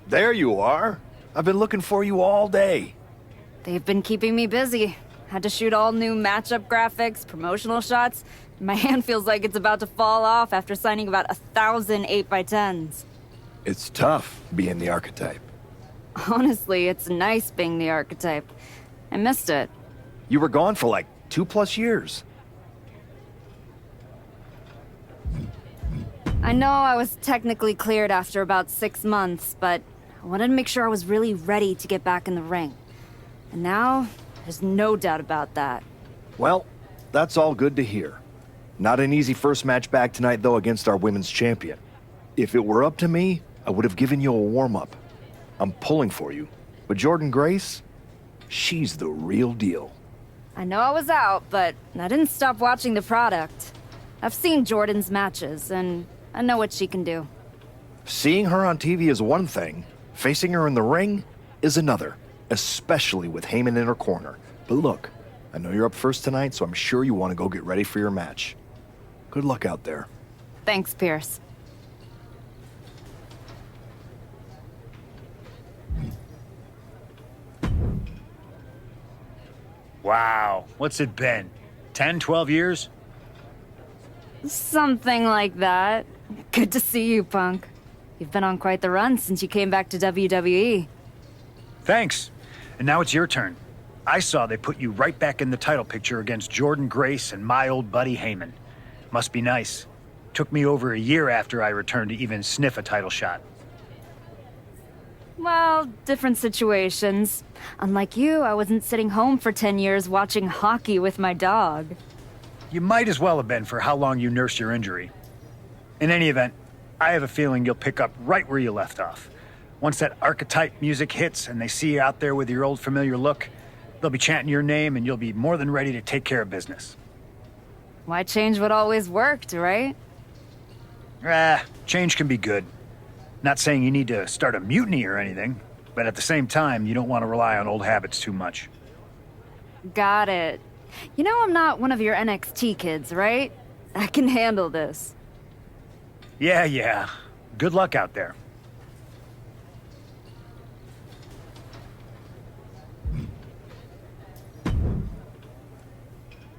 There you are. I've been looking for you all day. They've been keeping me busy. Had to shoot all new matchup graphics, promotional shots. My hand feels like it's about to fall off after signing about 1,000 8x10s. It's tough being the archetype. Honestly, it's nice being the archetype. I missed it. You were gone for like 2+ years. I know I was technically cleared after about 6 months, but I wanted to make sure I was really ready to get back in the ring. And now, there's no doubt about that. Well, that's all good to hear. Not an easy first match back tonight, though, against our women's champion. If it were up to me, I would have given you a warm-up. I'm pulling for you. But Jordan Grace, she's the real deal. I know I was out, but I didn't stop watching the product. I've seen Jordan's matches, and I know what she can do. Seeing her on TV is one thing. Facing her in the ring is another, especially with Heyman in her corner. But look, I know you're up first tonight, so I'm sure you want to go get ready for your match. Good luck out there. Thanks, Pierce. Wow, what's it been? 10, 12 years? Something like that. Good to see you, Punk. You've been on quite the run since you came back to WWE. Thanks. And now it's your turn. I saw they put you right back in the title picture against Jordan Grace and my old buddy Heyman. Must be nice. Took me over a year after I returned to even sniff a title shot. Well, different situations. Unlike you, I wasn't sitting home for 10 years watching hockey with my dog. You might as well have been for how long you nursed your injury. In any event, I have a feeling you'll pick up right where you left off. Once that archetype music hits and they see you out there with your old familiar look, they'll be chanting your name and you'll be more than ready to take care of business. Why change what always worked, right? Change can be good. Not saying you need to start a mutiny or anything, but at the same time, you don't want to rely on old habits too much. Got it. You know I'm not one of your NXT kids, right? I can handle this. Yeah. Good luck out there.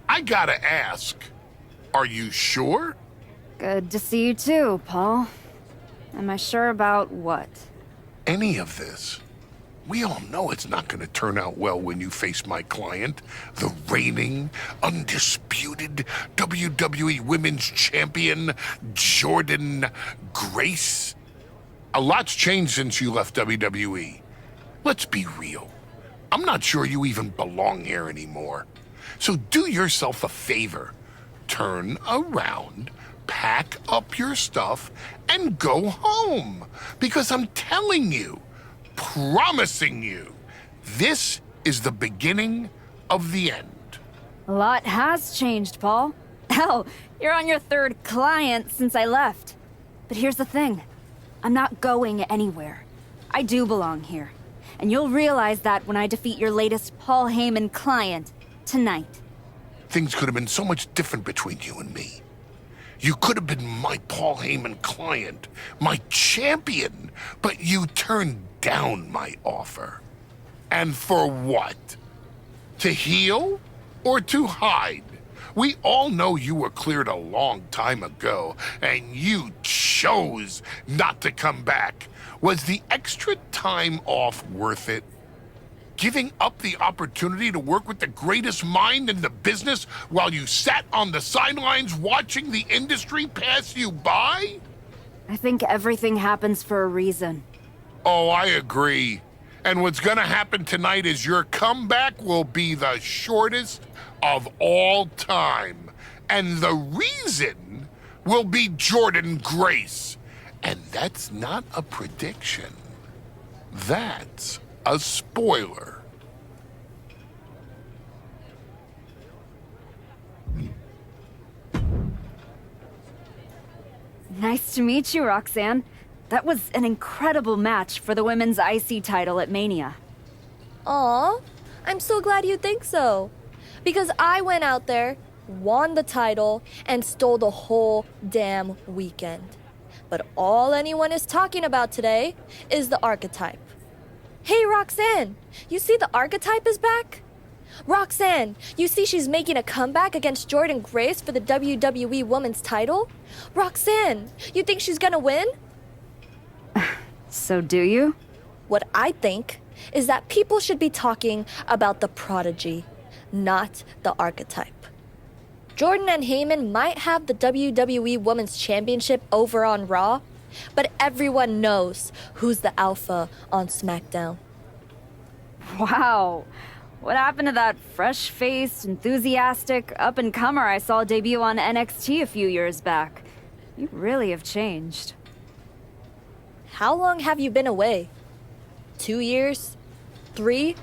I gotta ask, are you sure? Good to see you too, Paul. Am I sure about what? Any of this? We all know it's not gonna turn out well when you face my client, the reigning, undisputed WWE Women's Champion, Jordan Grace. A lot's changed since you left WWE. Let's be real. I'm not sure you even belong here anymore. So do yourself a favor. Turn around, pack up your stuff, and go home. Because I'm telling you, promising you, this is the beginning of the end. A lot has changed, Paul. Hell, you're on your 3rd client since I left. But here's the thing. I'm not going anywhere. I do belong here. And you'll realize that when I defeat your latest Paul Heyman client tonight. Things could have been so much different between you and me. You could have been my Paul Heyman client, my champion, but you turned down my offer. And for what? To heal or to hide? We all know you were cleared a long time ago, and you chose not to come back. Was the extra time off worth it? Giving up the opportunity to work with the greatest mind in the business while you sat on the sidelines watching the industry pass you by? I think everything happens for a reason. Oh, I agree. And what's gonna happen tonight is your comeback will be the shortest of all time. And the reason will be Jordan Grace. And that's not a prediction. That's a spoiler. Nice to meet you, Roxanne. That was an incredible match for the women's IC title at Mania. Aw, I'm so glad you think so. Because I went out there, won the title, and stole the whole damn weekend. But all anyone is talking about today is the archetype. Hey, Roxanne, you see the archetype is back? Roxanne, you see she's making a comeback against Jordynne Grace for the WWE Women's title? Roxanne, you think she's gonna win? So do you? What I think is that people should be talking about the prodigy, not the archetype. Jordan and Heyman might have the WWE Women's Championship over on Raw, but everyone knows who's the alpha on SmackDown. Wow. What happened to that fresh-faced, enthusiastic up-and-comer I saw debut on NXT a few years back? You really have changed. How long have you been away? 2 years? 3?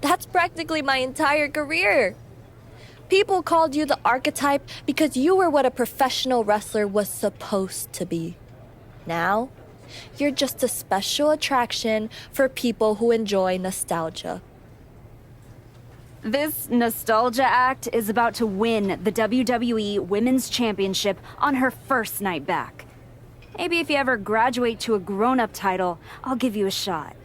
That's practically my entire career. People called you the archetype because you were what a professional wrestler was supposed to be. Now, you're just a special attraction for people who enjoy nostalgia. This nostalgia act is about to win the WWE Women's Championship on her first night back. Maybe if you ever graduate to a grown-up title, I'll give you a shot.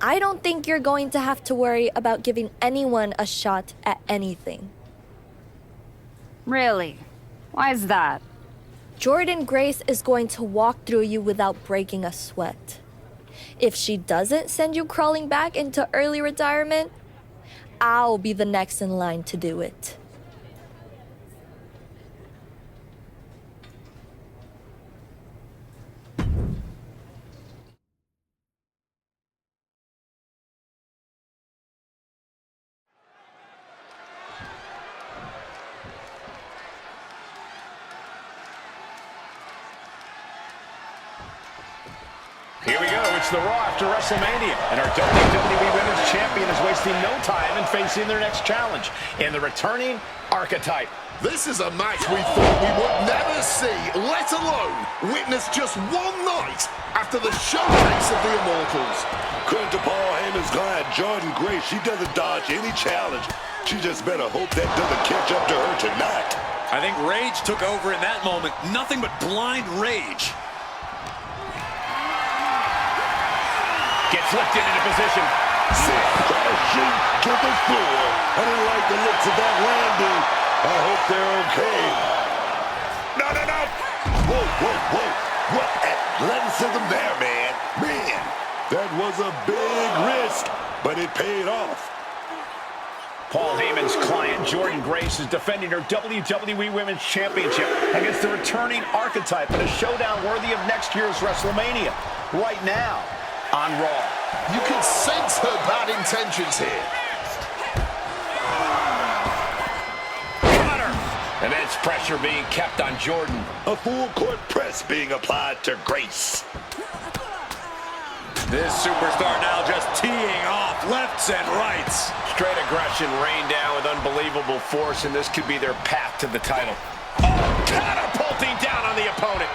I don't think you're going to have to worry about giving anyone a shot at anything. Really? Why is that? Jordynne Grace is going to walk through you without breaking a sweat. If she doesn't send you crawling back into early retirement, I'll be the next in line to do it. Here we go. It's the Raw after WrestleMania, and our WWE Women's Champion is wasting no time in facing their next challenge in the returning Archetype. This is a match we thought we would never see, let alone witness just one night after the showcase of the Immortals. According to Paul Heyman's client, Jordynne Grace, she doesn't dodge any challenge. She just better hope that doesn't catch up to her tonight. I think rage took over in that moment. Nothing but blind rage. Gets lifted into position. Crashing to the floor. I didn't like the looks of that landing. I hope they're okay. No, no, no. Whoa, whoa, whoa. What athleticism there, man. Man, that was a big risk, but it paid off. Paul Heyman's client, Jordynne Grace, is defending her WWE Women's Championship against the returning Archetype in a showdown worthy of next year's WrestleMania. Right now on Raw. You can sense her bad intentions here. Immense pressure being kept on Jordynne. A full court press being applied to Grace. This superstar now just teeing off lefts and rights. Straight aggression rained down with unbelievable force, and this could be their path to the title. Oh, catapulting down on the opponent.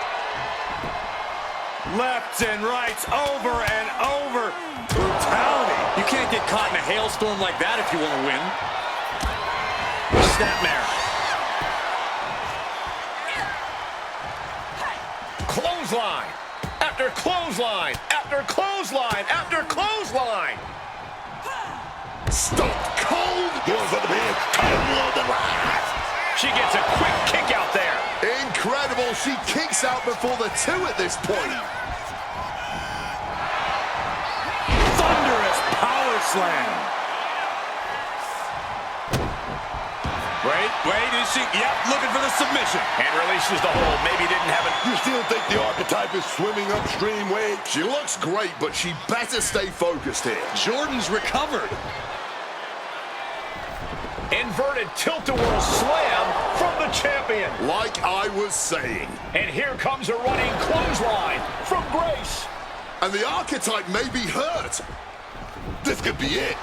Lefts and rights over and over. Brutality. You can't get caught in a hailstorm like that if you want to win. Snapmare. Clothesline. After clothesline. After clothesline. After clothesline. Stop cold. Going for the pin. Title of the rise. She gets a quick kick out there. Incredible. She kicks out before the 2 at this point. Thunderous power slam. Wait, is she? Yep, looking for the submission. And releases the hold. Maybe didn't have it. You still think the Archetype is swimming upstream, Wade? She looks great, but she better stay focused here. Jordan's recovered. Inverted tilt-a-whirl slam from the champion. Like I was saying. And here comes a running clothesline from Grace. And the Archetype may be hurt. This could be it.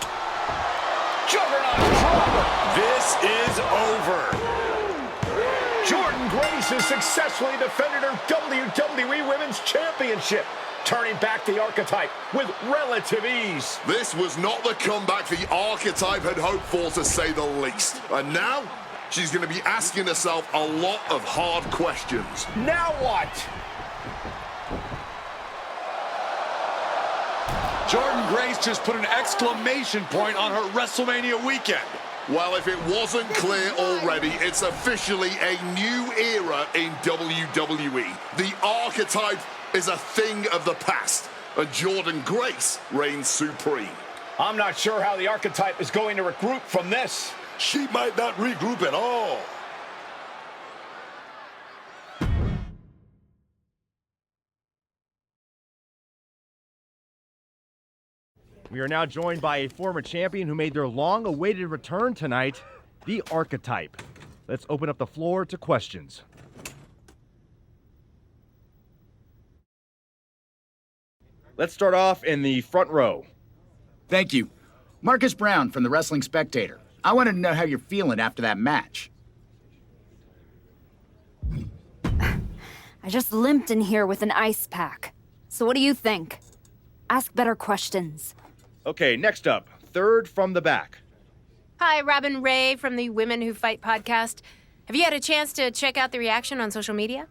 Juggernaut dropper. This is over. Jordynne Grace has successfully defended her WWE Women's Championship, turning back the Archetype with relative ease. This was not the comeback the Archetype had hoped for, to say the least. And now, She's going to be asking herself a lot of hard questions. Now what? Jordan Grace just put an exclamation point on her WrestleMania weekend. Well, if it wasn't clear already, it's officially a new era in WWE. The archetype is a thing of the past, and Jordan Grace reigns supreme. I'm not sure how the archetype is going to regroup from this. She might not regroup at all. We are now joined by a former champion who made their long-awaited return tonight, the Archetype. Let's open up the floor to questions. Let's start off in the front row. Thank you. Marcus Brown from the Wrestling Spectator. I wanted to know how you're feeling after that match. I just limped in here with an ice pack. So what do you think? Ask better questions. Okay, next up, third from the back. Hi, Robin Ray from the Women Who Fight podcast. Have you had a chance to check out the reaction on social media?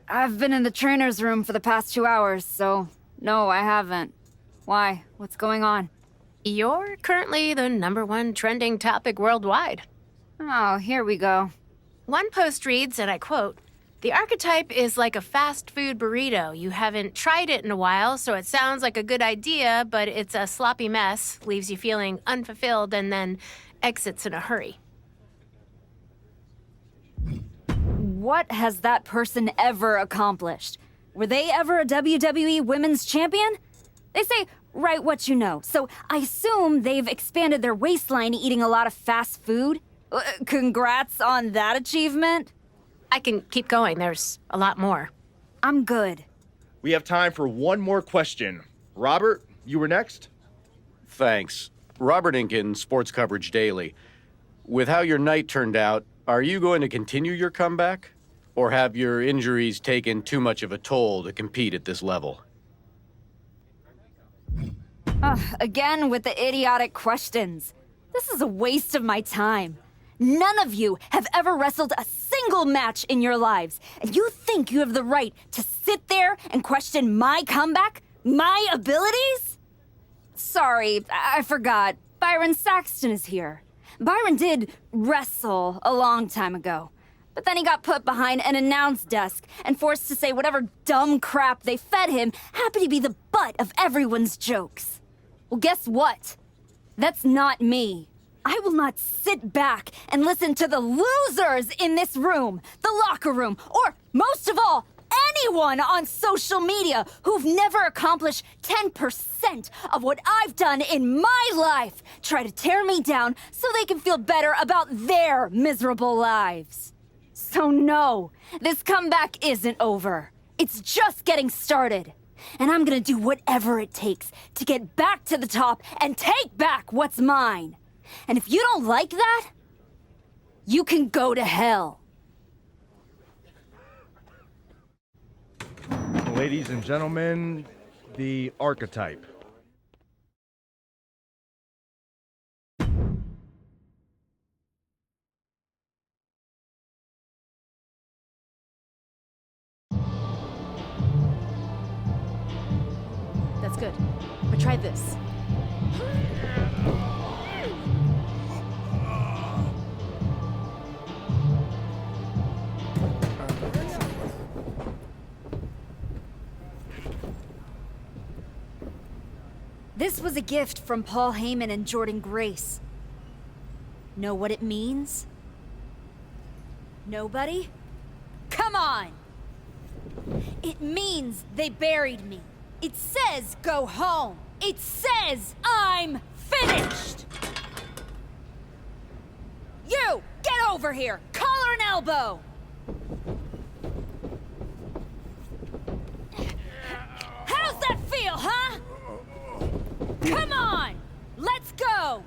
I've been in the trainer's room for the past 2 hours, so no, I haven't. Why? What's going on? You're currently the #1 trending topic worldwide. Oh, here we go. One post reads, and I quote, "The archetype is like a fast food burrito. You haven't tried it in a while, so it sounds like a good idea, but it's a sloppy mess, leaves you feeling unfulfilled, and then exits in a hurry." What has that person ever accomplished? Were they ever a WWE Women's Champion? They say, write what you know, so I assume they've expanded their waistline eating a lot of fast food? Congrats on that achievement. I can keep going. There's a lot more. I'm good. We have time for one more question. Robert, you were next? Thanks. Robert Inkin, Sports Coverage Daily. With how your night turned out, are you going to continue your comeback? Or have your injuries taken too much of a toll to compete at this level? Again with the idiotic questions. This is a waste of my time. None of you have ever wrestled a single match in your lives, and you think you have the right to sit there and question my comeback? My abilities? Sorry, I forgot. Byron Saxton is here. Byron did wrestle a long time ago, but then he got put behind an announce desk and forced to say whatever dumb crap they fed him happened to be the butt of everyone's jokes. Well, guess what? That's not me. I will not sit back and listen to the losers in this room, the locker room, or most of all, anyone on social media who've never accomplished 10% of what I've done in my life try to tear me down so they can feel better about their miserable lives. So no, this comeback isn't over. It's just getting started. And I'm gonna do whatever it takes to get back to the top and take back what's mine. And if you don't like that, you can go to hell. Ladies and gentlemen, the Archetype. That's good. But try this. This was a gift from Paul Heyman and Jordan Grace. Know what it means? Nobody? Come on! It means they buried me. It says go home. It says I'm finished! You! Get over here! Collar and elbow! How's that feel, huh? Come on! Let's go!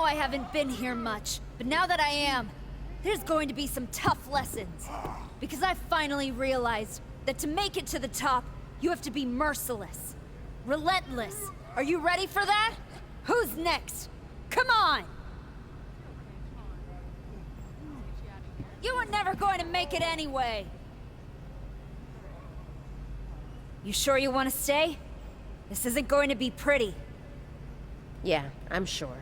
I haven't been here much, but now that I am, there's going to be some tough lessons. Because I finally realized that to make it to the top, you have to be merciless. Relentless. Are you ready for that? Who's next? Come on! You were never going to make it anyway. You sure you want to stay? This isn't going to be pretty. Yeah, I'm sure.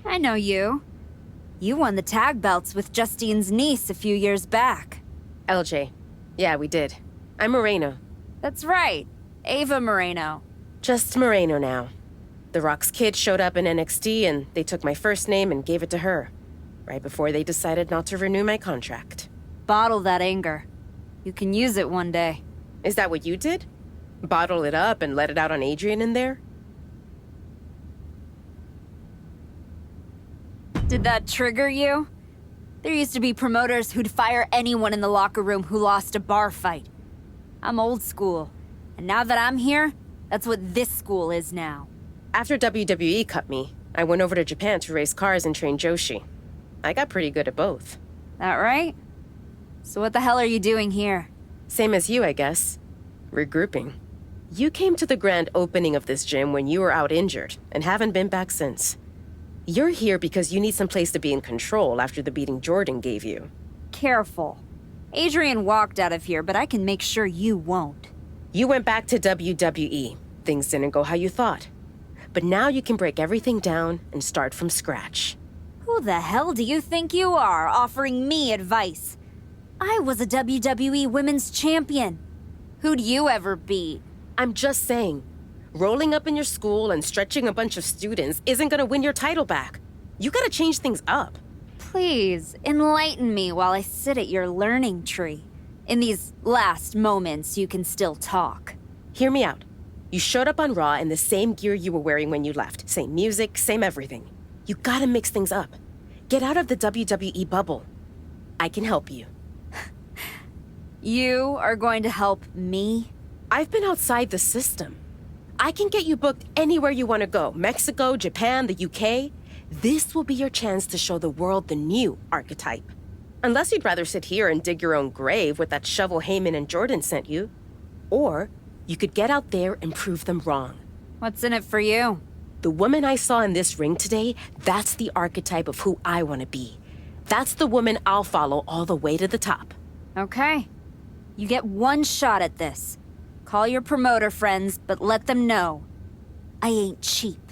I know you. You won the tag belts with Justine's niece a few years back. LJ. Yeah, we did. I'm Moreno. That's right. Ava Moreno. Just Moreno now. The Rock's kid showed up in NXT and they took my first name and gave it to her. Right before they decided not to renew my contract. Bottle that anger. You can use it one day. Is that what you did? Bottle it up and let it out on Adrian in there? Did that trigger you? There used to be promoters who'd fire anyone in the locker room who lost a bar fight. I'm old school, and now that I'm here, that's what this school is now. After WWE cut me, I went over to Japan to race cars and train Joshi. I got pretty good at both. That right? So what the hell are you doing here? Same as you, I guess. Regrouping. You came to the grand opening of this gym when you were out injured, and haven't been back since. You're here because you need some place to be in control after the beating Jordan gave you. Careful. Adrian walked out of here, but I can make sure you won't. You went back to WWE. Things didn't go how you thought. But now you can break everything down and start from scratch. Who the hell do you think you are, offering me advice? I was a WWE Women's Champion. Who'd you ever beat? I'm just saying. Rolling up in your school and stretching a bunch of students isn't gonna win your title back. You gotta change things up. Please, enlighten me while I sit at your learning tree. In these last moments, you can still talk. Hear me out. You showed up on Raw in the same gear you were wearing when you left. Same music, same everything. You gotta mix things up. Get out of the WWE bubble. I can help you. You are going to help me? I've been outside the system. I can get you booked anywhere you want to go. Mexico, Japan, the UK. This will be your chance to show the world the new archetype. Unless you'd rather sit here and dig your own grave with that shovel Heyman and Jordan sent you. Or you could get out there and prove them wrong. What's in it for you? The woman I saw in this ring today, that's the archetype of who I want to be. That's the woman I'll follow all the way to the top. Okay. You get one shot at this. Call your promoter friends, but let them know I ain't cheap.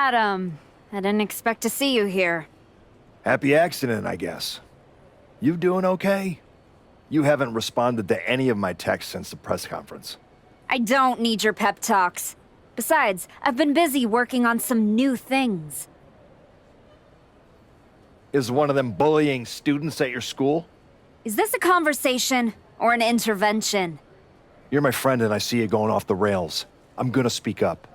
Adam, I didn't expect to see you here. Happy accident, I guess. You doing okay? You haven't responded to any of my texts since the press conference. I don't need your pep talks. Besides, I've been busy working on some new things. Is one of them bullying students at your school? Is this a conversation or an intervention? You're my friend and I see you going off the rails. I'm gonna speak up.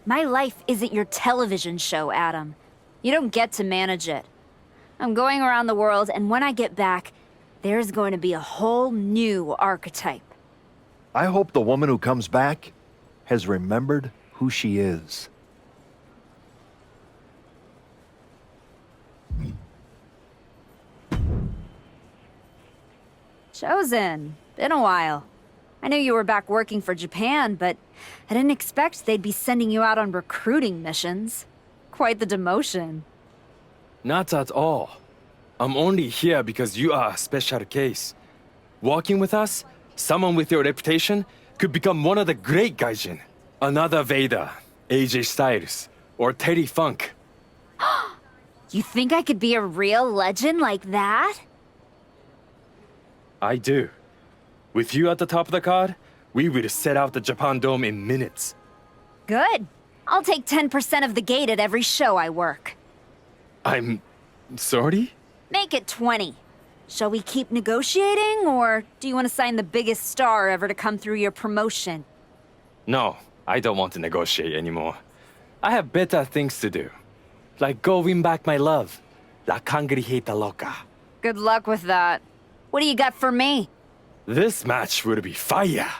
My life isn't your television show, Adam. You don't get to manage it. I'm going around the world, and when I get back, there's going to be a whole new archetype. I hope the woman who comes back has remembered who she is. Chosen. Been a while. I knew you were back working for Japan, but I didn't expect they'd be sending you out on recruiting missions. Quite the demotion. Not at all. I'm only here because you are a special case. Working with us, someone with your reputation could become one of the great gaijin. Another Vader, AJ Styles, or Teddy Funk. You think I could be a real legend like that? I do. With you at the top of the card, we would set out the Japan Dome in minutes. Good. I'll take 10% of the gate at every show I work. I'm sorry? Make it 20. Shall we keep negotiating, or do you want to sign the biggest star ever to come through your promotion? No, I don't want to negotiate anymore. I have better things to do. Like go win back my love. La Cangrijita Loca. Good luck with that. What do you got for me? This match would be fire.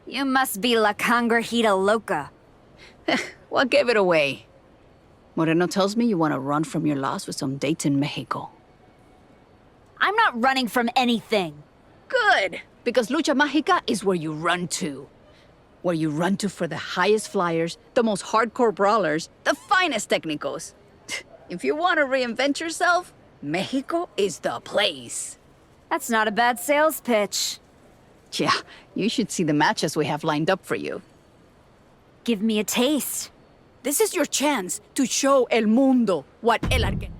You must be La Cangrejita Loca. What gave it away? Moreno tells me you want to run from your loss with some dates in Mexico. I'm not running from anything. Good, because Lucha Mágica is where you run to. Where you run to for the highest flyers, the most hardcore brawlers, the finest technicos. If you want to reinvent yourself, Mexico is the place. That's not a bad sales pitch. Yeah, you should see the matches we have lined up for you. Give me a taste. This is your chance to show el mundo what el Argentino.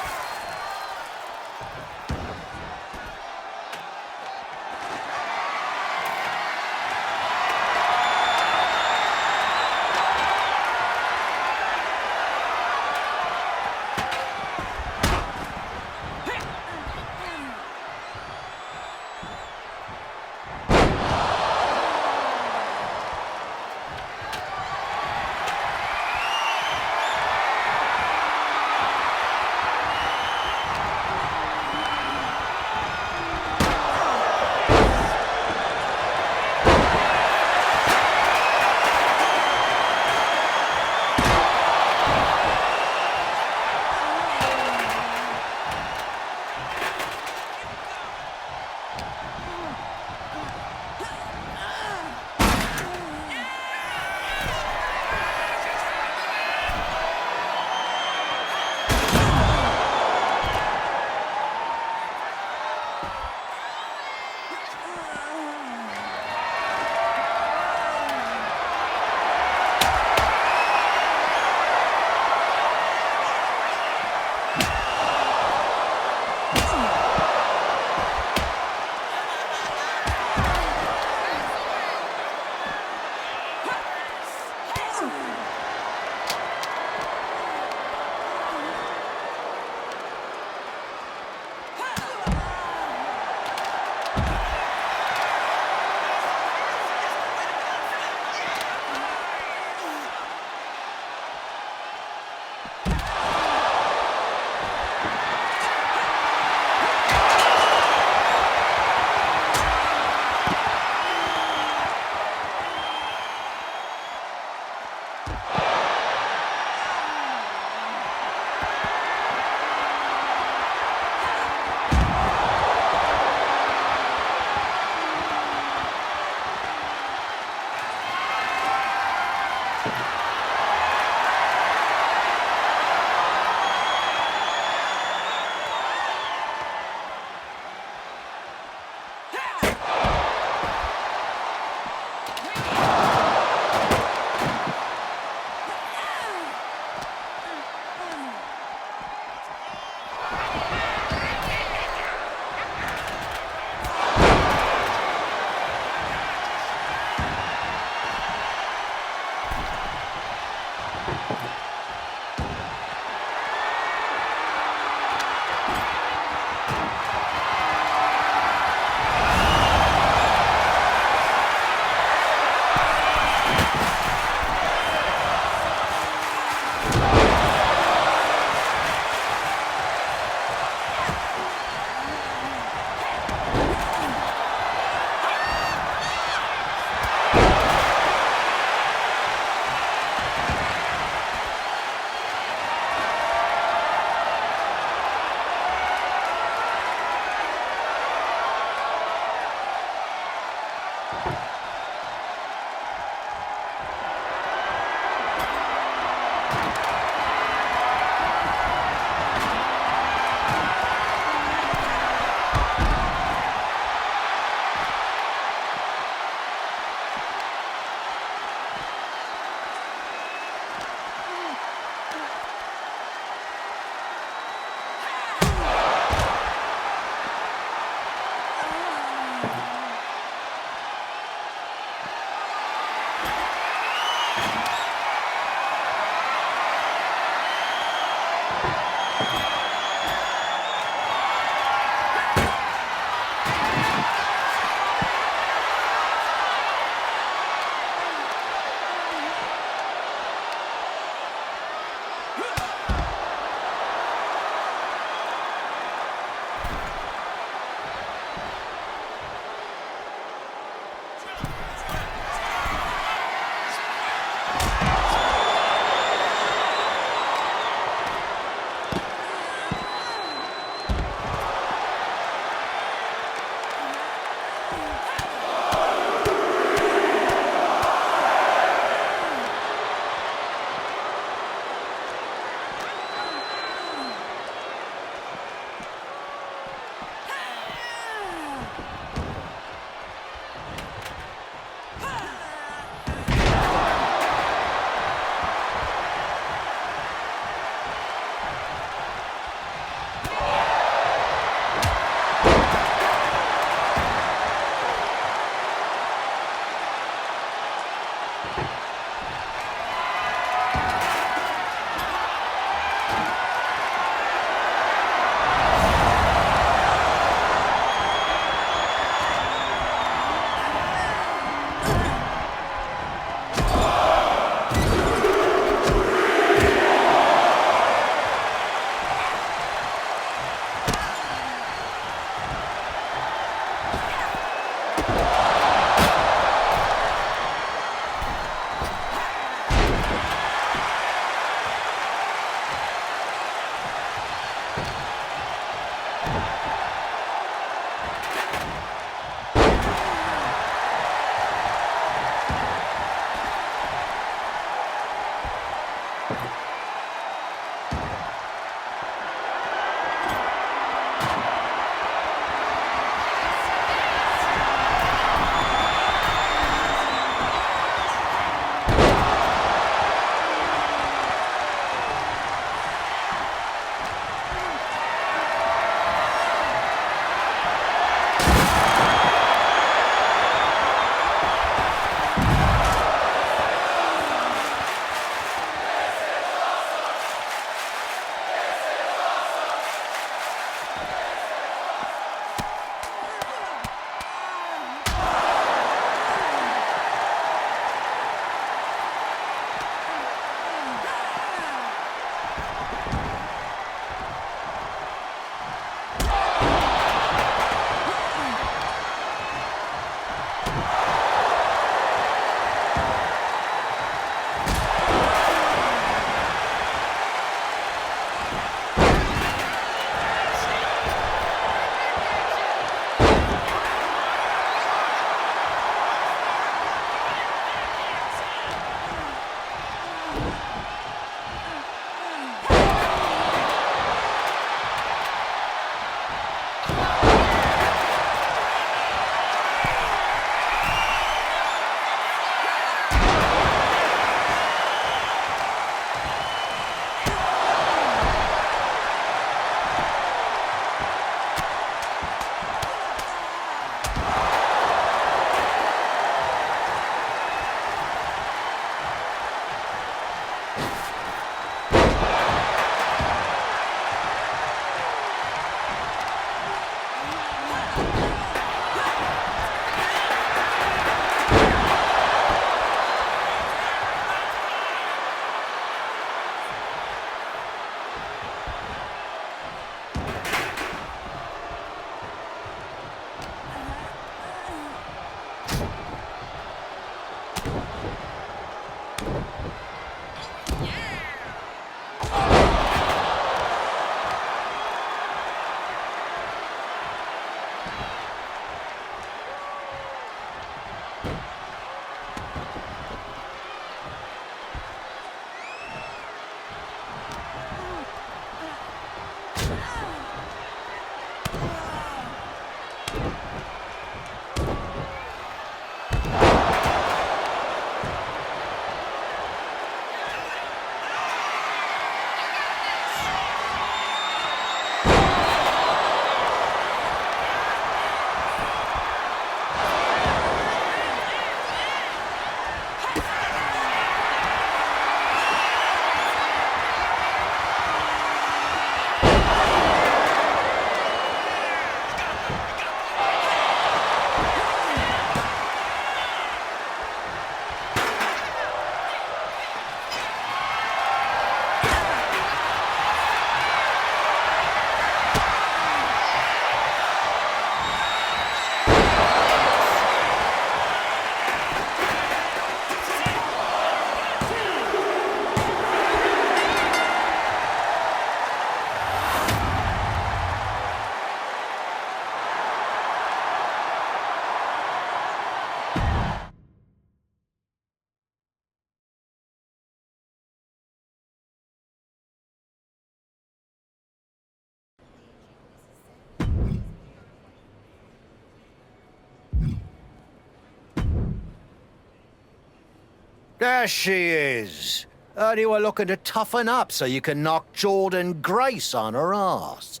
There she is. Heard you were looking to toughen up so you can knock Jordan Grace on her ass.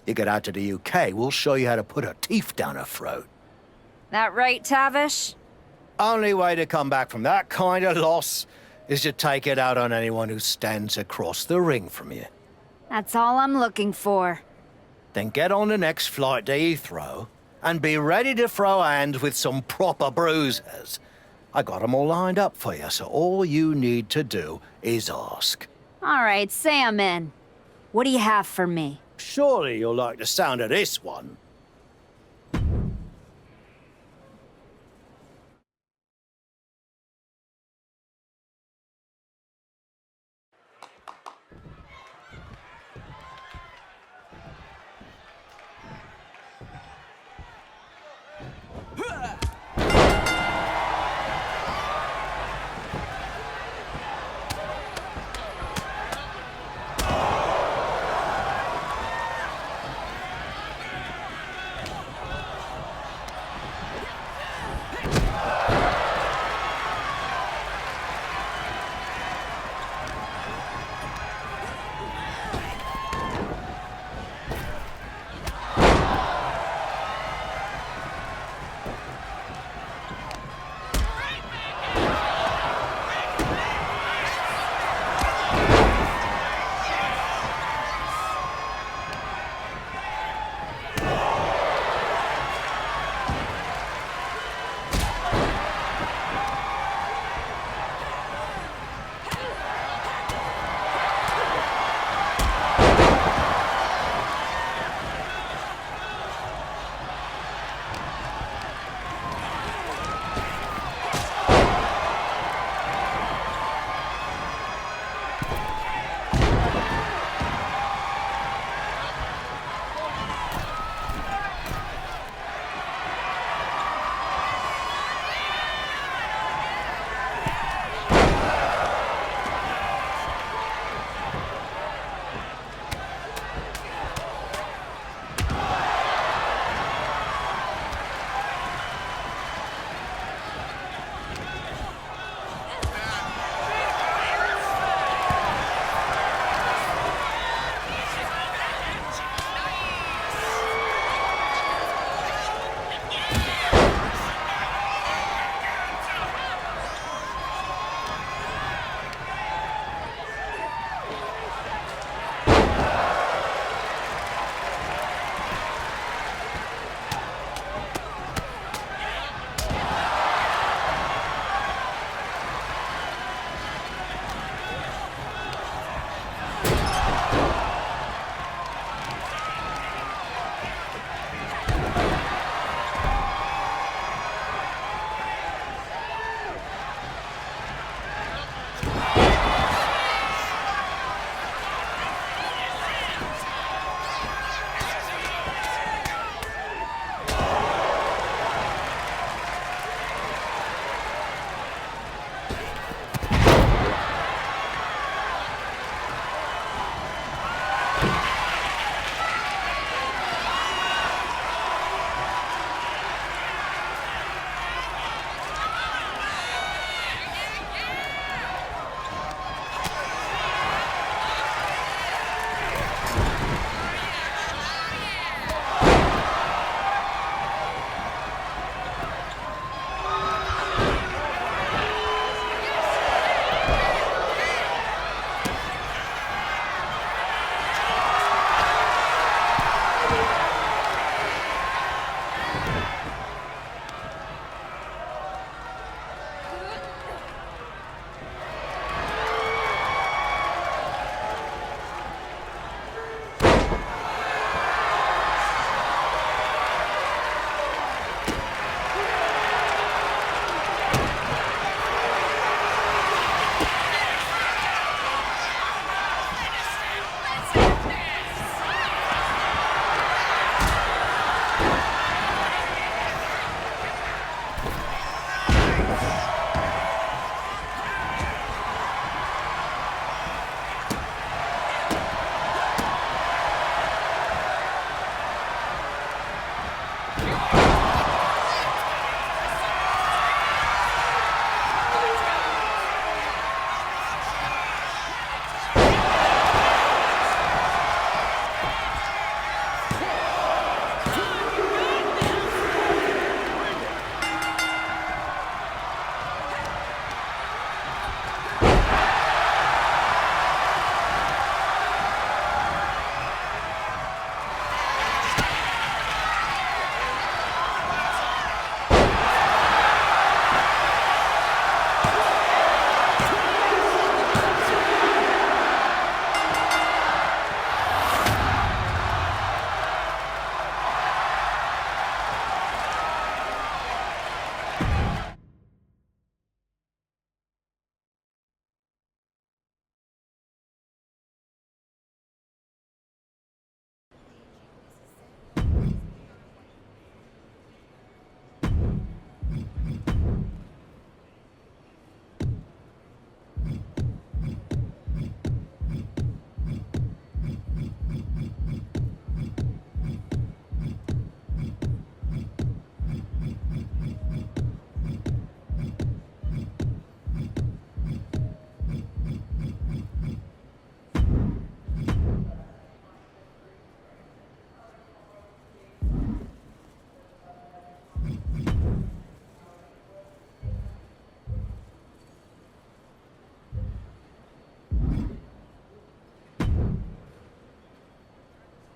You get out to the UK, we'll show you how to put her teeth down her throat. That right, Tavish? Only way to come back from that kind of loss is to take it out on anyone who stands across the ring from you. That's all I'm looking for. Then get on the next flight to Heathrow and be ready to throw hands with some proper bruisers. I got 'em all lined up for you, so all you need to do is ask. All right, say I'm in. What do you have for me? Surely you'll like the sound of this one.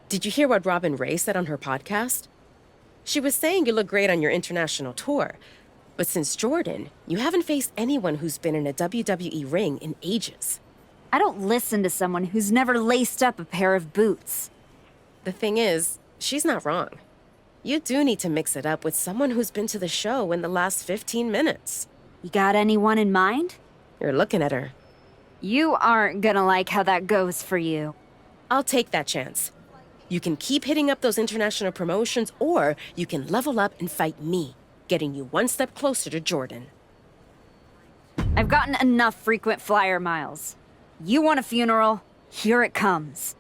Did you hear what Robin Ray said on her podcast? She was saying you look great on your international tour, but since Jordan, you haven't faced anyone who's been in a WWE ring in ages. I don't listen to someone who's never laced up a pair of boots. The thing is, she's not wrong. You do need to mix it up with someone who's been to the show in the last 15 minutes. You got anyone in mind? You're looking at her. You aren't gonna like how that goes for you. I'll take that chance. You can keep hitting up those international promotions, or you can level up and fight me, getting you one step closer to Jordan. I've gotten enough frequent flyer miles. You want a funeral? Here it comes.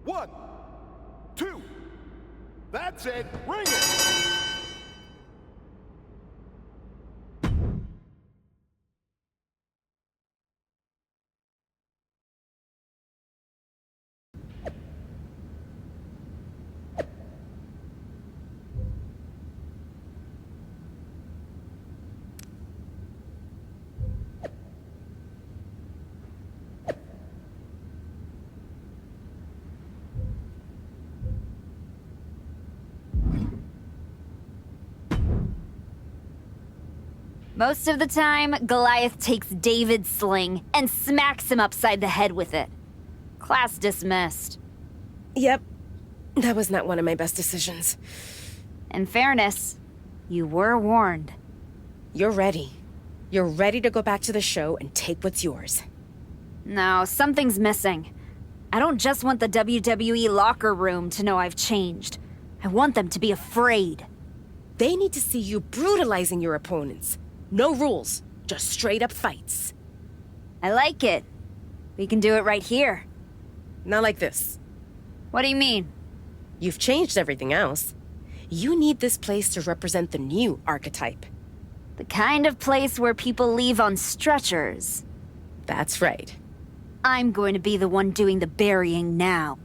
1, 2. That's it. Ring it. Most of the time, Goliath takes David's sling and smacks him upside the head with it. Class dismissed. Yep. That was not one of my best decisions. In fairness, you were warned. You're ready. You're ready to go back to the show and take what's yours. No, something's missing. I don't just want the WWE locker room to know I've changed. I want them to be afraid. They need to see you brutalizing your opponents. No rules, just straight up fights. I like it. We can do it right here. Not like this. What do you mean? You've changed everything else. You need this place to represent the new archetype. The kind of place where people leave on stretchers. That's right. I'm going to be the one doing the burying now.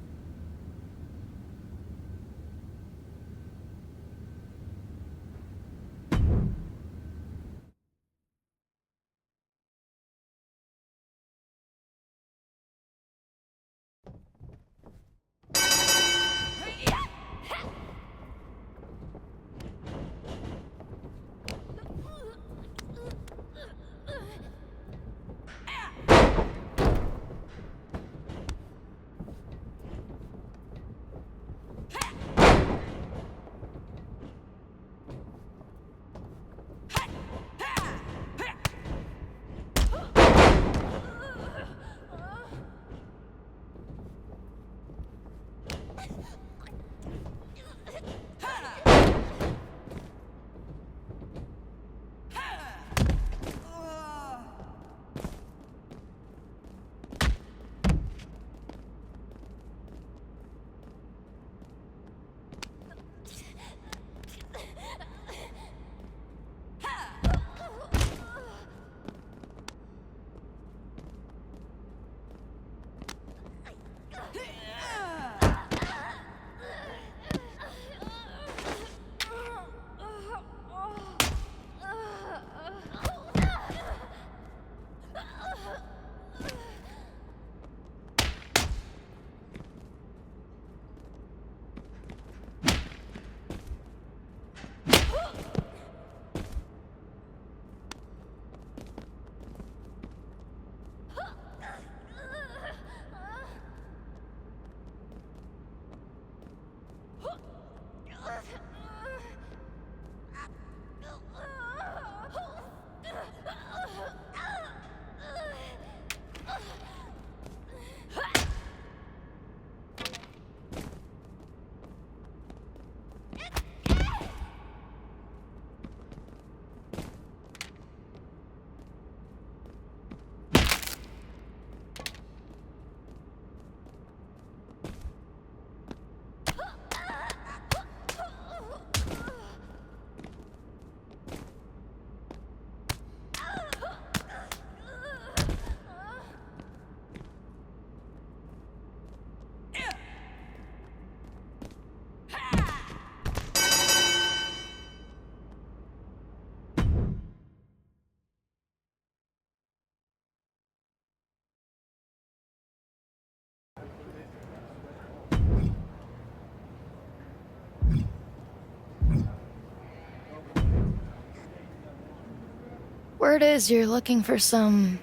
Word is you're looking for some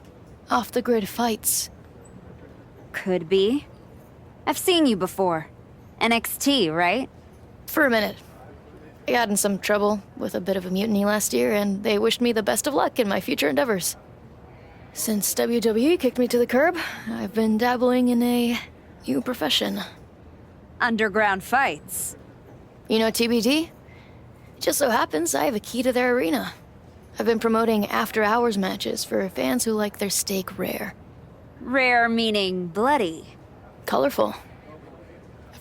off-the-grid fights. Could be. I've seen you before. NXT, right? For a minute. I got in some trouble with a bit of a mutiny last year, and they wished me the best of luck in my future endeavors. Since WWE kicked me to the curb, I've been dabbling in a new profession. Underground fights. You know TBD? It just so happens I have a key to their arena. I've been promoting after-hours matches for fans who like their steak rare. Rare meaning bloody. Colorful.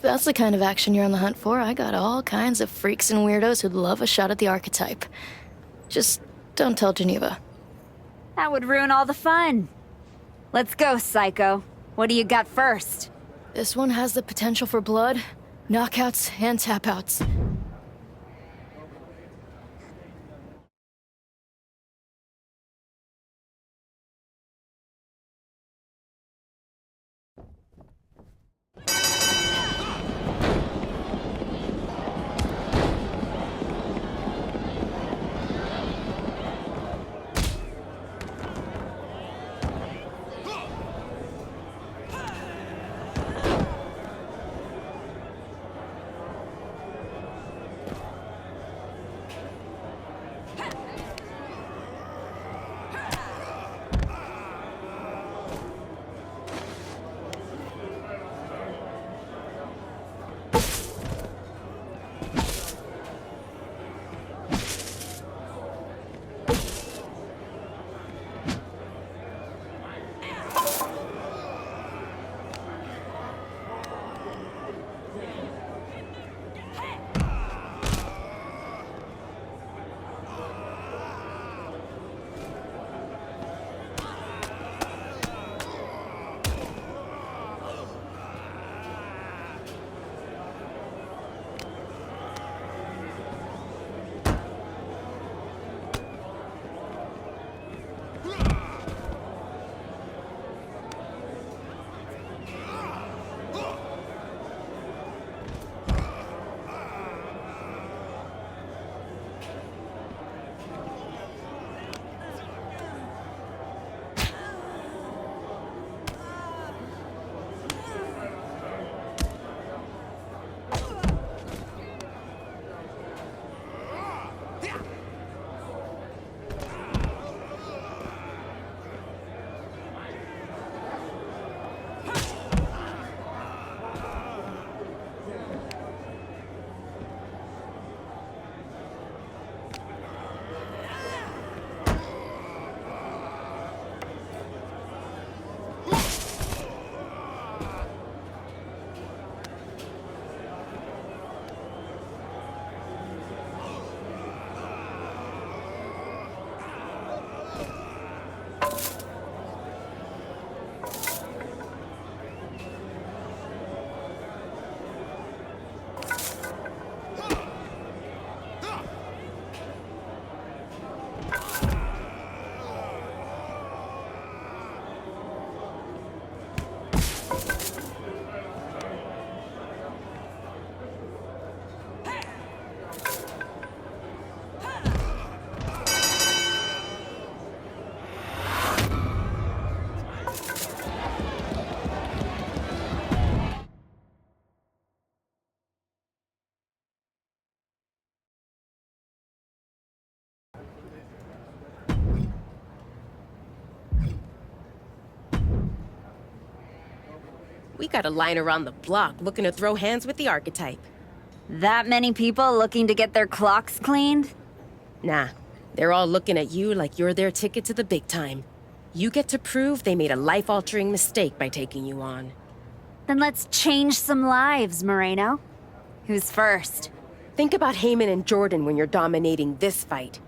that's the kind of action you're on the hunt for, I got all kinds of freaks and weirdos who'd love a shot at the archetype. Just don't tell Geneva. That would ruin all the fun. Let's go, Psycho. What do you got first? This one has the potential for blood, knockouts, and tap-outs. We got a line around the block looking to throw hands with the archetype. That many people looking to get their clocks cleaned? Nah, they're all looking at you like you're their ticket to the big time. You get to prove they made a life-altering mistake by taking you on. Then let's change some lives, Moreno. Who's first? Think about Heyman and Jordan when you're dominating this fight.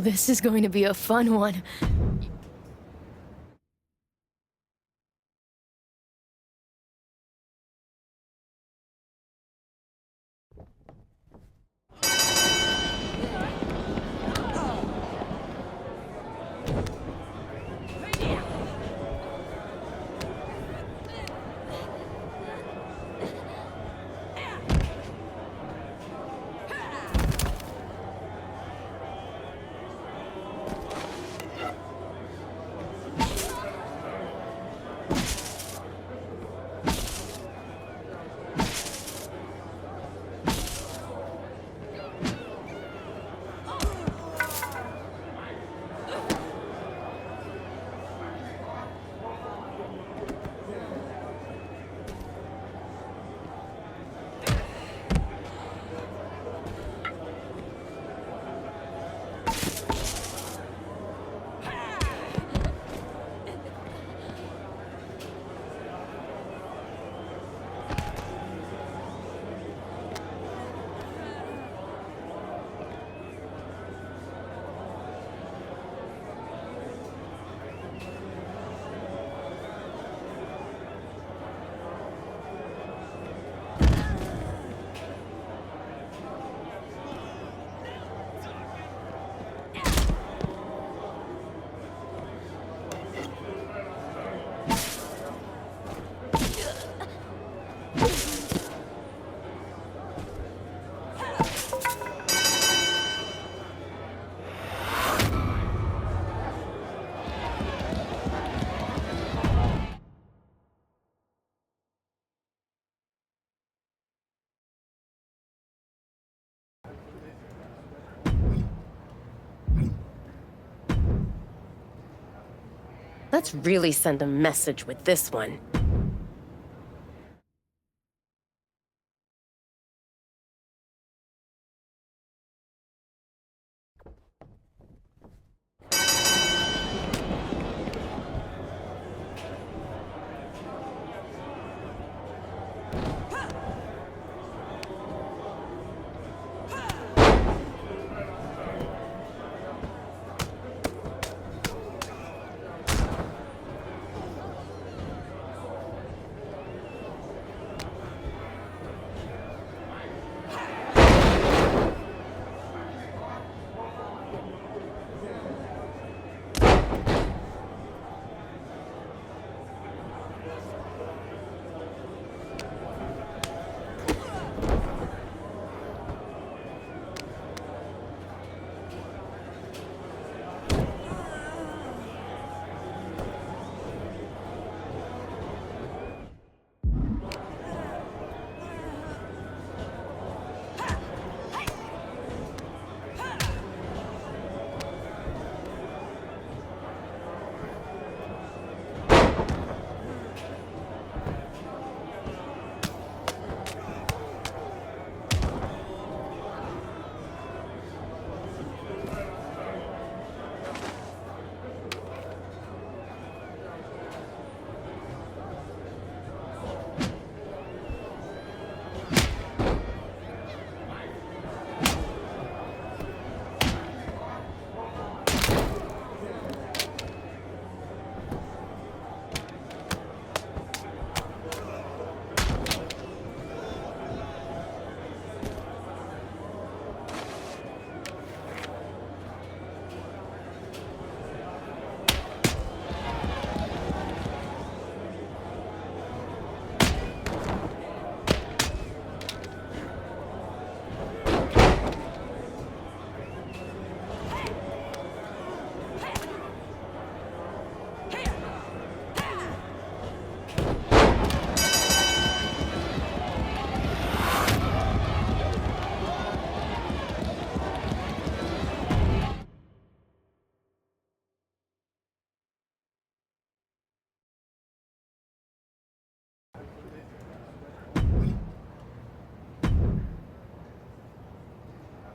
Oh, this is going to be a fun one. Let's really send a message with this one.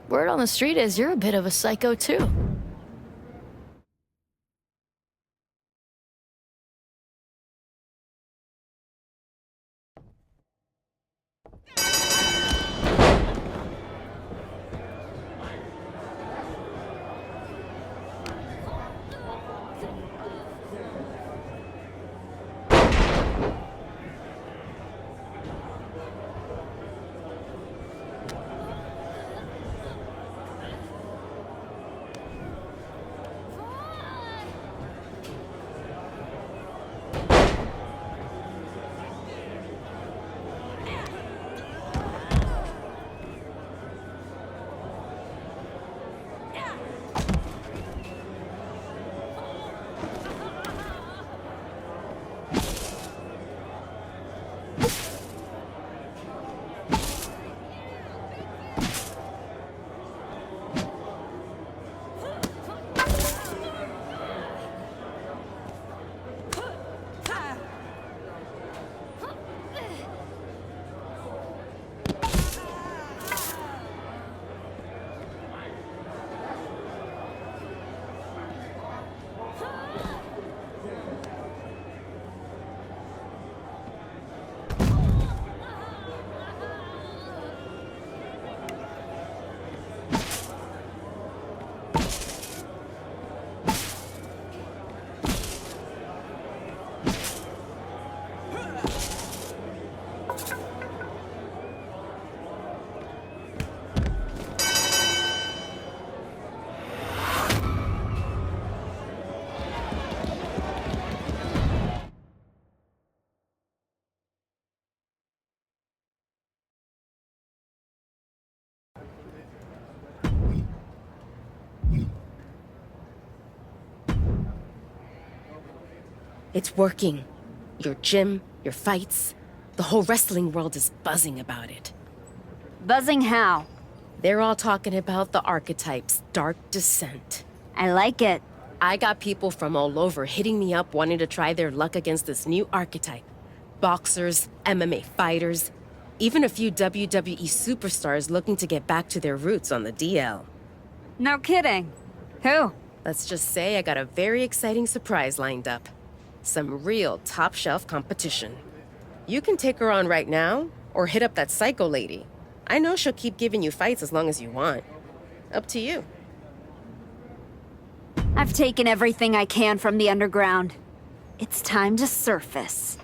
Word on the street is you're a bit of a psycho, too. It's working. Your gym, your fights, the whole wrestling world is buzzing about it. Buzzing how? They're all talking about the Archetype's dark descent. I like it. I got people from all over hitting me up wanting to try their luck against this new Archetype. Boxers, MMA fighters, even a few WWE superstars looking to get back to their roots on the DL. No kidding. Who? Let's just say I got a very exciting surprise lined up. Some real top-shelf competition. You can take her on right now, or hit up that psycho lady. I know she'll keep giving you fights as long as you want. Up to you. I've taken everything I can from the underground. It's time to surface.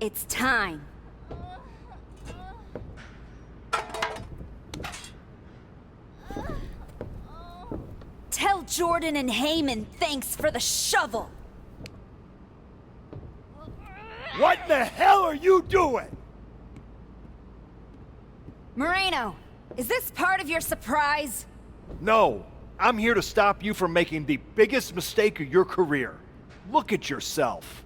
It's time. Tell Jordan and Heyman thanks for the shovel. What the hell are you doing? Moreno, is this part of your surprise? No, I'm here to stop you from making the biggest mistake of your career. Look at yourself.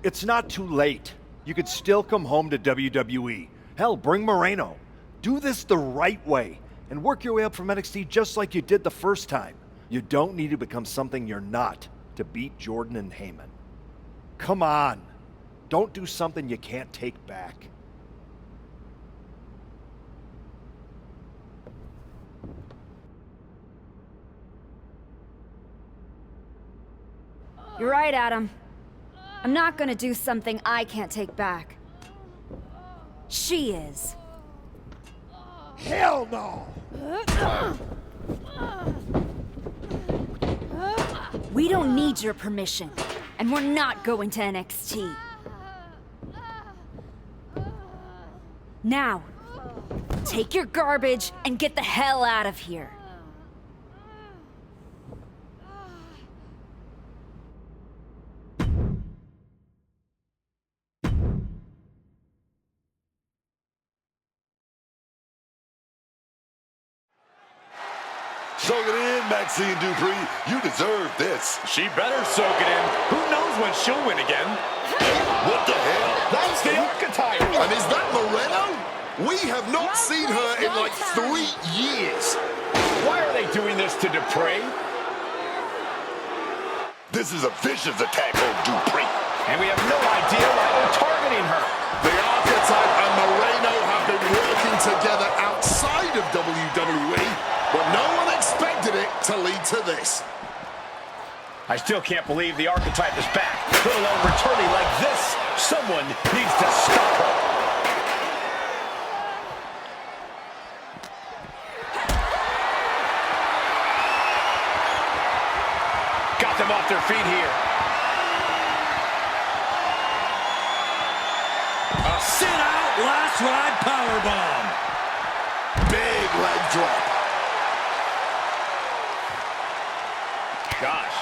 It's not too late. You could still come home to WWE. Hell, bring Moreno. Do this the right way and work your way up from NXT just like you did the first time. You don't need to become something you're not to beat Jordan and Heyman. Come on. Don't do something you can't take back. You're right, Adam. I'm not gonna do something I can't take back. She is. Hell no! We don't need your permission, and we're not going to NXT. Now, take your garbage and get the hell out of here. Soak it in, Maxine Dupree. You deserve this. She better soak it in. Who knows when she'll win again? What the hell? That's the Archetype. And is that Moreno? We have not seen her in like 3 years. Why are they doing this to Dupree? This is a vicious attack on Dupree. And we have no idea why they're targeting her. The Archetype and Moreno have been working together outside of WWE, but no one expected it to lead to this. I still can't believe the Archetype is back, let alone returning like this. Someone needs to stop her. Got them off their feet here. A sit-out last ride powerbomb. Big leg drop. Gosh.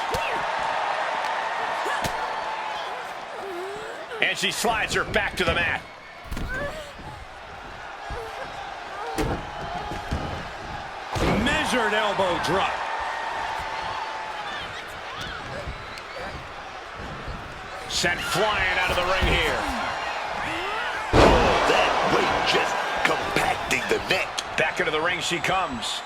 And she slides her back to the mat. Measured elbow drop. Sent flying out of the ring here. Oh, that weight just compacting the neck. Back into the ring she comes.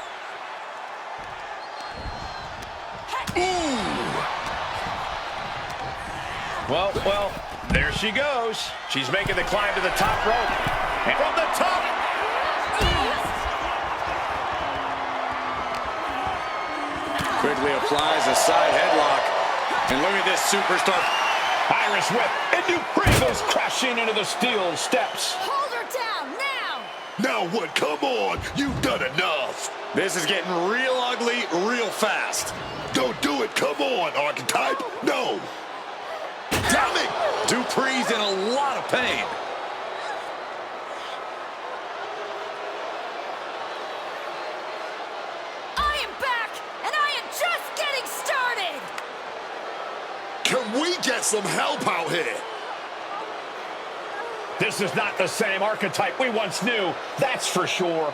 Well, there she goes. She's making the climb to the top rope. And from the top. Quickly applies a side headlock. And look at this superstar. Irish whip. And Dupree goes crashing into the steel steps. Hold her down now! Now what? Come on. You've done enough. This is getting real ugly real fast. Don't do it. Come on, Archetype. No. Damn it! Dupree's in a lot of pain. I am back, and I am just getting started! Can we get some help out here? This is not the same Archetype we once knew, that's for sure.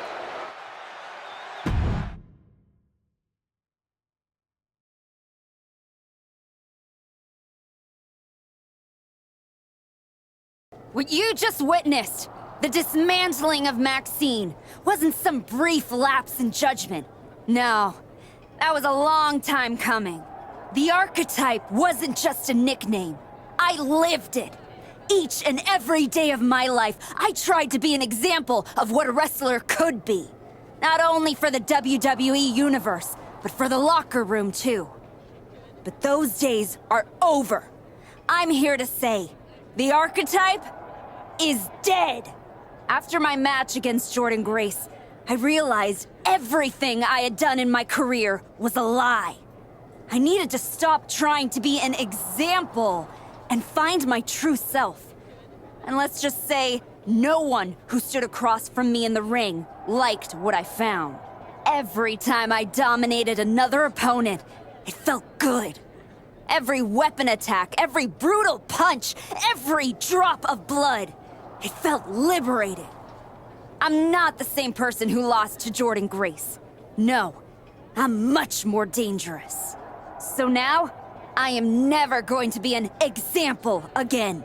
What you just witnessed, the dismantling of Maxine, wasn't some brief lapse in judgment. No, that was a long time coming. The Archetype wasn't just a nickname. I lived it. Each and every day of my life, I tried to be an example of what a wrestler could be. Not only for the WWE Universe, but for the locker room too. But those days are over. I'm here to say, the Archetype is dead. After my match against Jordan Grace, I realized everything I had done in my career was a lie. I needed to stop trying to be an example and find my true self. And let's just say, no one who stood across from me in the ring liked what I found. Every time I dominated another opponent, it felt good. Every weapon attack, every brutal punch, every drop of blood, it felt liberated. I'm not the same person who lost to Jordan Grace. No, I'm much more dangerous. So now, I am never going to be an example again.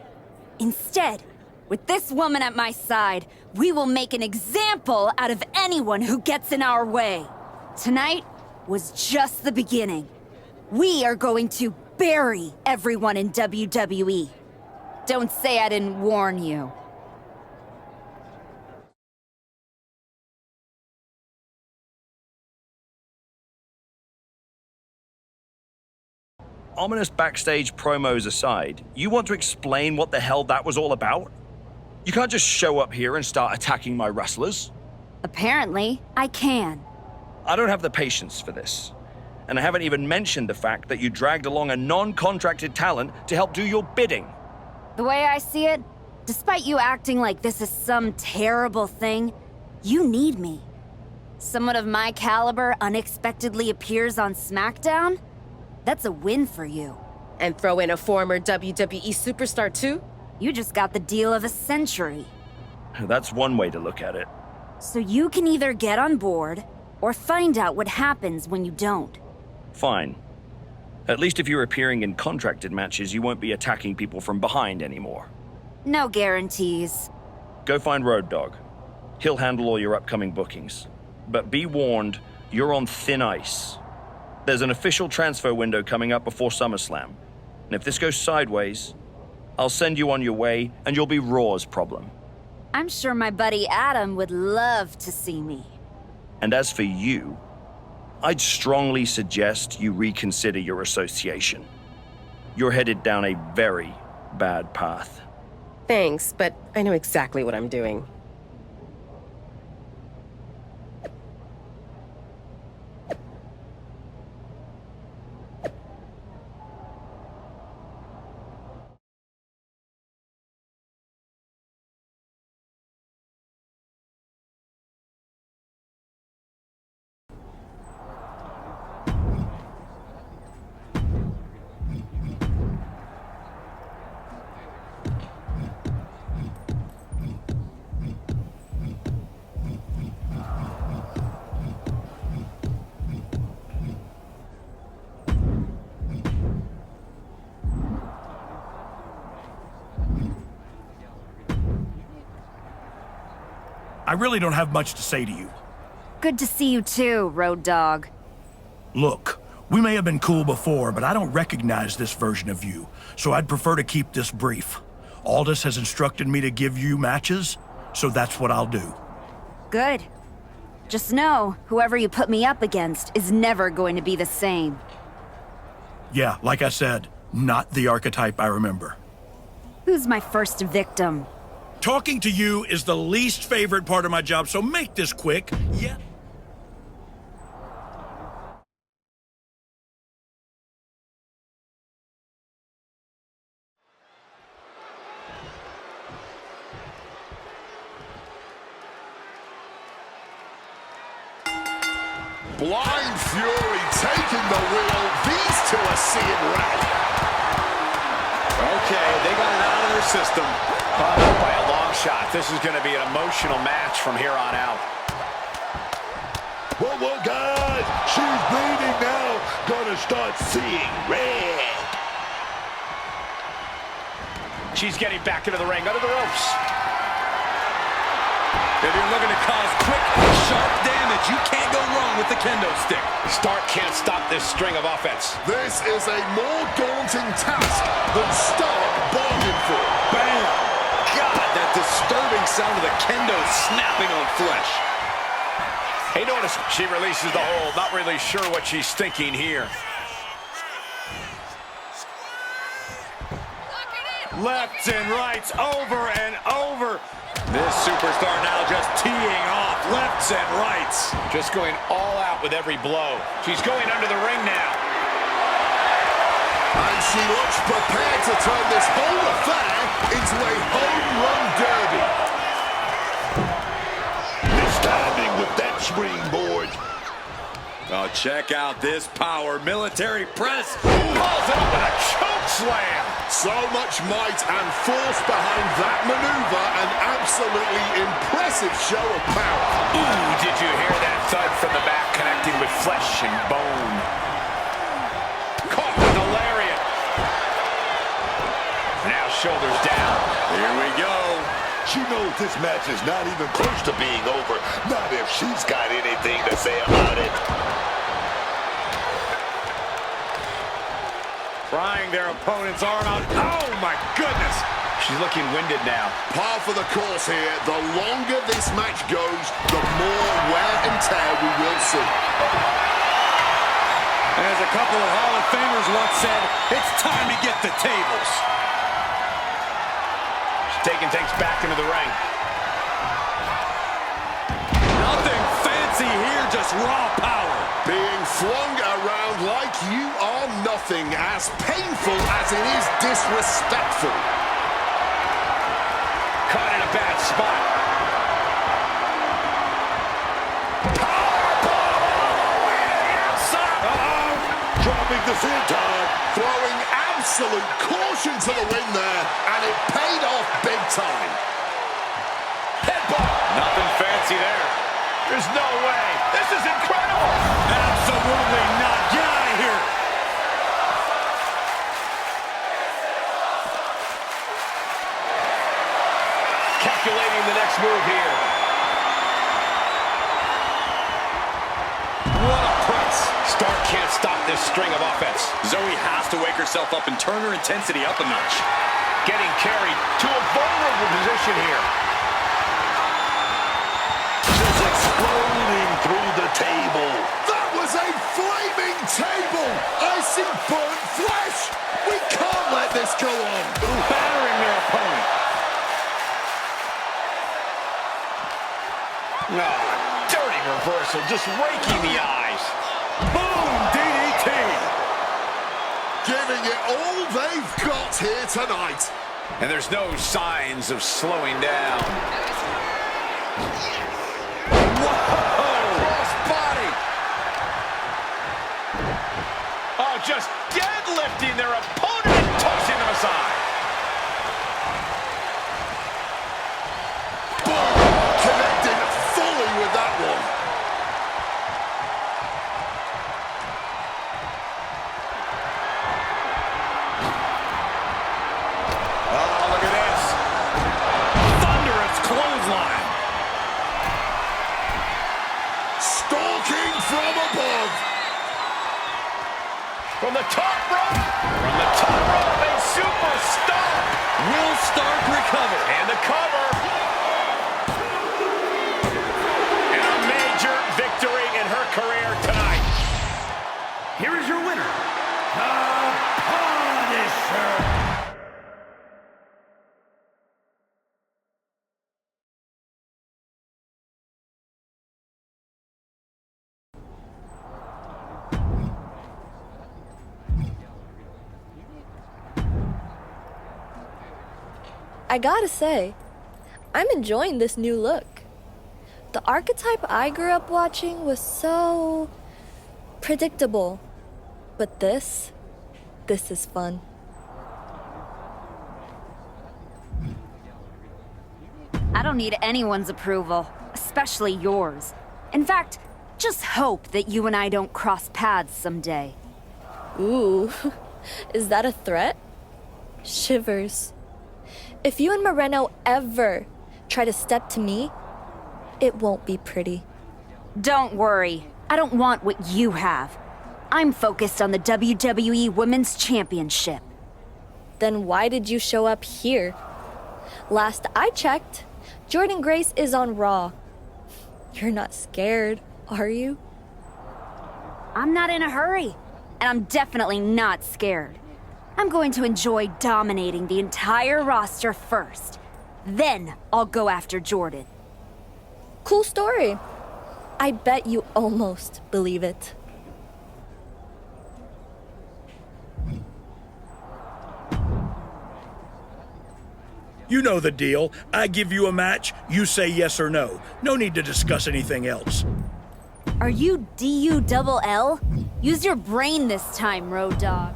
Instead, with this woman at my side, we will make an example out of anyone who gets in our way. Tonight was just the beginning. We are going to bury everyone in WWE. Don't say I didn't warn you. Ominous backstage promos aside, you want to explain what the hell that was all about? You can't just show up here and start attacking my wrestlers. Apparently, I can. I don't have the patience for this. And I haven't even mentioned the fact that you dragged along a non-contracted talent to help do your bidding. The way I see it, despite you acting like this is some terrible thing, you need me. Someone of my caliber unexpectedly appears on SmackDown? That's a win for you. And throw in a former WWE superstar too? You just got the deal of a century. That's one way to look at it. So you can either get on board, Or find out what happens when you don't. Fine. At least if you're appearing in contracted matches, you won't be attacking people from behind anymore. No guarantees. Go find Road Dogg. He'll handle all your upcoming bookings. But be warned, you're on thin ice. There's an official transfer window coming up before SummerSlam. And if this goes sideways, I'll send you on your way, and you'll be Raw's problem. I'm sure my buddy Adam would love to see me. And as for you, I'd strongly suggest you reconsider your association. You're headed down a very bad path. Thanks, but I know exactly what I'm doing. I really don't have much to say to you. Good to see you too, Road Dogg. Look, we may have been cool before, but I don't recognize this version of you, so I'd prefer to keep this brief. Aldous has instructed me to give you matches, so that's what I'll do. Good. Just know, whoever you put me up against is never going to be the same. Yeah, like I said, not the archetype I remember. Who's my first victim? Talking to you is the least favorite part of my job, so make this quick. Yeah. Blind Fury taking the wheel. These two are seeing red. Okay, they got it out of their system. Not by a long shot. This is going to be an emotional match from here on out. Whoa, whoa, guys! She's bleeding now. Gonna start seeing red. She's getting back into the ring, under the ropes. If you're looking to cause quick, sharp damage, you can't go wrong with the kendo stick. Stark can't stop this string of offense. This is a more daunting task than Stark bargained for. Bam! God, that disturbing sound of the kendo snapping on flesh. Hey, notice she releases the hold. Not really sure what she's thinking here. Lefts and rights, over and over. This superstar now just teeing off lefts and rights. Just going all out with every blow. She's going under the ring now. And she looks prepared to turn this whole affair into a home run derby. Standing with that springboard. Oh, check out this power. Military press. Pulls it up with a choke slam. So much might and force behind that maneuver. An absolutely impressive show of power. Ooh, did you hear that thud from the back connecting with flesh and bone? Caught with the lariat. Now shoulders down. Here we go. She knows this match is not even close to being over. Not if she's got anything to say about it. Prying their opponent's arm out. Oh, my goodness. She's looking winded now. Par for the course here. The longer this match goes, the more wear and tear we will see. As a couple of Hall of Famers once said, it's time to get the tables. Taking things back into the ring. Nothing fancy here, just raw power. Being flung around like you are nothing, as painful as it is disrespectful. Caught in a bad spot. Dropping the senton. Throwing absolute caution to the wind there, and it paid off big time. Headbutt. Nothing fancy there. There's no way. This is incredible. Absolutely not. Get out of here. Calculating the next move here. What a press. Stark can't stop this string of offense. Zoe has to wake herself up and turn her intensity up a notch. Getting carried to a vulnerable position here. Just exploding through the table. That was a flaming table! I see burnt flesh! We can't let this go on! Battering their opponent. No, dirty reversal, just raking the eyes. Boom, DDT. Giving it all they've got here tonight. And there's no signs of slowing down. Whoa! Crossbody! Oh, just deadlifting their opponent and tossing them aside. Connecting fully with that one. Oh, look at this. Thunderous clothesline. Stalking from above. From the top rope. From the top rope, a superstar. Will Stark recover? And the cover. And a major victory in her career tonight. Here is your winner, the Punisher. I gotta say, I'm enjoying this new look. The archetype I grew up watching was so predictable. But this is fun. I don't need anyone's approval, especially yours. In fact, just hope that you and I don't cross paths someday. Ooh, is that a threat? Shivers. If you and Moreno ever try to step to me, it won't be pretty. Don't worry. I don't want what you have. I'm focused on the WWE Women's Championship. Then why did you show up here? Last I checked, Jordynne Grace is on Raw. You're not scared, are you? I'm not in a hurry, and I'm definitely not scared. I'm going to enjoy dominating the entire roster first. Then I'll go after Jordan. Cool story. I bet you almost believe it. You know the deal. I give you a match, you say yes or no. No need to discuss anything else. Are you D-U-double-L? Use your brain this time, Road Dogg.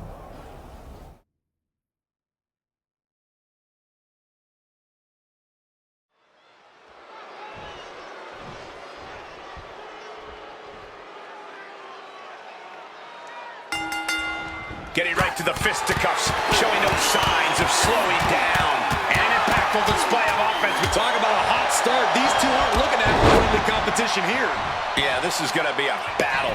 Getting right to the fisticuffs, showing no signs of slowing down. And an impactful display of offense. We talk about a hot start. These two aren't looking at friendly competition here. Yeah, this is going to be a battle.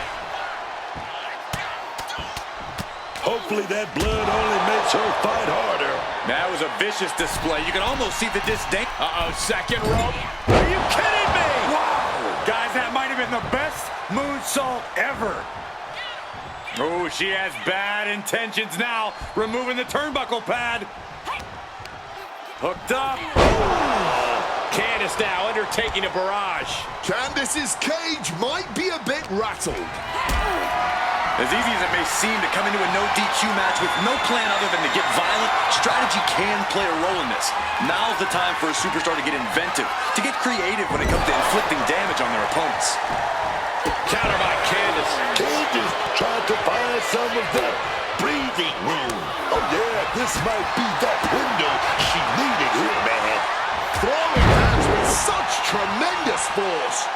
Hopefully that blood only makes her fight harder. That was a vicious display. You can almost see the disdain. Uh-oh, second rope. Are you kidding me? Wow! Guys, that might have been the best moonsault ever. Oh, she has bad intentions now. Removing the turnbuckle pad. Hooked up. Candice now undertaking a barrage. Candice's cage might be a bit rattled. As easy as it may seem to come into a no DQ match with no plan other than to get violent, strategy can play a role in this. Now's the time for a superstar to get inventive, to get creative when it comes to inflicting damage on their opponents. Counter by Candice. Candice tried to find some of that breathing room. Oh yeah, this might be that window she needed here, man. Throwing hands with such tremendous force.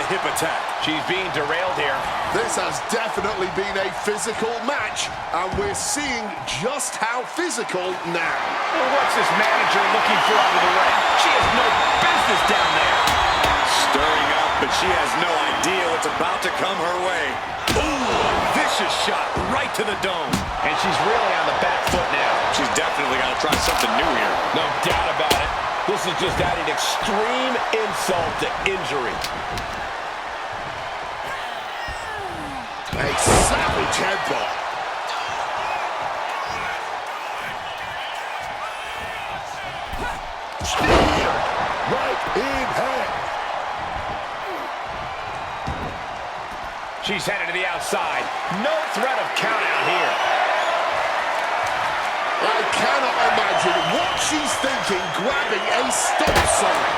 hip attack. She's being derailed here. This has definitely been a physical match, and we're seeing just how physical now. Well, what's this manager looking for out of the ring? She has no business down there. Stirring up, but she has no idea what's about to come her way. Ooh, a vicious shot right to the dome. And she's really on the back foot now. She's definitely got to try something new here. No doubt about it. This is just adding extreme insult to injury. A savage headbutt. Spear right in hand. She's headed to the outside. No threat of count out here. I cannot imagine what she's thinking grabbing a stop sign.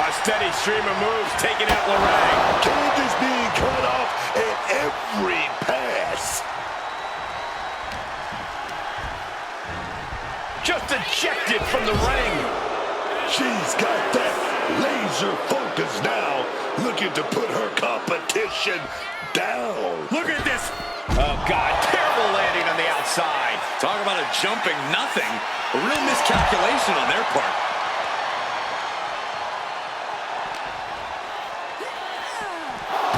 A steady stream of moves taking out Lorraine. Cages being cut off at every pass. Just ejected from the ring. She's got that laser focus now, looking to put her competition down. Look at this. Oh, God. Terrible landing on the outside. Talk about a jumping nothing. A real miscalculation on their part.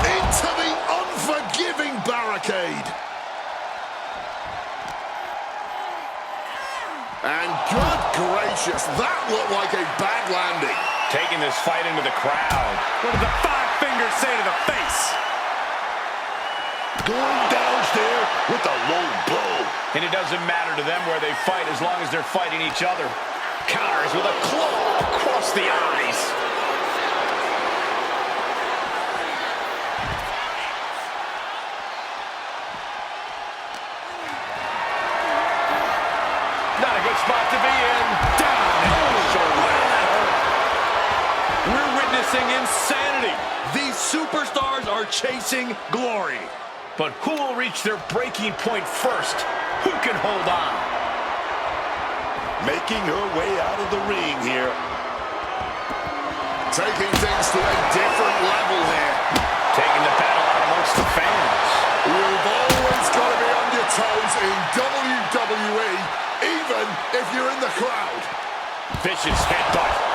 Into the unforgiving barricade. And good gracious, that looked like a bad landing. Taking this fight into the crowd. What did the five fingers say to the face? Going downstairs with a low blow. And it doesn't matter to them where they fight as long as they're fighting each other. Counters with a claw across the eyes. Not a good spot to be in. Down. We're witnessing insanity. These superstars are chasing glory. But who will reach their breaking point first? Who can hold on? Making her way out of the ring here. Taking things to a different level here. Taking the battle out amongst the fans. You've always got to be on your toes in WWE, even if you're in the crowd. Vicious headbutt.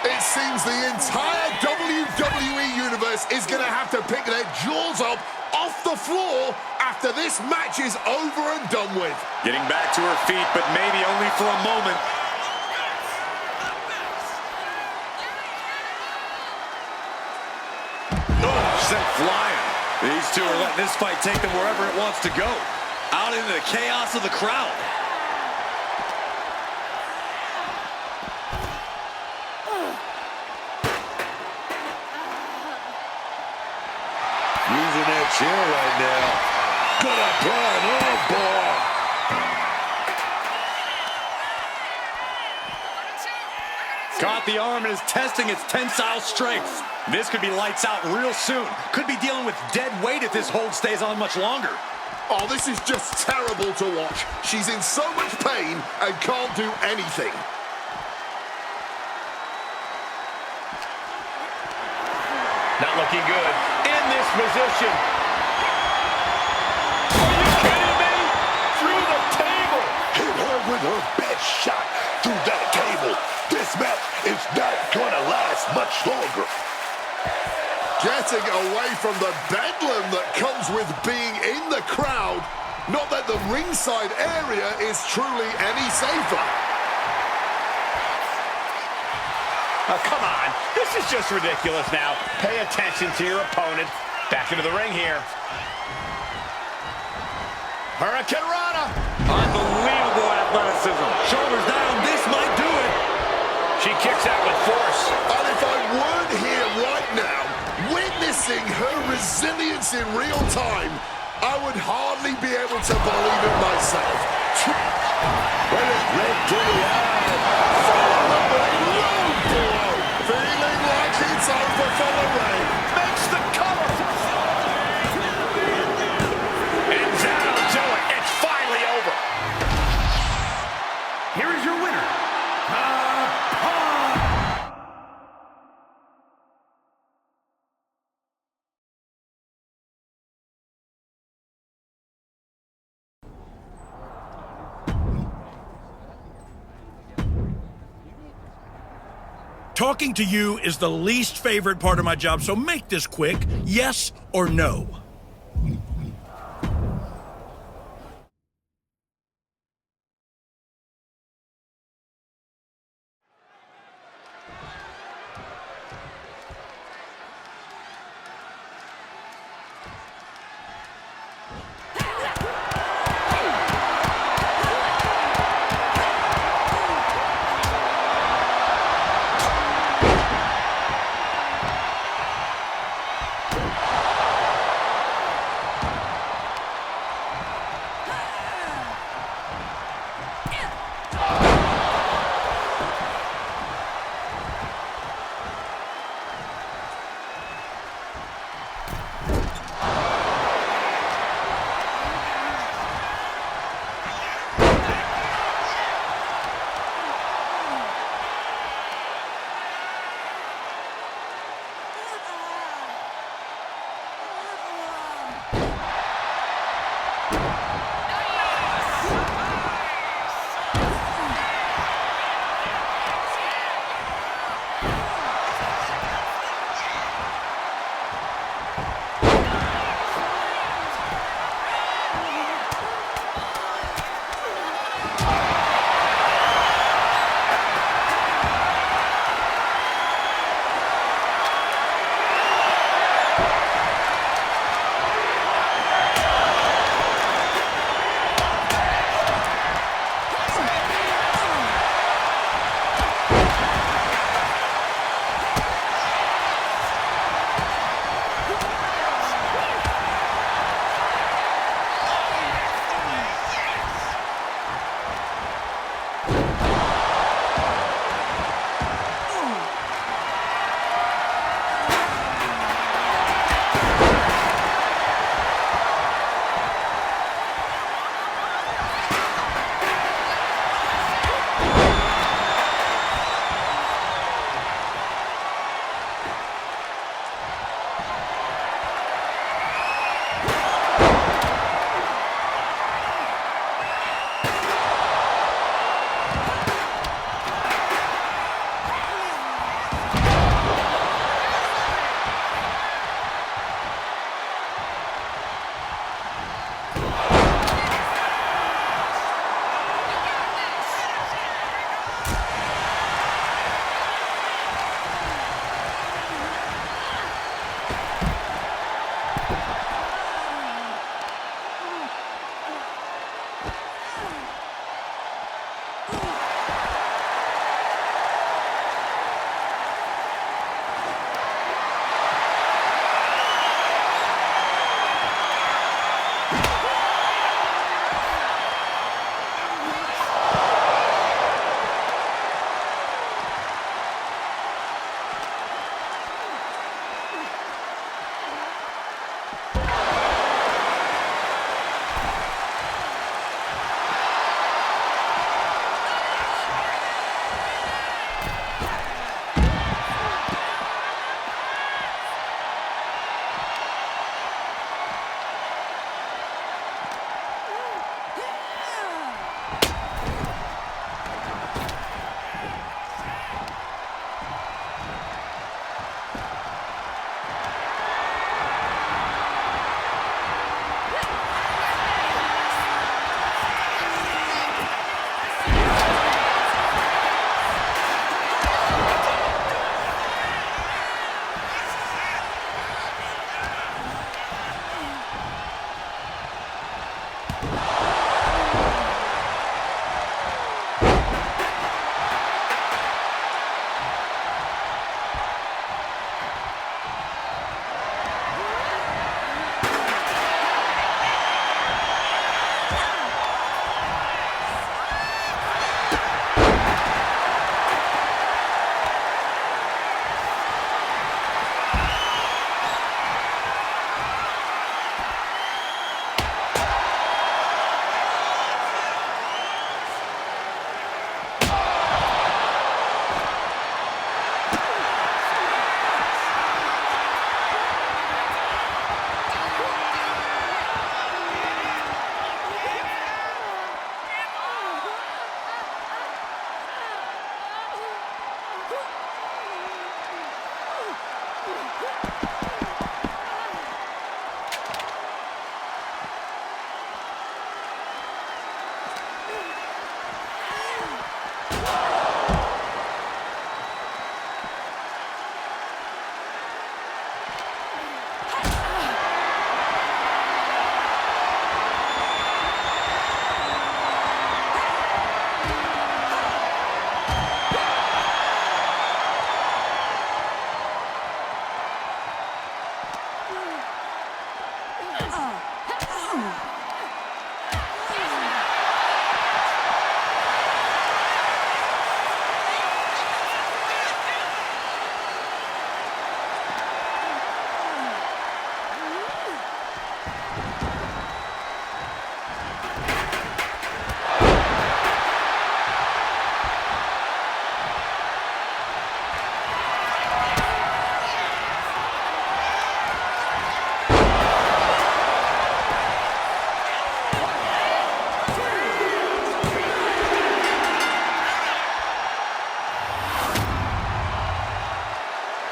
It seems the entire WWE Universe is going to have to pick their jaws up off the floor after this match is over and done with. Getting back to her feet, but maybe only for a moment. Oh, sent flying. These two are letting this fight take them wherever it wants to go. Out into the chaos of the crowd. Using that chair right now. Good applied arm bar. Caught the arm and is testing its tensile strength. This could be lights out real soon. Could be dealing with dead weight if this hold stays on much longer. Oh, this is just terrible to watch. She's in so much pain and can't do anything. Not looking good. In this position. Are you kidding me? Through the table. Hit her with her best shot through that table. This match is not going to last much longer. Getting away from the bedlam that comes with being in the crowd. Not that the ringside area is truly any safer. Oh, come on. This is just ridiculous now. Pay attention to your opponent. Back into the ring here. Hurricane Rana. Unbelievable athleticism. Shoulders down. This might do it. She kicks out with force. And if I weren't here right now, witnessing her resilience in real time, I would hardly be able to believe it myself. Well, it's red to the eye. Feeling like it's over for Lorraine. Makes the cover. And that'll do it. It's finally over. Here is your winner, Talking to you is the least favorite part of my job, so make this quick. Yes or no?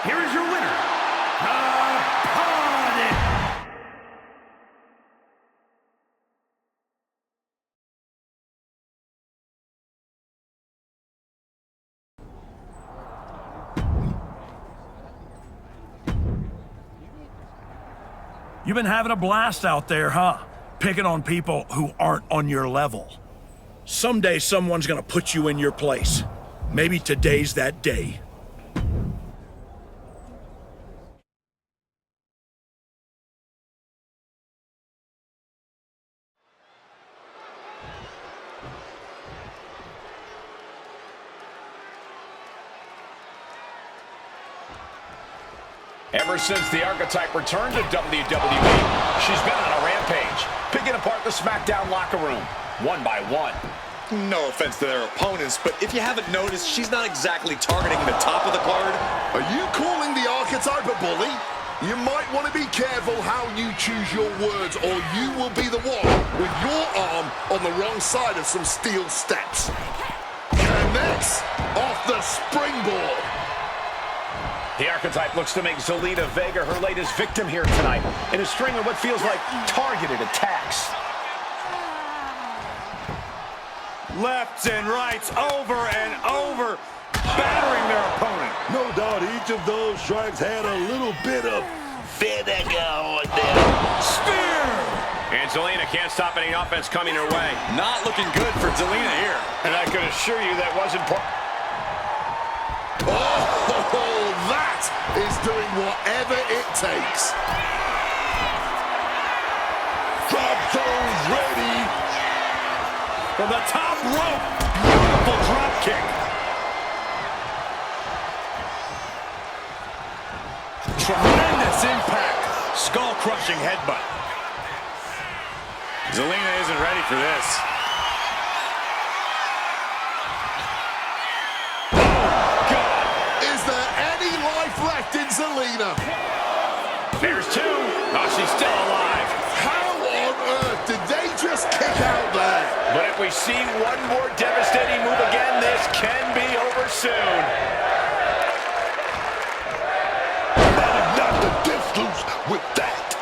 Here is your winner, opponent. You've been having a blast out there, huh? Picking on people who aren't on your level. Someday someone's gonna put you in your place. Maybe today's that day. Ever since the Archetype returned to WWE, she's been on a rampage, picking apart the SmackDown locker room, one by one. No offense to their opponents, but if you haven't noticed, she's not exactly targeting the top of the card. Are you calling the Archetype a bully? You might want to be careful how you choose your words, or you will be the one with your arm on the wrong side of some steel steps. And next, off the springboard. The Archetype looks to make Zelina Vega her latest victim here tonight in a string of what feels like targeted attacks. Lefts and rights over and over, battering their opponent. No doubt each of those strikes had a little bit of vinegar on them. Spear! And Zelina can't stop any offense coming her way. Not looking good for Zelina here. And I can assure you that wasn't Oh, that is doing whatever it takes. Drop zone's ready. From the top rope, beautiful drop kick. Tremendous impact. Skull-crushing headbutt. Zelina isn't ready for this. Left in Zelina. There's two. Oh, she's still alive. How on earth did they just kick out there? But if we see one more devastating move again, this can be over soon. Not the distance with that.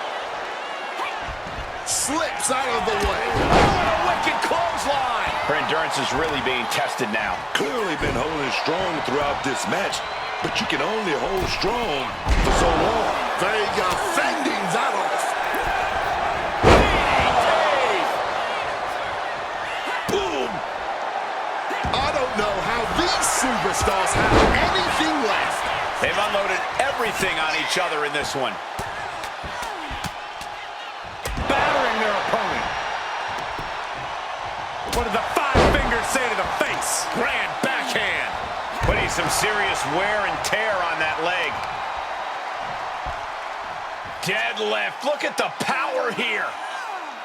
Slips out of the way. Oh, a wicked clothesline. Her endurance is really being tested now. Clearly been holding strong throughout this match. But you can only hold strong for so long. Vega fending that off. Boom! I don't know how these superstars have anything left. They've unloaded everything on each other in this one. Battering their opponent. What did the five fingers say to the face? Grand backhand. Putting some serious wear and tear on that leg. Deadlift. Look at the power here.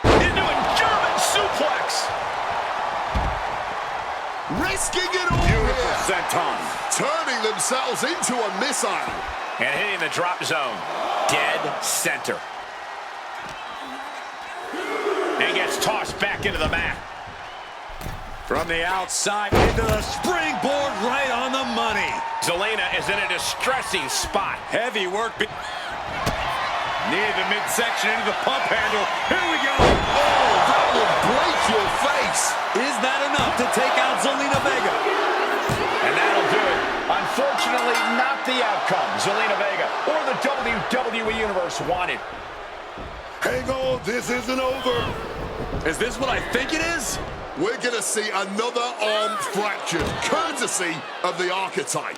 Into a German suplex. Risking it all Beautiful here. senton. Turning themselves into a missile. And hitting the drop zone. Dead center. And gets tossed back into the mat. From the outside into the springboard right on the money. Zelina is in a distressing spot. Heavy work. Near the midsection into the pump handle. Here we go. Oh, that will break your face. Is that enough to take out Zelina Vega? And that'll do it. Unfortunately, not the outcome Zelina Vega or the WWE Universe wanted. Hang on, this isn't over. Is this what I think it is? We're going to see another arm fractured, courtesy of the Archetype.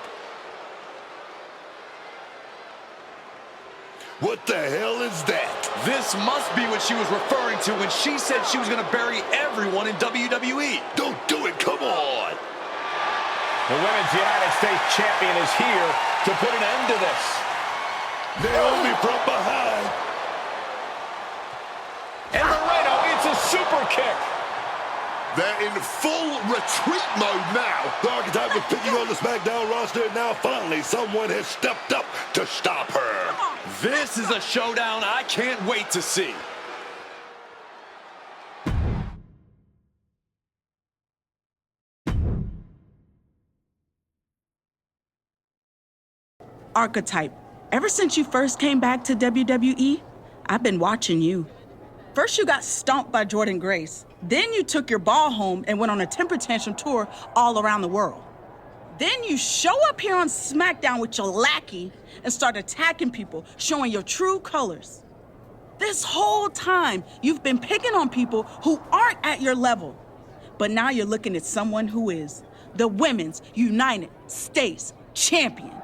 What the hell is that? This must be what she was referring to when she said she was going to bury everyone in WWE. Don't do it, come on. The Women's United States Champion is here to put an end to this. Naomi from behind. And Moreno, it's a super kick. They're in full retreat mode now. The Archetype was picking on the SmackDown roster, and now finally someone has stepped up to stop her. This is a showdown I can't wait to see. Archetype, ever since you first came back to WWE, I've been watching you. First you got stomped by Jordan Grace. Then you took your ball home and went on a temper tantrum tour all around the world. Then you show up here on SmackDown with your lackey and start attacking people, showing your true colors. This whole time, you've been picking on people who aren't at your level. But now you're looking at someone who is. The Women's United States Champion.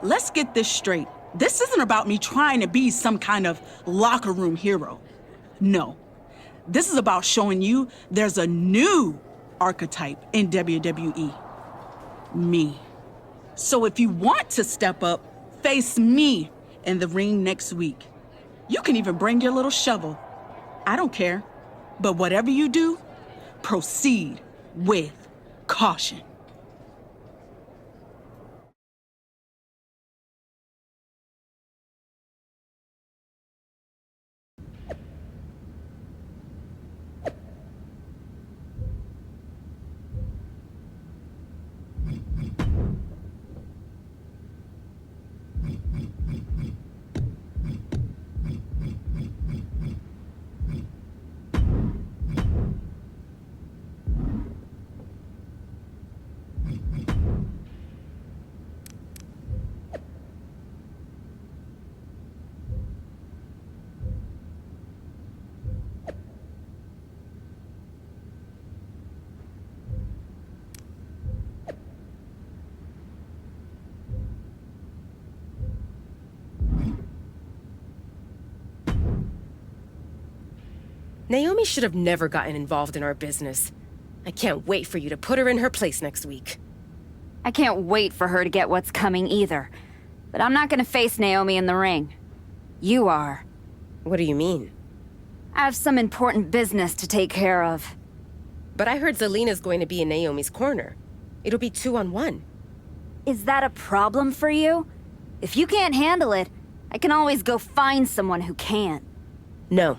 Let's get this straight. This isn't about me trying to be some kind of locker room hero. No. This is about showing you there's a new archetype in WWE. Me. So if you want to step up, face me in the ring next week. You can even bring your little shovel. I don't care. But whatever you do, proceed with caution. Naomi should have never gotten involved in our business. I can't wait for you to put her in her place next week. I can't wait for her to get what's coming either. But I'm not gonna face Naomi in the ring. You are. What do you mean? I have some important business to take care of. But I heard Zelina's going to be in Naomi's corner. It'll be 2-on-1. Is that a problem for you? If you can't handle it, I can always go find someone who can. No.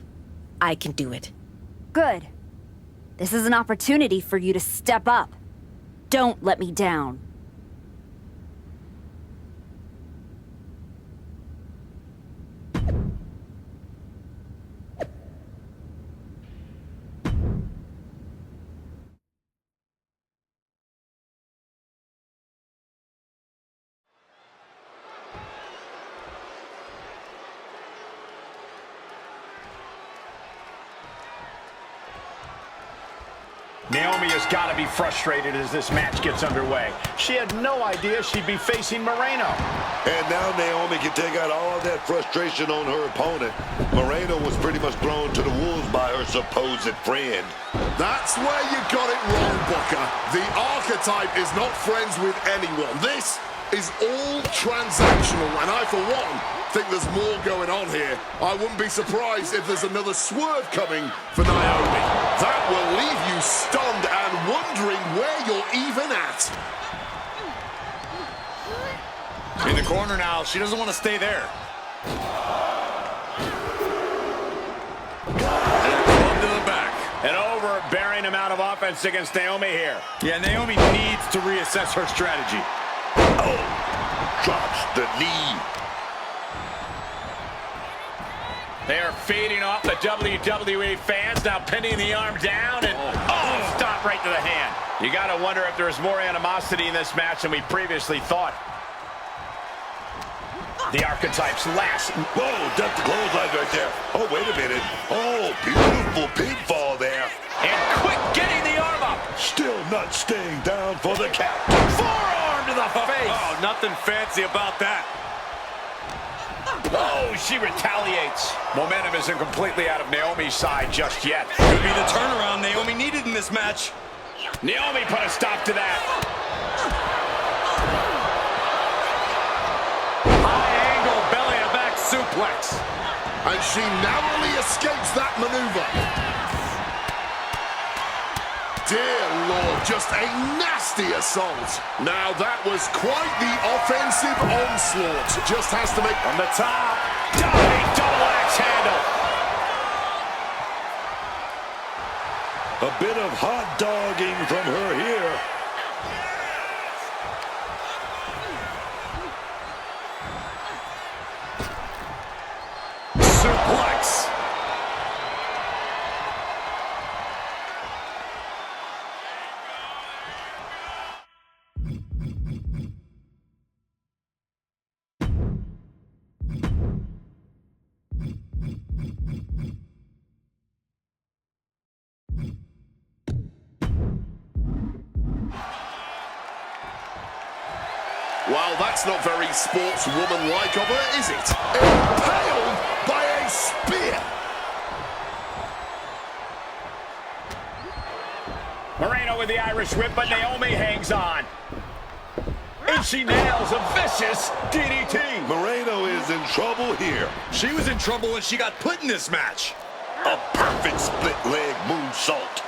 I can do it. Good. This is an opportunity for you to step up. Don't let me down. Naomi has got to be frustrated as this match gets underway. She had no idea she'd be facing Moreno. And now Naomi can take out all of that frustration on her opponent. Moreno was pretty much thrown to the wolves by her supposed friend. That's where you got it wrong, Booker. The Archetype is not friends with anyone. This is all transactional, and I, for one, think there's more going on here. I wouldn't be surprised if there's another swerve coming for Naomi. That will leave you stunned and wondering where you're even at. In the corner now, she doesn't want to stay there. And a club to the back. An overbearing amount of offense against Naomi here. Yeah, Naomi needs to reassess her strategy. Oh, drops the knee. They are feeding off the WWE fans, now pinning the arm down, and stop right to the hand. You gotta wonder if there's more animosity in this match than we previously thought. The Archetype's last. Whoa, duck the clothesline right there. Oh, wait a minute. Oh, beautiful pinfall there. And quick getting the arm up. Still not staying down for the count. Forearm to the face. Oh, nothing fancy about that. Oh, she retaliates. Momentum isn't completely out of Naomi's side just yet. Could be the turnaround Naomi needed in this match. Naomi put a stop to that. High angle belly to back suplex. And she narrowly escapes that maneuver. Dear Lord, just a nasty assault. Now that was quite the offensive onslaught. Just has to make... From the top. Diving double axe handle. A bit of hot dogging from her here. Suplex. Well, that's not very sportswoman-like of her, is it? Impaled by a spear. Moreno with the Irish whip, but Naomi hangs on. And she nails a vicious DDT. Moreno is in trouble here. She was in trouble when she got put in this match. A perfect split leg moonsault.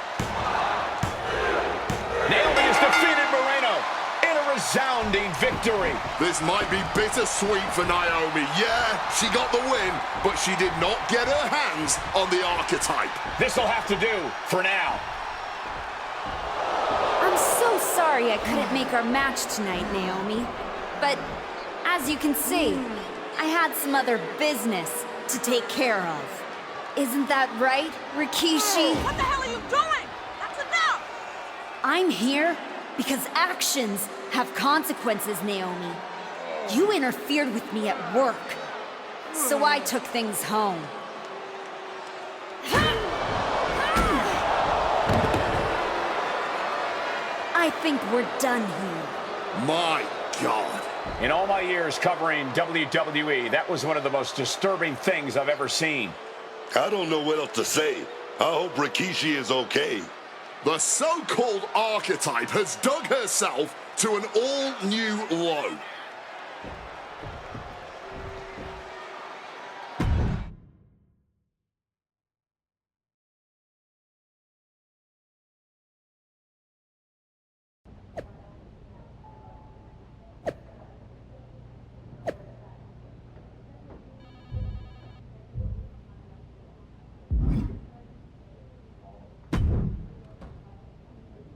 Naomi has defeated Moreno in a resounding victory. This might be bittersweet for Naomi. Yeah, she got the win, but she did not get her hands on the Archetype. This'll have to do for now. I'm so sorry I couldn't make our match tonight, Naomi. But as you can see, I had some other business to take care of. Isn't that right, Rikishi? What the hell are you doing? That's enough! I'm here because actions have consequences, Naomi. You interfered with me at work, so I took things home. I think we're done here. My God. In all my years covering WWE, that was one of the most disturbing things I've ever seen. I don't know what else to say. I hope Rikishi is okay. The so-called Archetype has dug herself to an all-new low.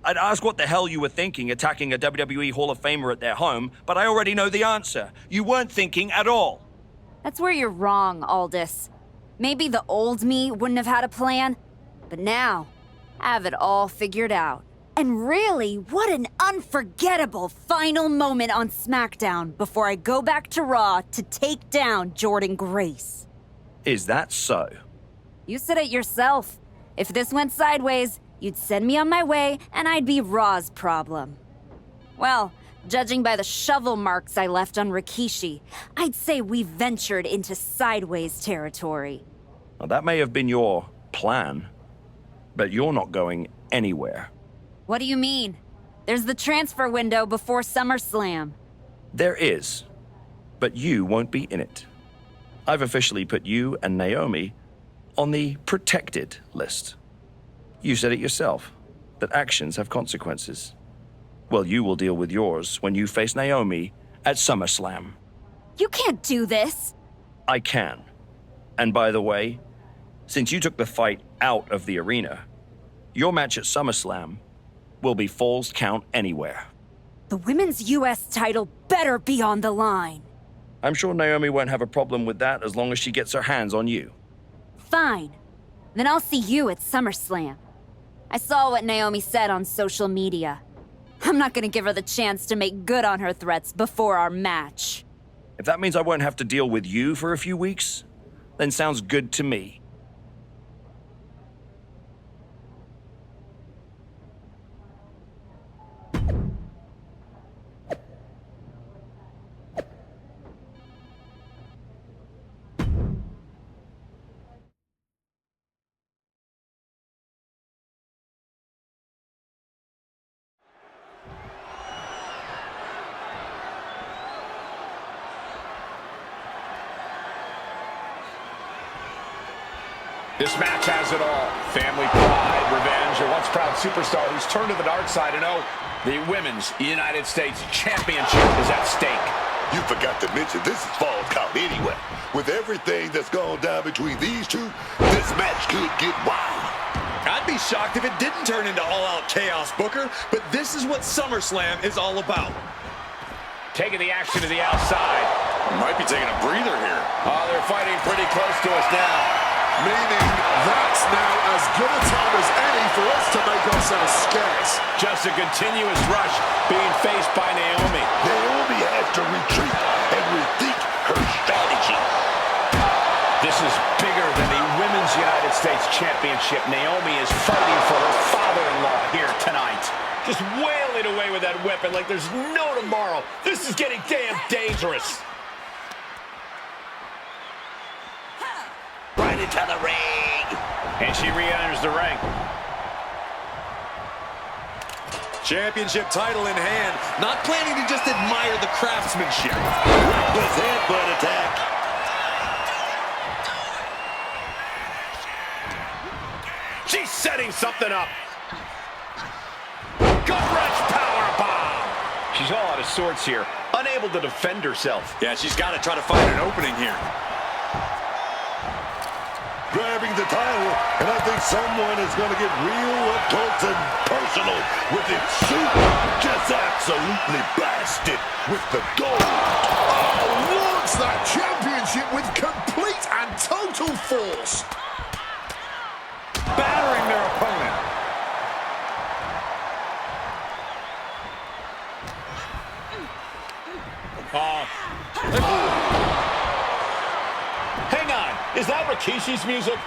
I'd ask what the hell you were thinking attacking a WWE Hall of Famer at their home, but I already know the answer. You weren't thinking at all. That's where you're wrong, Aldous. Maybe the old me wouldn't have had a plan, but now I have it all figured out. And really, what an unforgettable final moment on SmackDown before I go back to Raw to take down Jordynne Grace. Is that so? You said it yourself. If this went sideways, you'd send me on my way, and I'd be Raw's problem. Well, judging by the shovel marks I left on Rikishi, I'd say we ventured into sideways territory. Well, that may have been your plan, but you're not going anywhere. What do you mean? There's the transfer window before SummerSlam. There is, but you won't be in it. I've officially put you and Naomi on the protected list. You said it yourself, that actions have consequences. Well, you will deal with yours when you face Naomi at SummerSlam. You can't do this! I can. And by the way, since you took the fight out of the arena, Your match at SummerSlam will be Falls Count Anywhere. The women's U.S. title better be on the line. I'm sure Naomi won't have a problem with that as long as she gets her hands on you. Fine. Then I'll see you at SummerSlam. I saw what Naomi said on social media. I'm not gonna give her the chance to make good on her threats before our match. If that means I won't have to deal with you for a few weeks, then sounds good to me. This match has it all. Family pride, revenge, a once proud superstar who's turned to the dark side. And oh, the Women's United States Championship is at stake. You forgot to mention this is Falls Count Anywhere. With everything that's gone down between these two, this match could get wild. I'd be shocked if it didn't turn into all-out chaos, Booker, but this is what SummerSlam is all about. Taking the action to the outside. Might be taking a breather here. Oh, they're fighting pretty close to us now. Meaning that's now as good a time as any for us to make ourselves scarce. Just a continuous rush being faced by Naomi. Naomi has to retreat and rethink her strategy. This is bigger than the Women's United States Championship. Naomi is fighting for her father-in-law here tonight. Just wailing away with that weapon like there's no tomorrow. This is getting damn dangerous. Right into the ring. And she re-enters the ring. Championship title in hand. Not planning to just admire the craftsmanship. Reckless headbutt attack. She's setting something up. Gut-wrench powerbomb. She's all out of sorts here. Unable to defend herself. Yeah, she's got to try to find an opening here. Grabbing the title, and I think someone is going to get real up close and personal with its suit. Just absolutely blasted with the gold. Launch that championship with complete and total force. Battering their opponent. Hang on, is that Rikishi's music?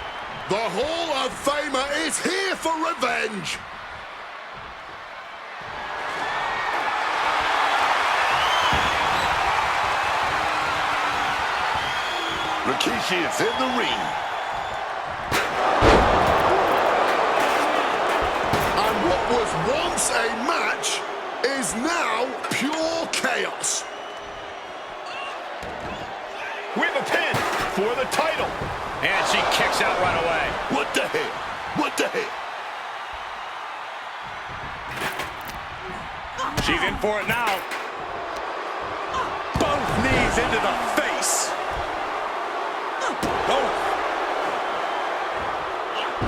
The Hall of Famer is here for revenge. Rikishi is in the ring. And what was once a match is now pure chaos. With a pin for the title. And she kicks out right away. What the hell? What the hell? She's in for it now. Both knees into the face. Oh.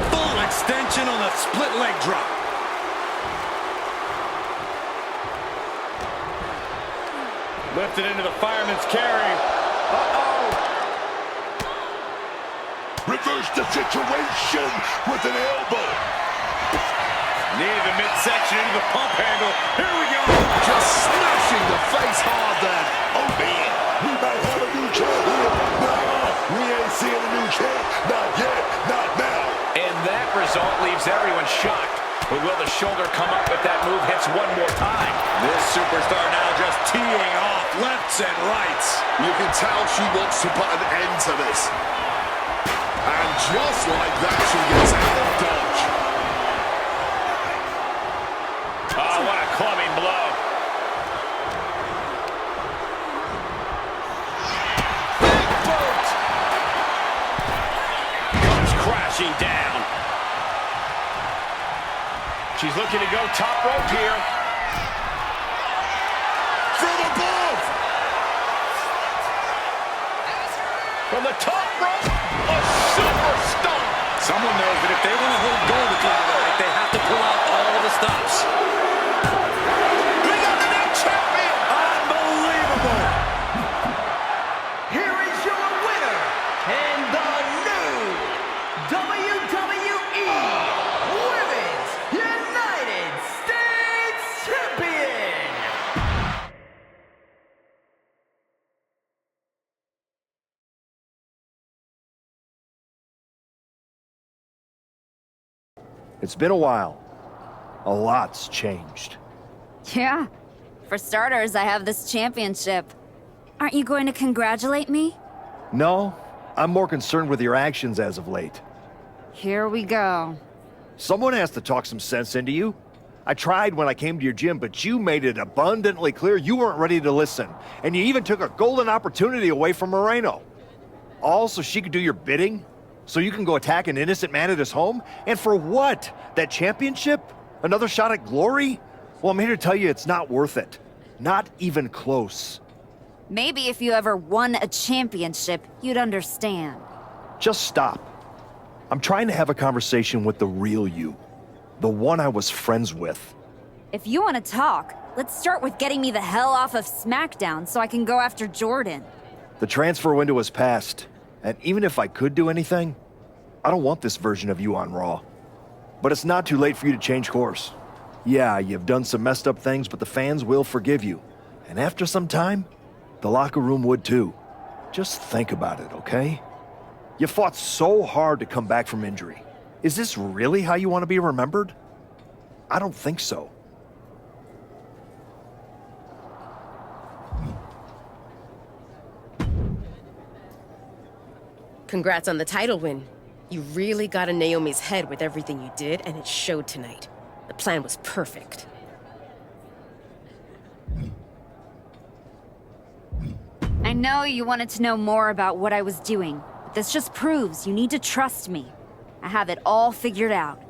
Full extension on the split leg drop. Lifted into the fireman's carry. Reverse the situation with an elbow. Knee to the midsection into the pump handle. Here we go. Just smashing the face hard there. Oh, man. We might have a new champ here. Nah, we ain't seeing a new champ. Not yet. Not now. And that result leaves everyone shocked. But will the shoulder come up if that move hits one more time? This superstar now just teeing off lefts and rights. You can tell she wants to put an end to this. And just like that, she gets out of dodge. Oh, what a clubbing blow. Big boot. Comes crashing down. She's looking to go top rope here. From above. From the top rope, a super stomp. Someone knows that if they want to hold gold at the end of the night, they have to stops. We got the new champion! Unbelievable! Here is your winner, and the new WWE Women's United States Champion! It's been a while. A lot's changed. Yeah. For starters, I have this championship. Aren't you going to congratulate me? No, I'm more concerned with your actions as of late. Here we go. Someone has to talk some sense into you. I tried when I came to your gym, but you made it abundantly clear you weren't ready to listen. And you even took a golden opportunity away from Moreno. All so she could do your bidding? So you can go attack an innocent man at his home? And for what? That championship? Another shot at glory? Well, I'm here to tell you it's not worth it. Not even close. Maybe if you ever won a championship, you'd understand. Just stop. I'm trying to have a conversation with the real you. The one I was friends with. If you want to talk, let's start with getting me the hell off of SmackDown so I can go after Jordan. The transfer window has passed. And even if I could do anything, I don't want this version of you on Raw. But it's not too late for you to change course. Yeah, you've done some messed up things, but the fans will forgive you. And after some time, the locker room would too. Just think about it, okay? You fought so hard to come back from injury. Is this really how you want to be remembered? I don't think so. Congrats on the title win. You really got in Naomi's head with everything you did, and it showed tonight. The plan was perfect. I know you wanted to know more about what I was doing, but this just proves you need to trust me. I have it all figured out.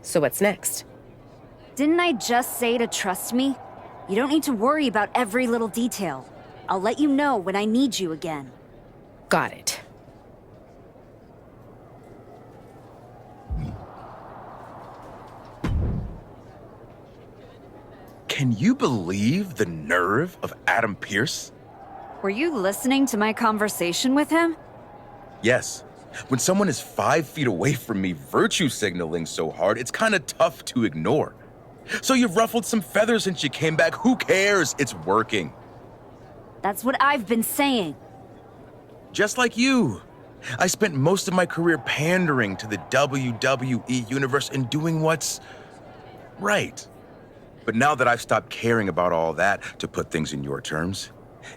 So what's next? Didn't I just say to trust me? You don't need to worry about every little detail. I'll let you know when I need you again. Got it. Can you believe the nerve of Adam Pearce? Were you listening to my conversation with him? Yes. When someone is 5 feet away from me virtue signaling so hard, it's kind of tough to ignore. So you've ruffled some feathers since you came back. Who cares? It's working. That's what I've been saying. Just like you. I spent most of my career pandering to the WWE universe and doing what's right. But now that I've stopped caring about all that, to put things in your terms,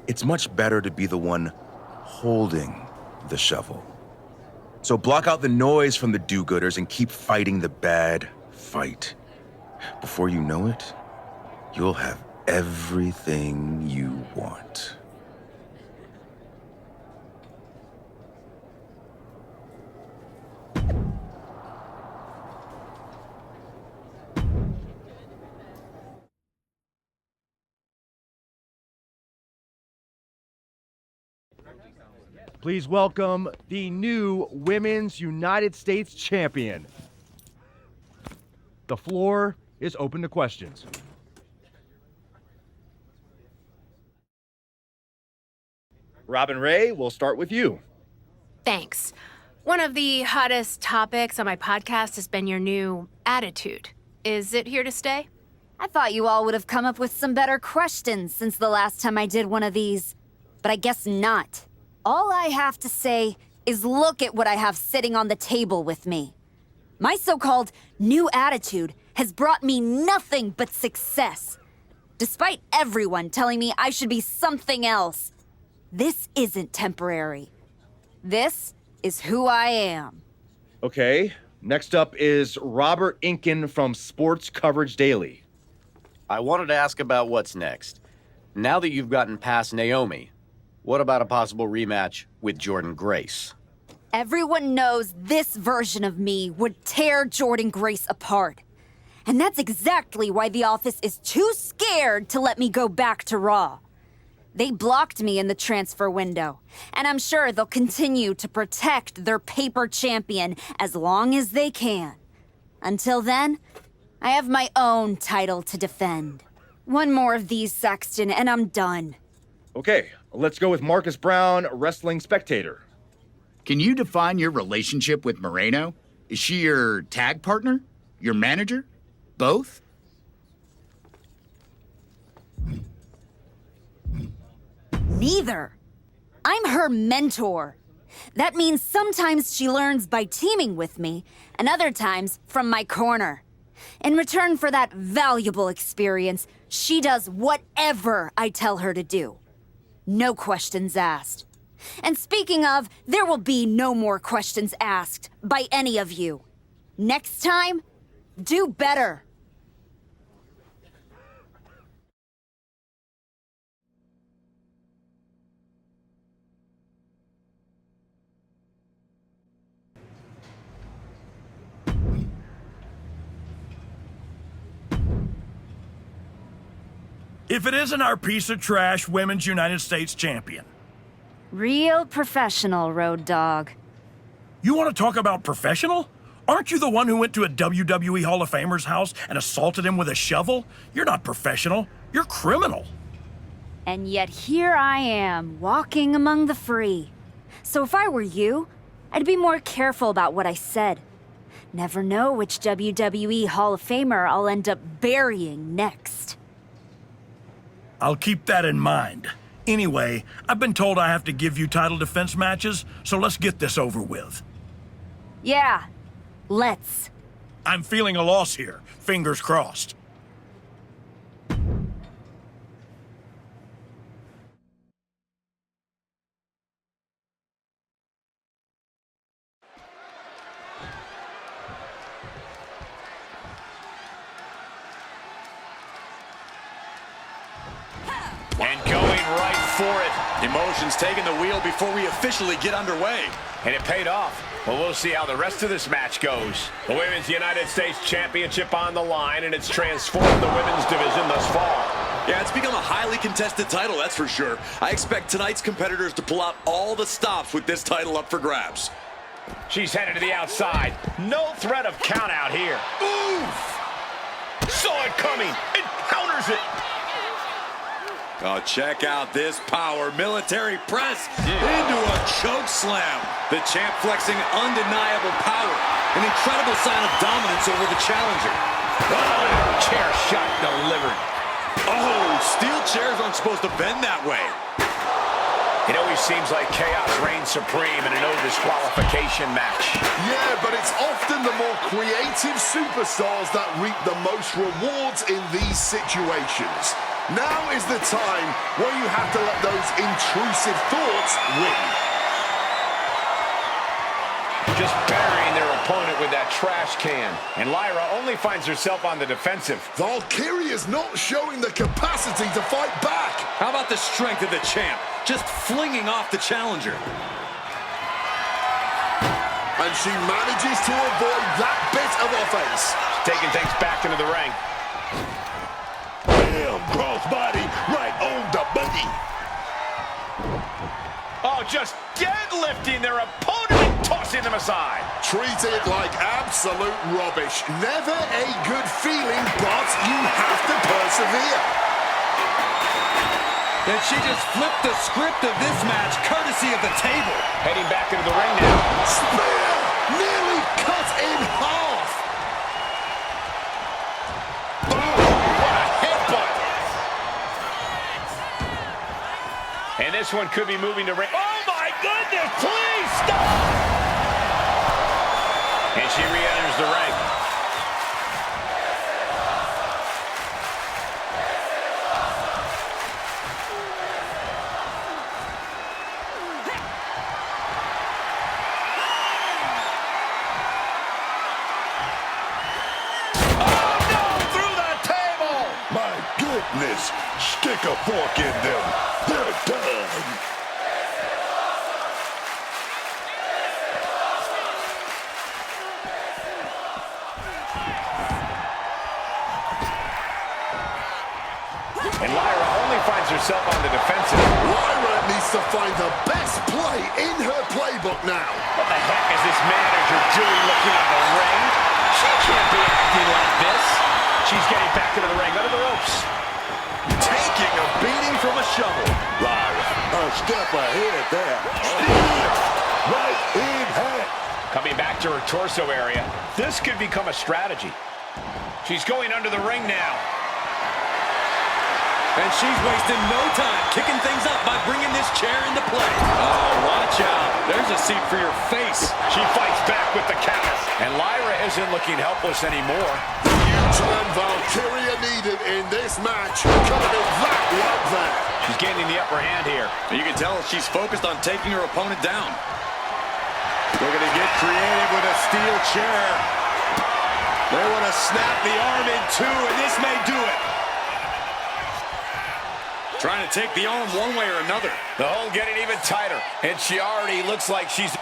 it's much better to be the one holding the shovel. So block out the noise from the do-gooders and keep fighting the bad fight. Before you know it, you'll have everything you want. Please welcome the new Women's United States Champion. The floor is open to questions. Robin Ray, we'll start with you. Thanks. One of the hottest topics on my podcast has been your new attitude. Is it here to stay? I thought you all would have come up with some better questions since the last time I did one of these. But I guess not. All I have to say is look at what I have sitting on the table with me. My so-called new attitude has brought me nothing but success. Despite everyone telling me I should be something else, this isn't temporary. This is who I am. Okay, next up is Robert Inkin from Sports Coverage Daily. I wanted to ask about what's next. Now that you've gotten past Naomi, what about a possible rematch with Jordan Grace? Everyone knows this version of me would tear Jordan Grace apart. And that's exactly why the office is too scared to let me go back to Raw. They blocked me in the transfer window, and I'm sure they'll continue to protect their paper champion as long as they can. Until then, I have my own title to defend. One more of these, Saxton, and I'm done. Okay, let's go with Marcus Brown, wrestling spectator. Can you define your relationship with Moreno? Is she your tag partner? Your manager? Both? Neither. I'm her mentor. That means sometimes she learns by teaming with me, and other times from my corner. In return for that valuable experience, she does whatever I tell her to do. No questions asked. And speaking of, there will be no more questions asked by any of you. Next time, do better. If it isn't our piece of trash Women's United States champion. Real professional, Road Dogg. You want to talk about professional? Aren't you the one who went to a WWE Hall of Famer's house and assaulted him with a shovel? You're not professional. You're criminal. And yet here I am, walking among the free. So if I were you, I'd be more careful about what I said. Never know which WWE Hall of Famer I'll end up burying next. I'll keep that in mind. Anyway, I've been told I have to give you title defense matches, so let's get this over with. Yeah, let's. I'm feeling a loss here. Fingers crossed. And going right for it. Emotions taking the wheel before we officially get underway. And it paid off. Well, we'll see how the rest of this match goes. The Women's United States Championship on the line, and it's transformed the women's division thus far. Yeah, it's become a highly contested title, that's for sure. I expect tonight's competitors to pull out all the stops with this title up for grabs. She's headed to the outside. No threat of count out here. Oof! Saw it coming. It counters it. Oh, check out this power. Military press into a choke slam. The champ flexing undeniable power. An incredible sign of dominance over the challenger. Oh, chair shot delivered. Oh, steel chairs aren't supposed to bend that way. It always seems like chaos reigns supreme in a no disqualification match. Yeah, but it's often the more creative superstars that reap the most rewards in these situations. Now is the time where you have to let those intrusive thoughts win. Just burying their opponent with that trash can. And Lyra only finds herself on the defensive. Valkyria's not showing the capacity to fight back. How about the strength of the champ? Just flinging off the challenger. And she manages to avoid that bit of offense. Taking things back into the ring. Damn, crossbody right on the booty. Oh, just deadlifting their opponent and tossing them aside. Treat it like absolute rubbish. Never a good feeling, but you have to persevere. And she just flipped the script of this match, courtesy of the table. Heading back into the ring now. Spear! Nearly cut in half. Oh, what a headbutt. And this one could be moving to ring. Oh, my goodness, please stop! And she re-enters the ring. Stick a fork in them. They're done. And Lyra only finds herself on the defensive. Lyra needs to find the best play in her playbook now. What the heck is this manager doing looking at the ring? She can't be acting like this. She's getting back into the ring, under the ropes. Taking a beating from a shovel. Lyra, a step ahead there. Steel, right in hand. Coming back to her torso area. This could become a strategy. She's going under the ring now. And she's wasting no time kicking things up by bringing this chair into play. Oh, watch out. There's a seat for your face. She fights back with the counter. And Lyra isn't looking helpless anymore. The U-turn Valkyria needed in this match. Coming in that right there. She's gaining the upper hand here. You can tell she's focused on taking her opponent down. Looking to get creative with a steel chair. They want to snap the arm in two, and this may do it. Trying to take the arm one way or another. The hold getting even tighter, and she already looks like she's...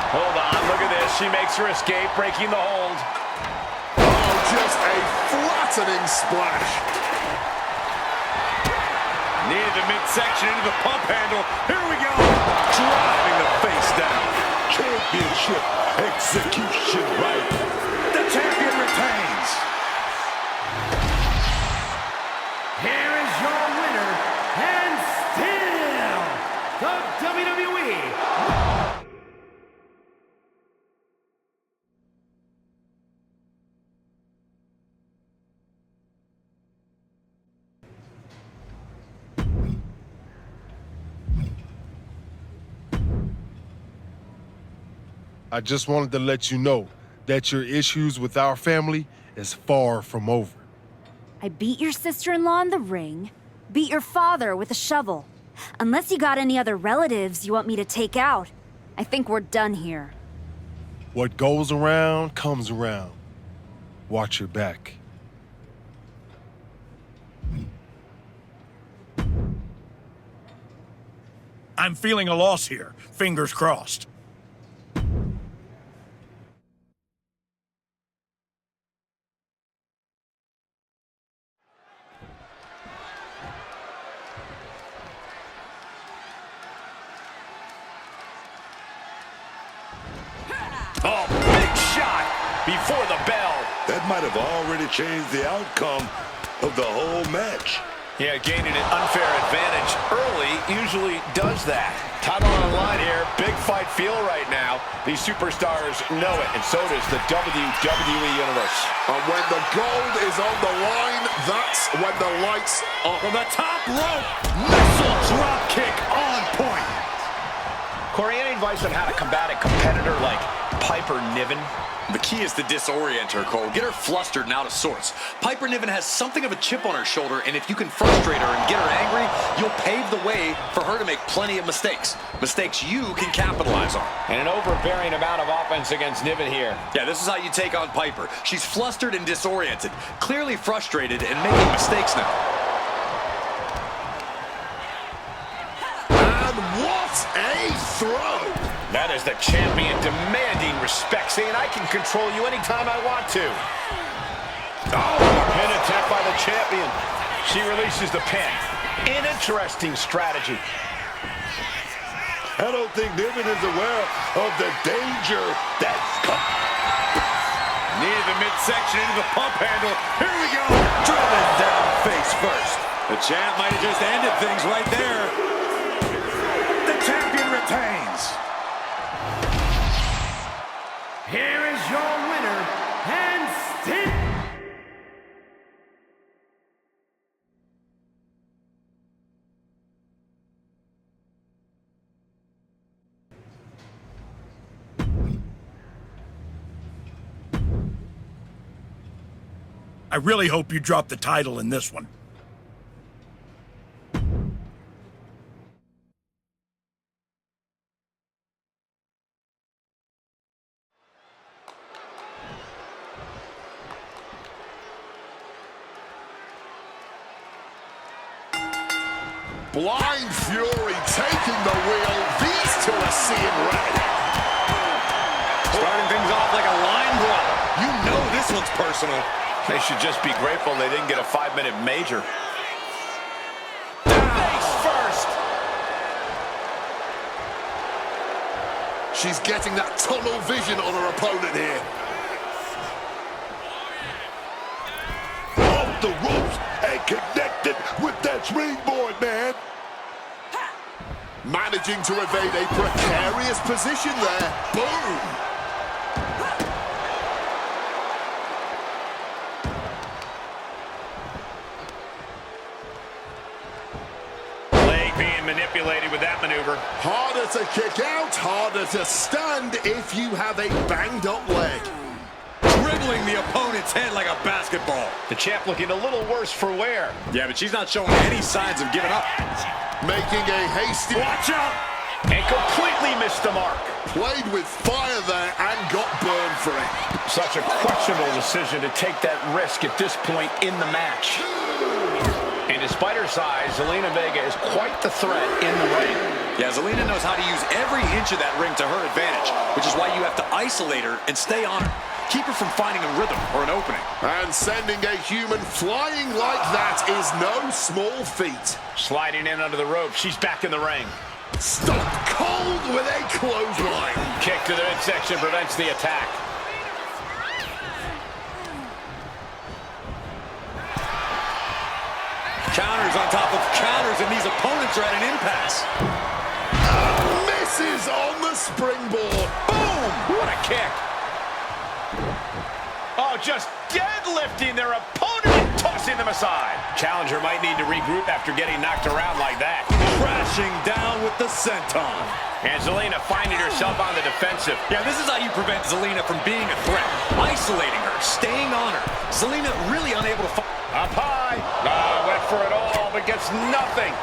Hold on, look at this. She makes her escape, breaking the hold. Oh, just a flattening splash. Near the midsection into the pump handle. Here we go. Driving the face down. Championship execution right. The champion retains. Here is your winner, and still the WWE. I just wanted to let you know that your issues with our family is far from over. I beat your sister-in-law in the ring, beat your father with a shovel. Unless you got any other relatives you want me to take out, I think we're done here. What goes around comes around. Watch your back. I'm feeling a loss here. Fingers crossed. Oh, big shot before the bell. That might have already changed the outcome of the whole match. Yeah, gaining an unfair advantage early usually does that. Title on the line here. Big fight feel right now. These superstars know it, and so does the WWE Universe. And when the gold is on the line, that's when the lights are... From the top rope, missile drop kick on point. Corey, any advice on how to combat a competitor like Piper Niven? The key is to disorient her, Cole. Get her flustered and out of sorts. Piper Niven has something of a chip on her shoulder, and if you can frustrate her and get her angry, you'll pave the way for her to make plenty of mistakes. Mistakes you can capitalize on. And an overbearing amount of offense against Niven here. Yeah, this is how you take on Piper. She's flustered and disoriented, clearly frustrated and making mistakes now. And what a throw! That is the champion demanding respect, saying I can control you anytime I want to. Oh, pin attack by the champion. She releases the pin. An interesting strategy. I don't think Niven is aware of the danger that's coming. Near the midsection into the pump handle. Here we go. Driven down face first. The champ might have just ended things right there. The champion retains. Here is your winner, and still... I really hope you drop the title in this one. Blind Fury taking the wheel. These two are seeing red. Starting things off like a line brawl. You know this one's personal. They should just be grateful they didn't get a 5-minute major. Face first. She's getting that tunnel vision on her opponent here. connected with that springboard, man. Managing to evade a precarious position there. Boom! Leg being manipulated with that maneuver. Harder to kick out, harder to stand if you have a banged up leg. Dribbling the opponent's head like a basketball. The champ looking a little worse for wear. Yeah, but she's not showing any signs of giving up. Making a hasty... Watch out! And completely missed the mark. Played with fire there and got burned for it. Such a questionable decision to take that risk at this point in the match. And despite her size, Zelina Vega is quite the threat in the ring. Yeah, Zelina knows how to use every inch of that ring to her advantage, which is why you have to isolate her and stay on her. Keep her from finding a rhythm or an opening. And sending a human flying like that is no small feat. Sliding in under the rope, she's back in the ring. Stop cold with a clothesline. Kick to the midsection prevents the attack. Counters on top of counters, and these opponents are at an impasse. Misses on the springboard. Boom! What a kick. Oh, just deadlifting their opponent and tossing them aside. Challenger might need to regroup after getting knocked around like that. Crashing down with the senton. And Zelina finding herself on the defensive. Yeah, this is how you prevent Zelina from being a threat. Isolating her, staying on her. Zelina really unable to... Up high. Went for it all, but gets nothing.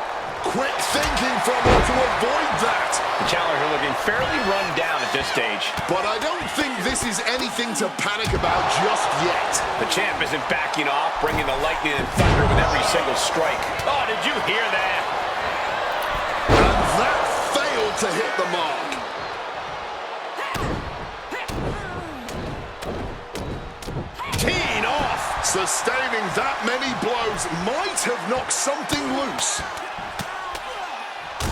Quick thinking from her to avoid that. The challenger looking fairly run down at this stage. But I don't think this is anything to panic about just yet. The champ isn't backing off, bringing the lightning and thunder with every single strike. Oh, did you hear that? And that failed to hit the mark. Teeing off. Sustaining that many blows might have knocked something loose.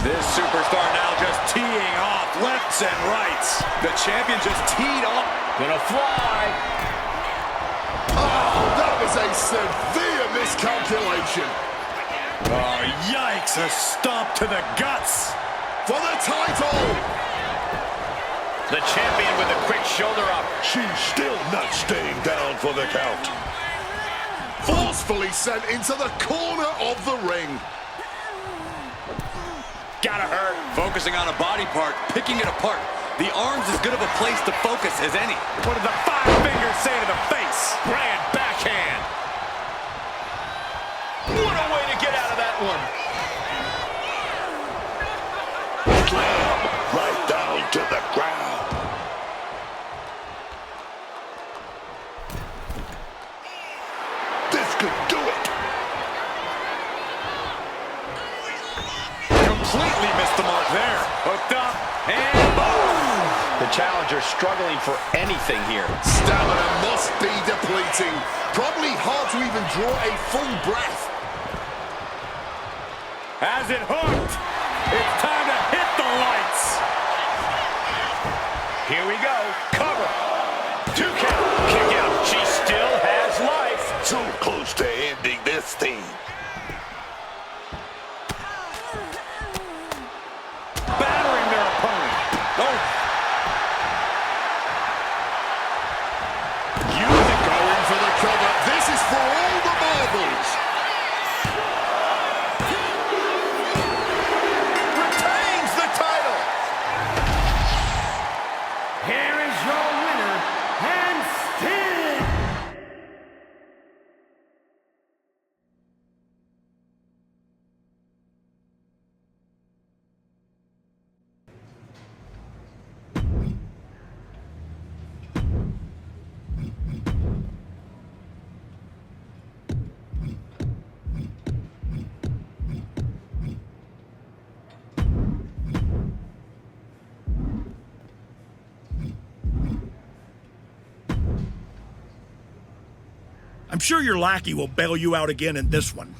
This superstar now just teeing off lefts and rights. The champion just teed off. Gonna fly. Oh, that was a severe miscalculation. Oh, yikes. A stomp to the guts. For the title. The champion with a quick shoulder up. She's still not staying down for the count. Forcefully sent into the corner of the ring. Gotta hurt. Focusing on a body part, picking it apart. The arm's as good of a place to focus as any. What did the 5 fingers say to the face? Grand backhand. What a way to get out of that one. Slam right down to the ground. This could do it. Completely missed the mark there. Hooked up, and boom! The challenger struggling for anything here. Stamina must be depleting. Probably hard to even draw a full breath. Has it hooked? It's time to hit the lights. Here we go. Cover. 2 count. Kick out. She still has life. So close to ending this thing. Battering their opponent. Oh. Going for the cover. This is for all the marbles. Retains the title. Here is your winner, and still... I'm sure your lackey will bail you out again in this one.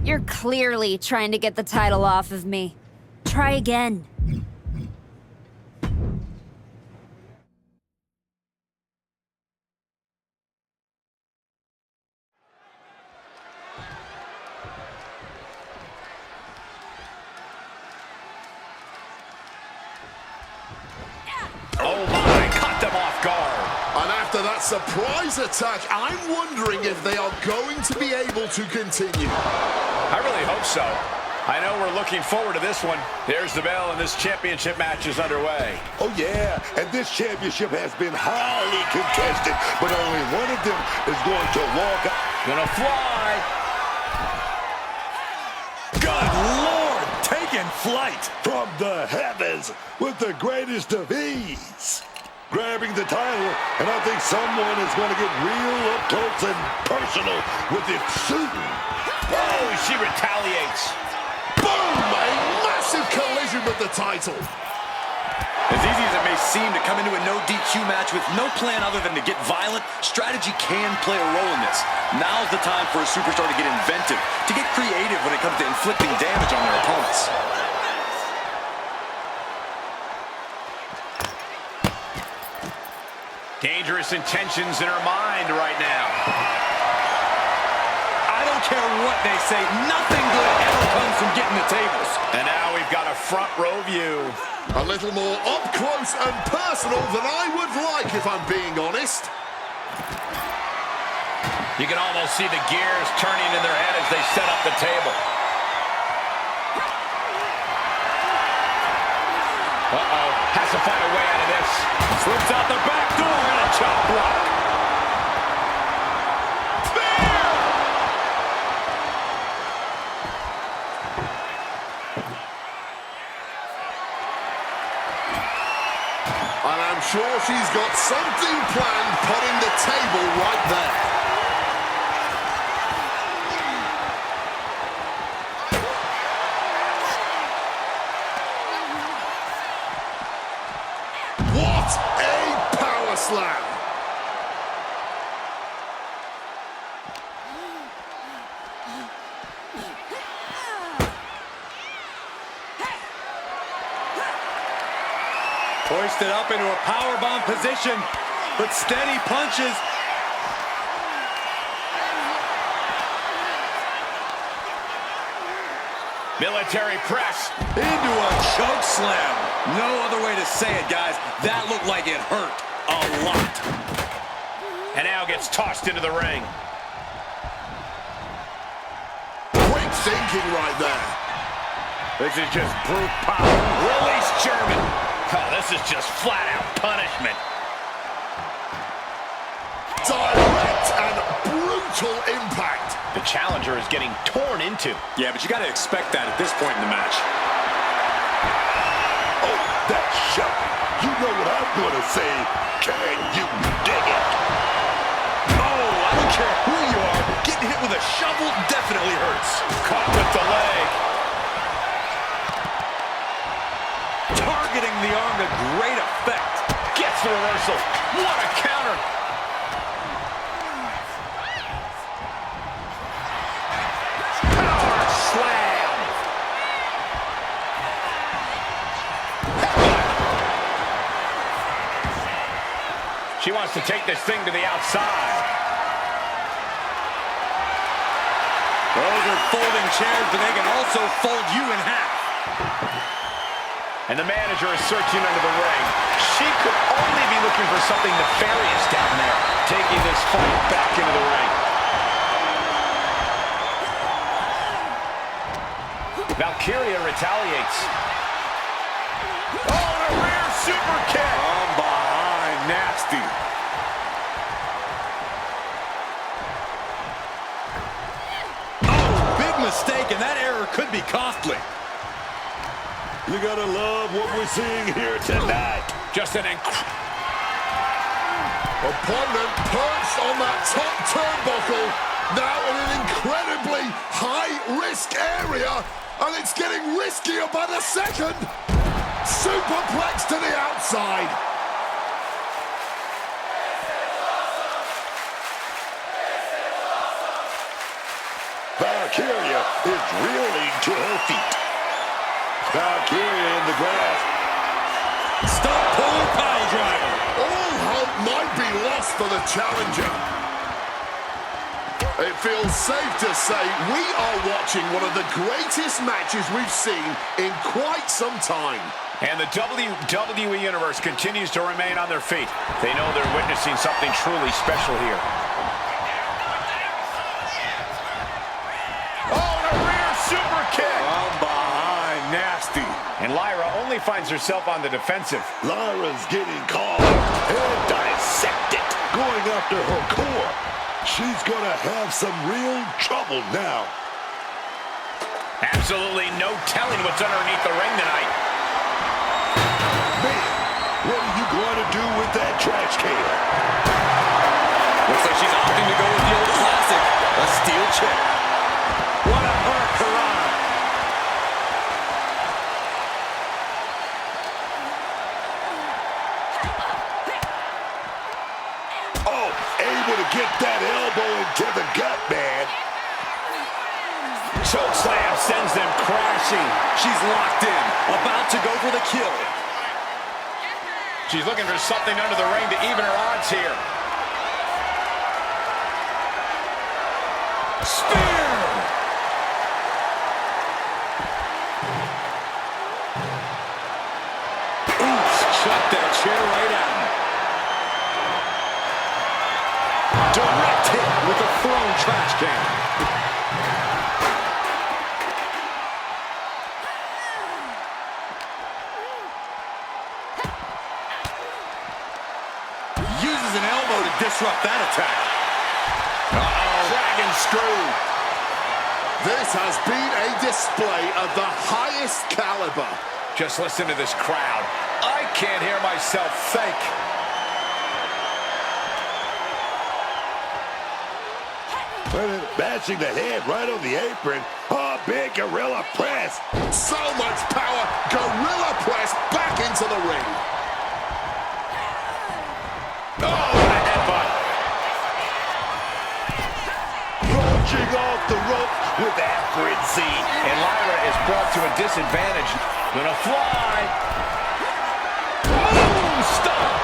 You're clearly trying to get the title off of me. Try again. surprise attack. I'm wondering if they are going to be able to continue. I really hope so. I know we're looking forward to this one. There's the bell, and this championship match is underway. Oh, yeah, and this championship has been highly contested, but only one of them is going to walk out. Gonna fly. Good Lord, taking flight from the heavens with the greatest of ease. Grabbing the title, and I think someone is going to get real up close and personal with it soon. Oh, she retaliates. Boom! A massive collision with the title. As easy as it may seem to come into a no DQ match with no plan other than to get violent, strategy can play a role in this. Now's the time for a superstar to get inventive, to get creative when it comes to inflicting damage on their opponents. Dangerous intentions in her mind right now. I don't care what they say, nothing good ever comes from getting the tables. And now we've got a front row view. A little more up close and personal than I would like, if I'm being honest. You can almost see the gears turning in their head as they set up the table. Uh-oh, has to find a way out of this. Slips out the back door and a chop block. And I'm sure she's got something planned, putting the table right there. What a power slam! Hoisted up into a powerbomb position, but steady punches. Military press. Into a choke slam. No other way to say it, guys. That looked like it hurt a lot. And now gets tossed into the ring. Quick thinking right there. This is just brute power. Release German. Oh, this is just flat-out punishment. Direct and brutal impact. The challenger is getting torn into. Yeah, but you got to expect that at this point in the match. Oh, that shot. You know what I'm going to say. Can you dig it? Oh, I don't care who you are. Getting hit with a shovel definitely hurts. Caught with the leg. Targeting the arm to great effect. Gets the reversal. What a counter. Power slam. She wants to take this thing to the outside. Those are folding chairs, but they can also fold you in half. And the manager is searching under the ring. She could only be looking for something nefarious down there, taking this fight back into the ring. Valkyria retaliates. Oh, and a rear super kick. From behind, nasty. Oh, big mistake, and that error could be costly. You gotta love what we're seeing here tonight. Just an Opponent perched on that top turnbuckle, now in an incredibly high-risk area, and it's getting riskier by the second. Superplex to the outside. Valkyria is reeling to her feet. Valkyria in the grass. Stop pull pile driver. All hope might be lost for the challenger. It feels safe to say we are watching one of the greatest matches we've seen in quite some time. And the WWE Universe continues to remain on their feet. They know they're witnessing something truly special here. Oh, and a rear super kick. From behind, nasty. And Lyra only finds herself on the defensive. Lyra's getting carved and dissected, going after her core. She's gonna have some real trouble now. Absolutely no telling what's underneath the ring tonight. Man, what are you going to do with that trash can? Looks like she's opting to go with the old classic, a steel chair. What a hurricane! Oh, able to get that elbow into the gut, man. Choke slam sends them crashing. She's locked in, about to go for the kill. She's looking for something under the ring to even her odds here. Spear! Oops, shut that chair right out. Direct hit with a thrown trash can. Uses an elbow to disrupt that attack. Uh-oh. Dragon screw. This has been a display of the highest caliber. Just listen to this crowd. I can't hear myself think. Bashing the head right on the apron. Oh, big gorilla press. So much power. Gorilla press back into the ring. Oh, what a headbutt. Launching off the rope with accuracy. And Lyra is brought to a disadvantage. Gonna fly. Moonstop.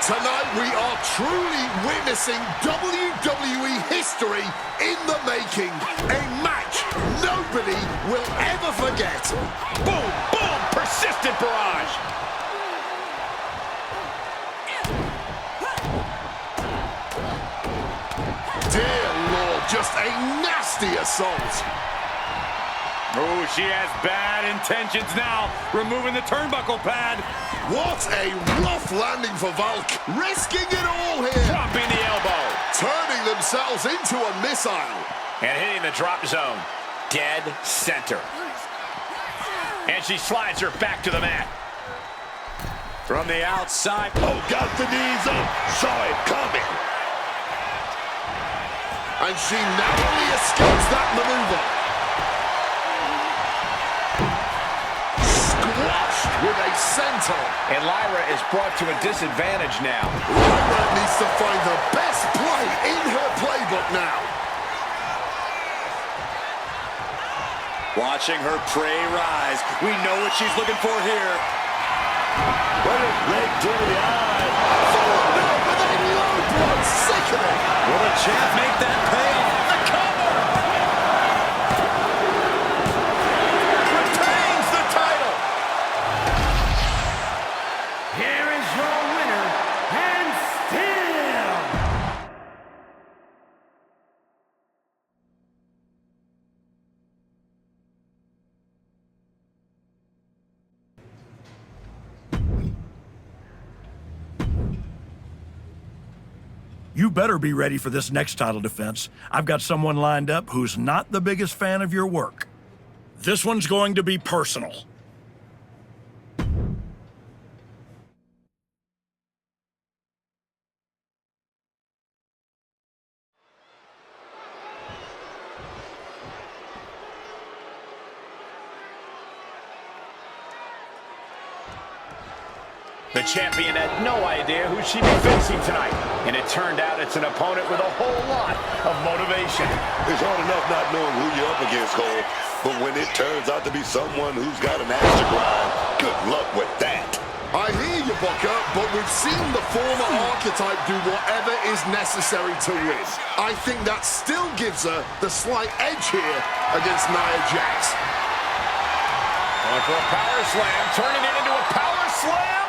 Tonight we are truly witnessing WWE history in the making. A match nobody will ever forget. Boom, boom, persistent barrage. Dear Lord, just a nasty assault. Oh, she has bad intentions now, removing the turnbuckle pad. What a rough landing for Valk, risking it all here. Dropping the elbow. Turning themselves into a missile. And hitting the drop zone. Dead center. And she slides her back to the mat. From the outside. Oh, got the knees up. Saw it coming. And she narrowly escapes that maneuver. Squashed with a senton. And Lyra is brought to a disadvantage now. Lyra needs to find the best play in her playbook now. Watching her prey rise. We know what she's looking for here. Leg to the eye. Followed up with a low blow. Sickening. Will the champ make that pay off? The cover. Retains the title. Here is your winner, and still You better be ready for this next title defense. I've got someone lined up who's not the biggest fan of your work. This one's going to be personal. The champion had no idea who she'd be facing tonight. And it turned out it's an opponent with a whole lot of motivation. It's hard enough not knowing who you're up against, Cole. But when it turns out to be someone who's got an axe to grind, good luck with that. I hear you, Booker, but we've seen the former archetype do whatever is necessary to win. I think that still gives her the slight edge here against Nia Jax. Going for a power slam, turning it into a power slam.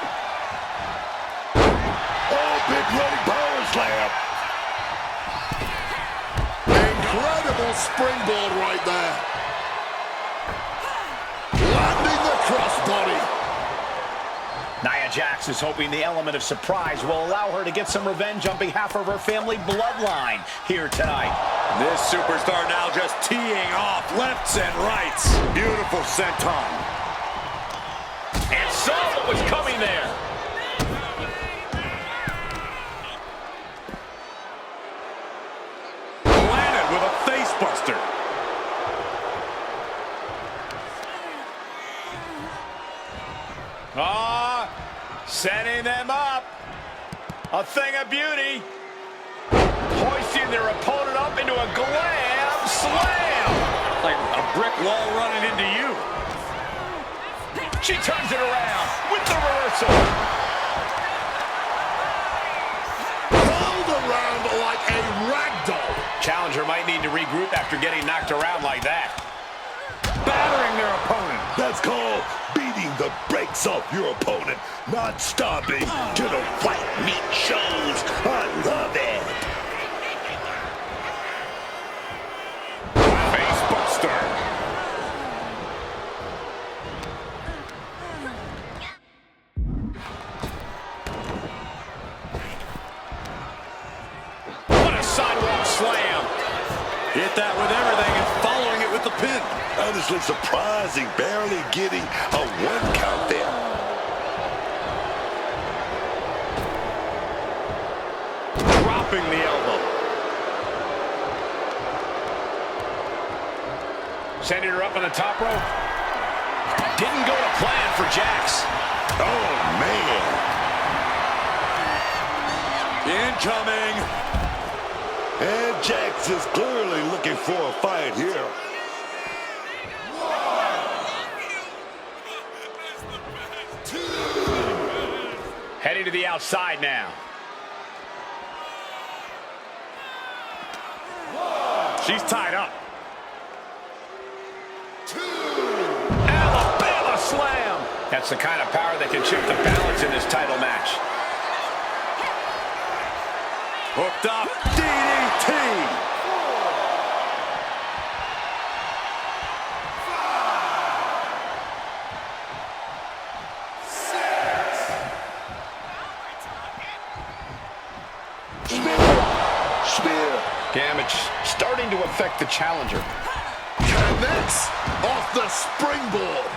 Oh, big running power slam. Incredible springboard right there. Landing the crossbody. Nia Jax is hoping the element of surprise will allow her to get some revenge on behalf of her family bloodline here tonight. This superstar now just teeing off lefts and rights. Beautiful senton. And saw what was coming there. Landed with a face buster. Setting them up. A thing of beauty. Hoisting their opponent up into a glam slam. Like a brick wall running into you. She turns it around with the reversal. Rolled around like a ragdoll. Challenger might need to regroup after getting knocked around like that. Battering their opponent. That's called beating the brakes off your opponent, not stopping till the white meat shows. I love it. Face buster. What a sidewalk slam. Hit that with everything and following it with the pin. Honestly surprising, barely getting a 1 count there. Dropping the elbow. Sending her up on the top rope. Didn't go to plan for Jax. Oh, man. Incoming. And Jax is clearly looking for a fight here. Heading to the outside now. She's tied up. Alabama slam. That's the kind of power that can shift the balance in this title match. Hooked up. DDT. Spear. Damage starting to affect the challenger. Connects off the springboard.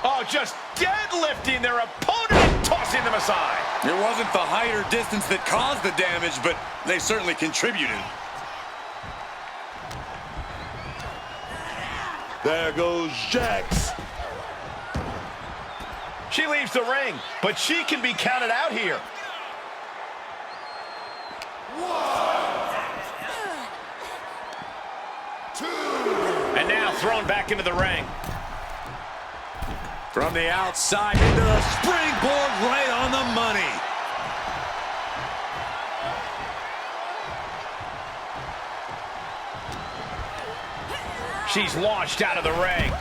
Oh, just deadlifting their opponent and tossing them aside. It wasn't the height or distance that caused the damage, but they certainly contributed. There goes Jax. She leaves the ring, but she can be counted out here. And now thrown back into the ring. From the outside into the springboard right on the money. She's launched out of the ring.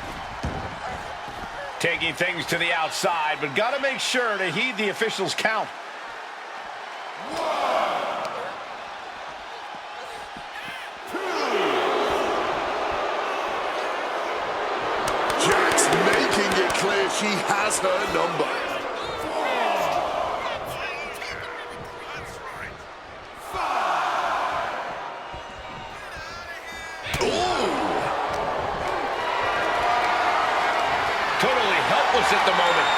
Taking things to the outside, but got to make sure to heed the official's count. Jax making it clear she has her number. Totally helpless at the moment.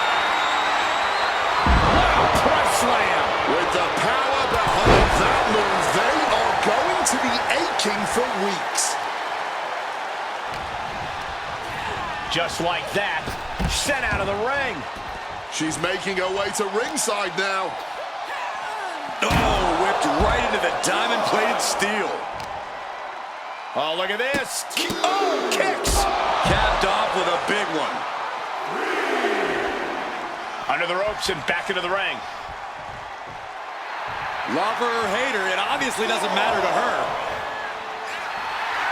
What a press slam. With the power behind that move, they are going to be aching for weeks. Just like that, sent out of the ring. She's making her way to ringside now. Oh, whipped right into the diamond-plated steel. Oh, look at this. Oh, kicks. Capped off with a big one. Under the ropes and back into the ring. Love her or hate her, it obviously doesn't matter to her.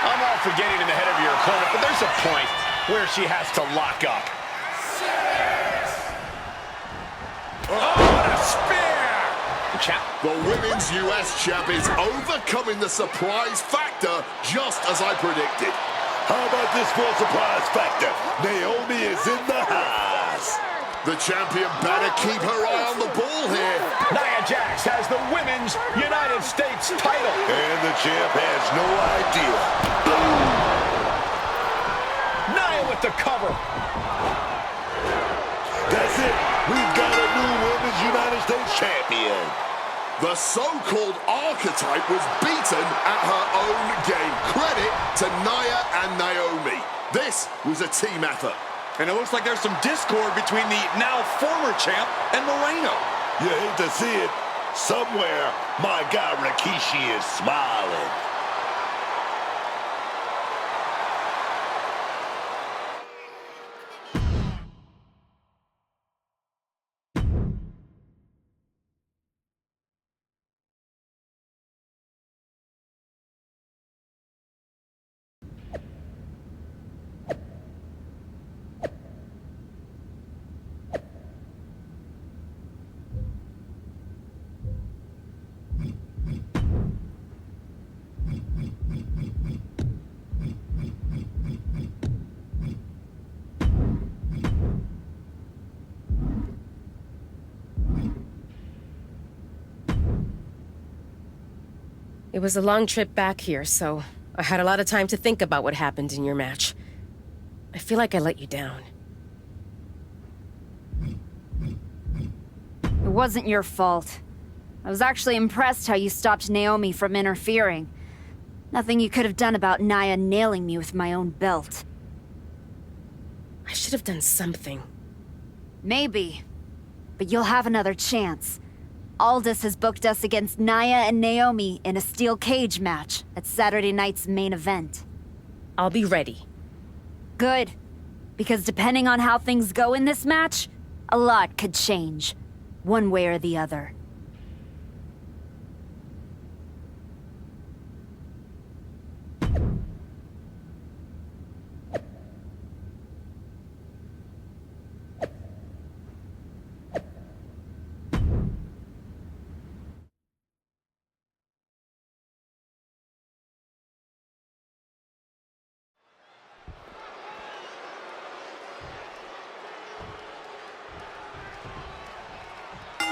I'm all for getting in the head of your opponent, but there's a point where she has to lock up. Oh, what a spear! The Women's US Champ is overcoming the surprise factor just as I predicted. How about this for a surprise factor? Naomi is in the house. The champion better keep her eye on the ball here. Nia Jax has the Women's United States title. And the champ has no idea. Nia with the cover. That's it. We've got a new Women's United States champion. The so-called archetype was beaten at her own game. Credit to Nia and Naomi. This was a team effort. And it looks like there's some discord between the now former champ and Moreno. You hate to see it. Somewhere, my guy Rikishi is smiling. It was a long trip back here, so I had a lot of time to think about what happened in your match. I feel like I let you down. It wasn't your fault. I was actually impressed how you stopped Naomi from interfering. Nothing you could have done about Nia nailing me with my own belt. I should have done something. Maybe. But you'll have another chance. Aldous has booked us against Nia and Naomi in a steel cage match at Saturday night's main event. I'll be ready. Good. Because depending on how things go in this match, a lot could change. One way or the other.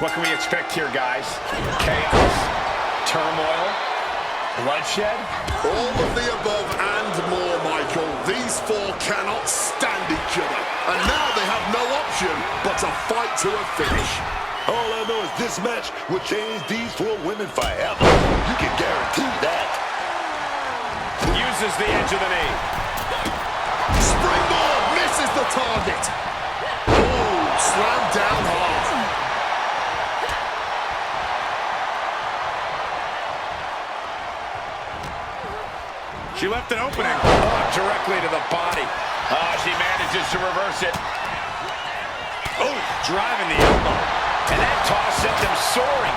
What can we expect here, guys? Chaos, turmoil, bloodshed? All of the above and more, Michael. These four cannot stand each other. And now they have no option but to fight to a finish. All I know is this match will change these four women forever. You can guarantee that. Uses the edge of the knee. Springboard misses the target. Oh, slammed down hard. She left an opening. Oh, directly to the body. She manages to reverse it. Oh, driving the elbow. And that toss sent them soaring.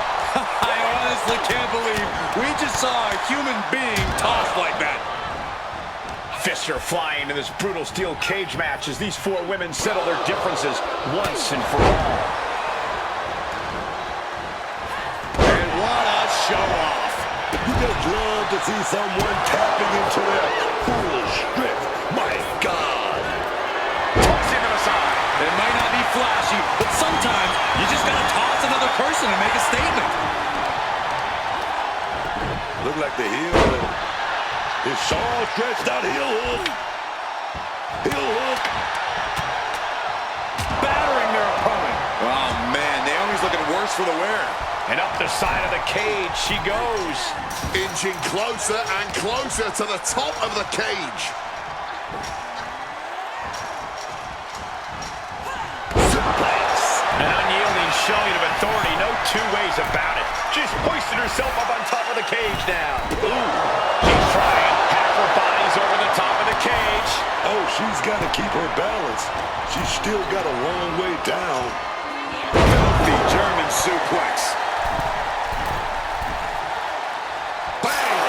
I honestly can't believe we just saw a human being tossed like that. Fists are flying in this brutal steel cage match as these four women settle their differences once and for all. And what a show-off. You just love to see someone tapping into their foolish strength. My God. Tossing them aside. It might not be flashy, but sometimes you just gotta toss another person and make a statement. Look like the heel. His Shaw stretched out heel hook. Heel hook. Battering their opponent. Oh, man, Naomi's looking worse for the wear. And up the side of the cage she goes. Inching closer and closer to the top of the cage. An unyielding showing of authority, no two ways about it. She's hoisted herself up on top of the cage now. Ooh, she's trying. Half her body's over the top of the cage. Oh, she's got to keep her balance. She's still got a long way down. Filthy German suplex. Bang!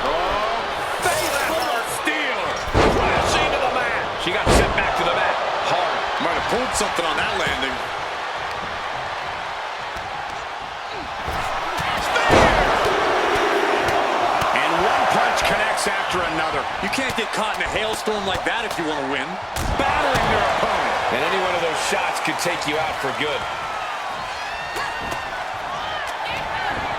Oh, face steel. Crashing to the mat. She got sent back to the mat. Hard. Might have pulled something on that landing. And one punch connects after another. You can't get caught in a hailstorm like that if you want to win. Battering their opponent. And any one of those shots could take you out for good.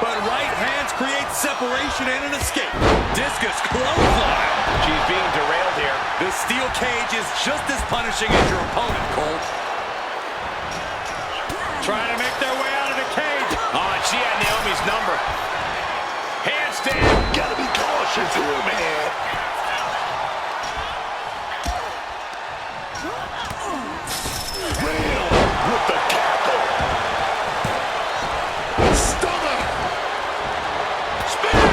But right hands create separation and an escape. Discus clothesline. She's being derailed here. This steel cage is just as punishing as your opponent, Cole. Trying to make their way out of the cage. Oh, she had Naomi's number. Handstand. Gotta be cautious here, man. Rail with the tackle. Stunner. Spear.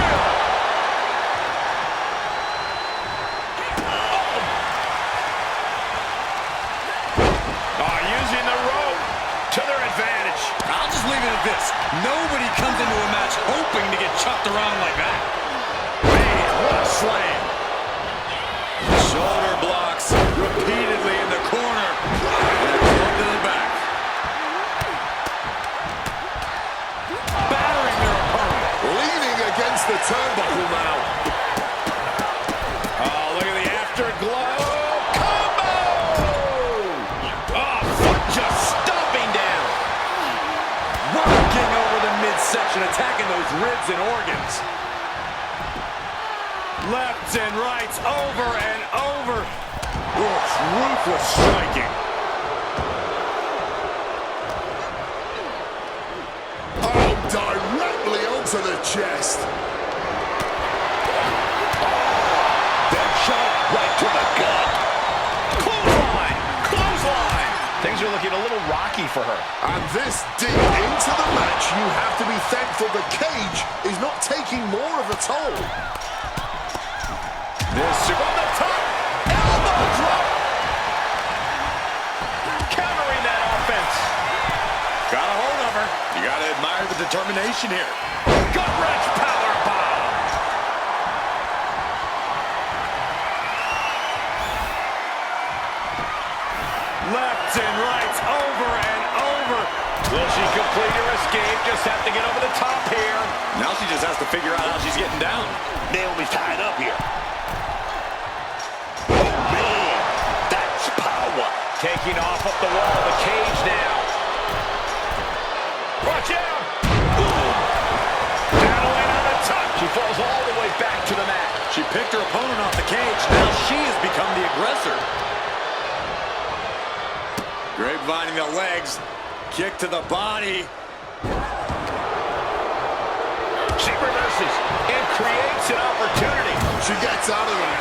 Using the rope to their advantage. I'll just leave it at this. Nobody comes into a match hoping to get chucked around like that. Man, what a slam. Shoulder blocks repeatedly in the corner. And a club to the back. Battering their opponent. Leaning against the turnbuckle now. Oh, look at the afterglow. Combo! Oh, foot just stomping down. Working over the midsection, attacking those ribs and organs. Lefts and rights over and over. It's ruthless striking. Oh, directly onto the chest. That shot right to the gut. Clothesline! Clothesline! Things are looking a little rocky for her. And this deep into the match, you have to be thankful the cage is not taking more of a toll. This from the top. Elbow drop. Countering that offense. Got a hold of her. You got to admire the determination here. Gut wrench power bomb. Lefts and rights over and over. Will she complete her escape? Just have to get over the top here. Now she just has to figure out how she's getting down. Naomi's tied up here. Oh, man. That's power. Taking off up the wall of the cage now. Watch out! Battling on the top. She falls all the way back to the mat. She picked her opponent off the cage. Now she has become the aggressor. Grapevining the legs. Kick to the body. She reverses and creates an opportunity. She gets out of there.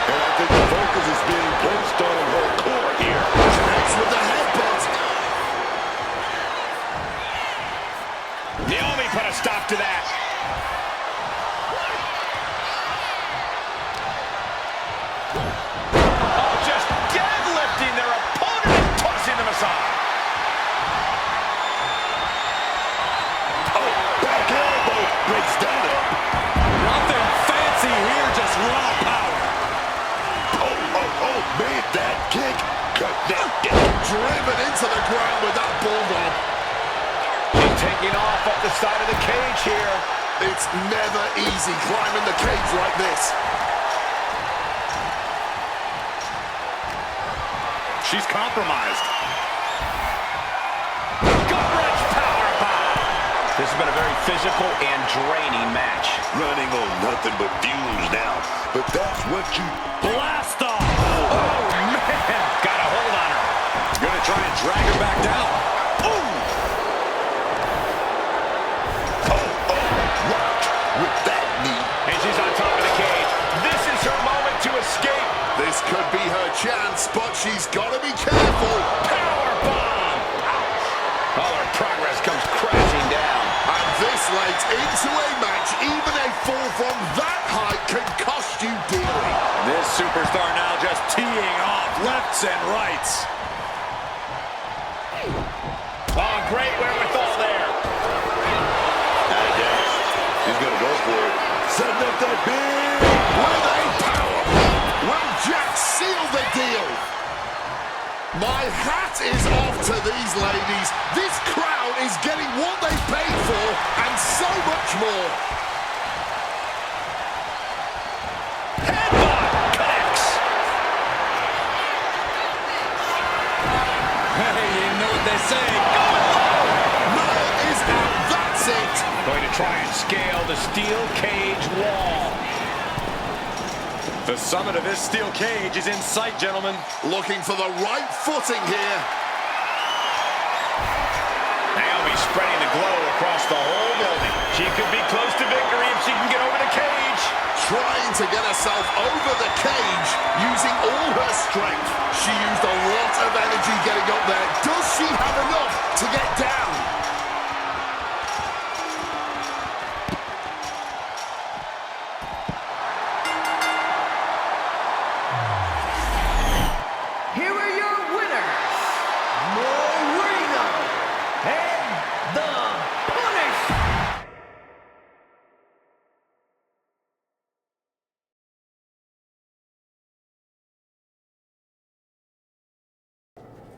And I think the focus is being placed on her core here. Connects with the headbutt. Naomi put a stop to that. Oh, just deadlifting their opponent and tossing them aside. Oh, back elbow breaks down. Nothing fancy here, just raw power. Oh, man, that kick connected. Driven into the ground with that bulldog. She's taking off the side of the cage here. It's never easy climbing the cage like this. She's compromised. Gut wrench power bomb. This has been a very physical and draining match. Running on nothing but fumes now. But that's what you... Blast off. Oh, man. Got a hold on her. Gonna try and drag her back down. Rocked with that knee. And she's on top of the cage. This is her moment to escape. This could be her chance, but she's got to be careful. Power bomb. Ouch. All her progress comes crashing down. And this late into a match, even a fall from that height can cost you dearly. This superstar now just teeing off lefts and rights. My hat is off to these ladies. This crowd is getting what they paid for and so much more. Headbutt connects. Hey, you know what they say. Noel is out. That's it. Going to try and scale the steel cage wall. The summit of this steel cage is in sight, gentlemen. Looking for the right footing here. Naomi spreading the glow across the whole building. She could be close to victory if she can get over the cage. Trying to get herself over the cage using all her strength. She used a lot of energy getting up there. Does she have enough to get down? Here are your winners, Marino and the Punish.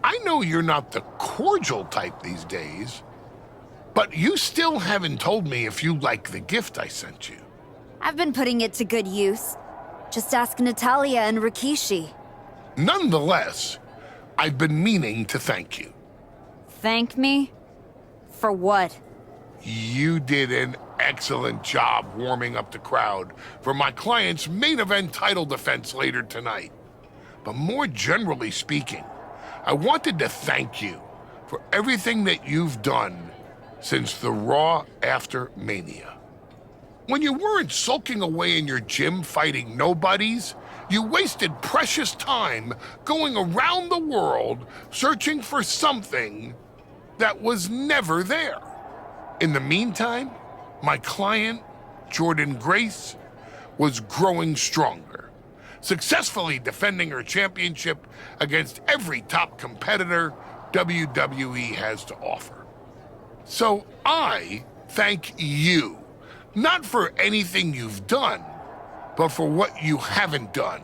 I know you're not the cordial type these days, but you still haven't told me if you like the gift I sent you. I've been putting it to good use. Just ask Natalia and Rikishi. Nonetheless, I've been meaning to thank you. Thank me? For what? You did an excellent job warming up the crowd for my client's main event title defense later tonight. But more generally speaking, I wanted to thank you for everything that you've done since the Raw after Mania. When you weren't sulking away in your gym fighting nobodies, you wasted precious time going around the world searching for something that was never there. In the meantime, my client, Jordan Grace, was growing stronger, successfully defending her championship against every top competitor WWE has to offer. So I thank you, not for anything you've done, but for what you haven't done.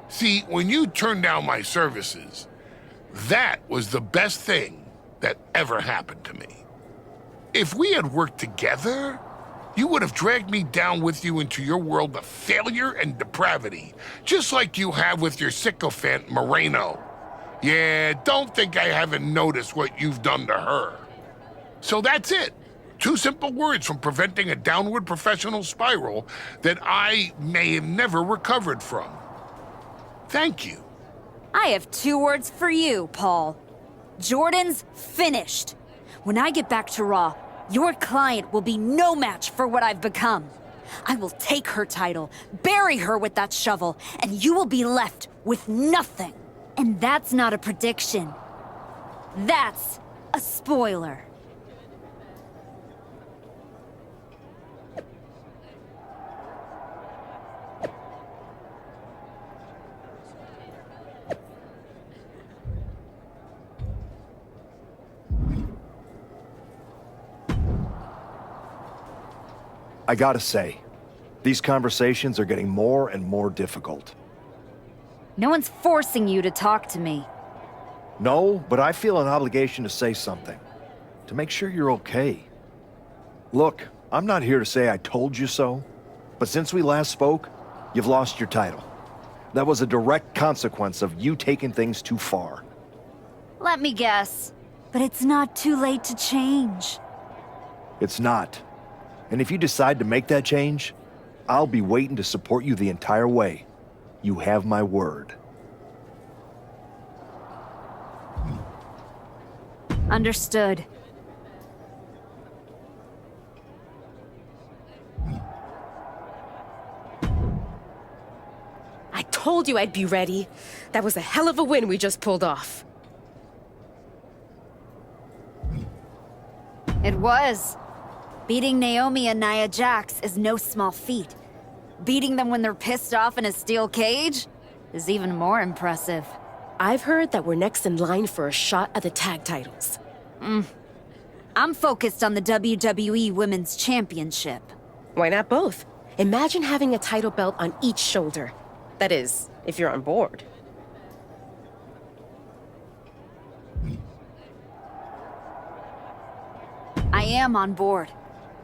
See, when you turned down my services, that was the best thing that ever happened to me. If we had worked together, you would have dragged me down with you into your world of failure and depravity, just like you have with your sycophant Moreno. Yeah, don't think I haven't noticed what you've done to her. So that's it. 2 simple words from preventing a downward professional spiral that I may have never recovered from. Thank you. I have 2 words for you, Paul. Jordan's finished. When I get back to Raw, your client will be no match for what I've become. I will take her title, bury her with that shovel, and you will be left with nothing. And that's not a prediction. That's a spoiler. I gotta say, these conversations are getting more and more difficult. No one's forcing you to talk to me. No, but I feel an obligation to say something. To make sure you're okay. Look, I'm not here to say I told you so, but since we last spoke, you've lost your title. That was a direct consequence of you taking things too far. Let me guess. But it's not too late to change. It's not. And if you decide to make that change, I'll be waiting to support you the entire way. You have my word. Understood. I told you I'd be ready. That was a hell of a win we just pulled off. It was. Beating Naomi and Nia Jax is no small feat. Beating them when they're pissed off in a steel cage is even more impressive. I've heard that we're next in line for a shot at the tag titles. I'm focused on the WWE Women's Championship. Why not both? Imagine having a title belt on each shoulder. That is, if you're on board. am on board.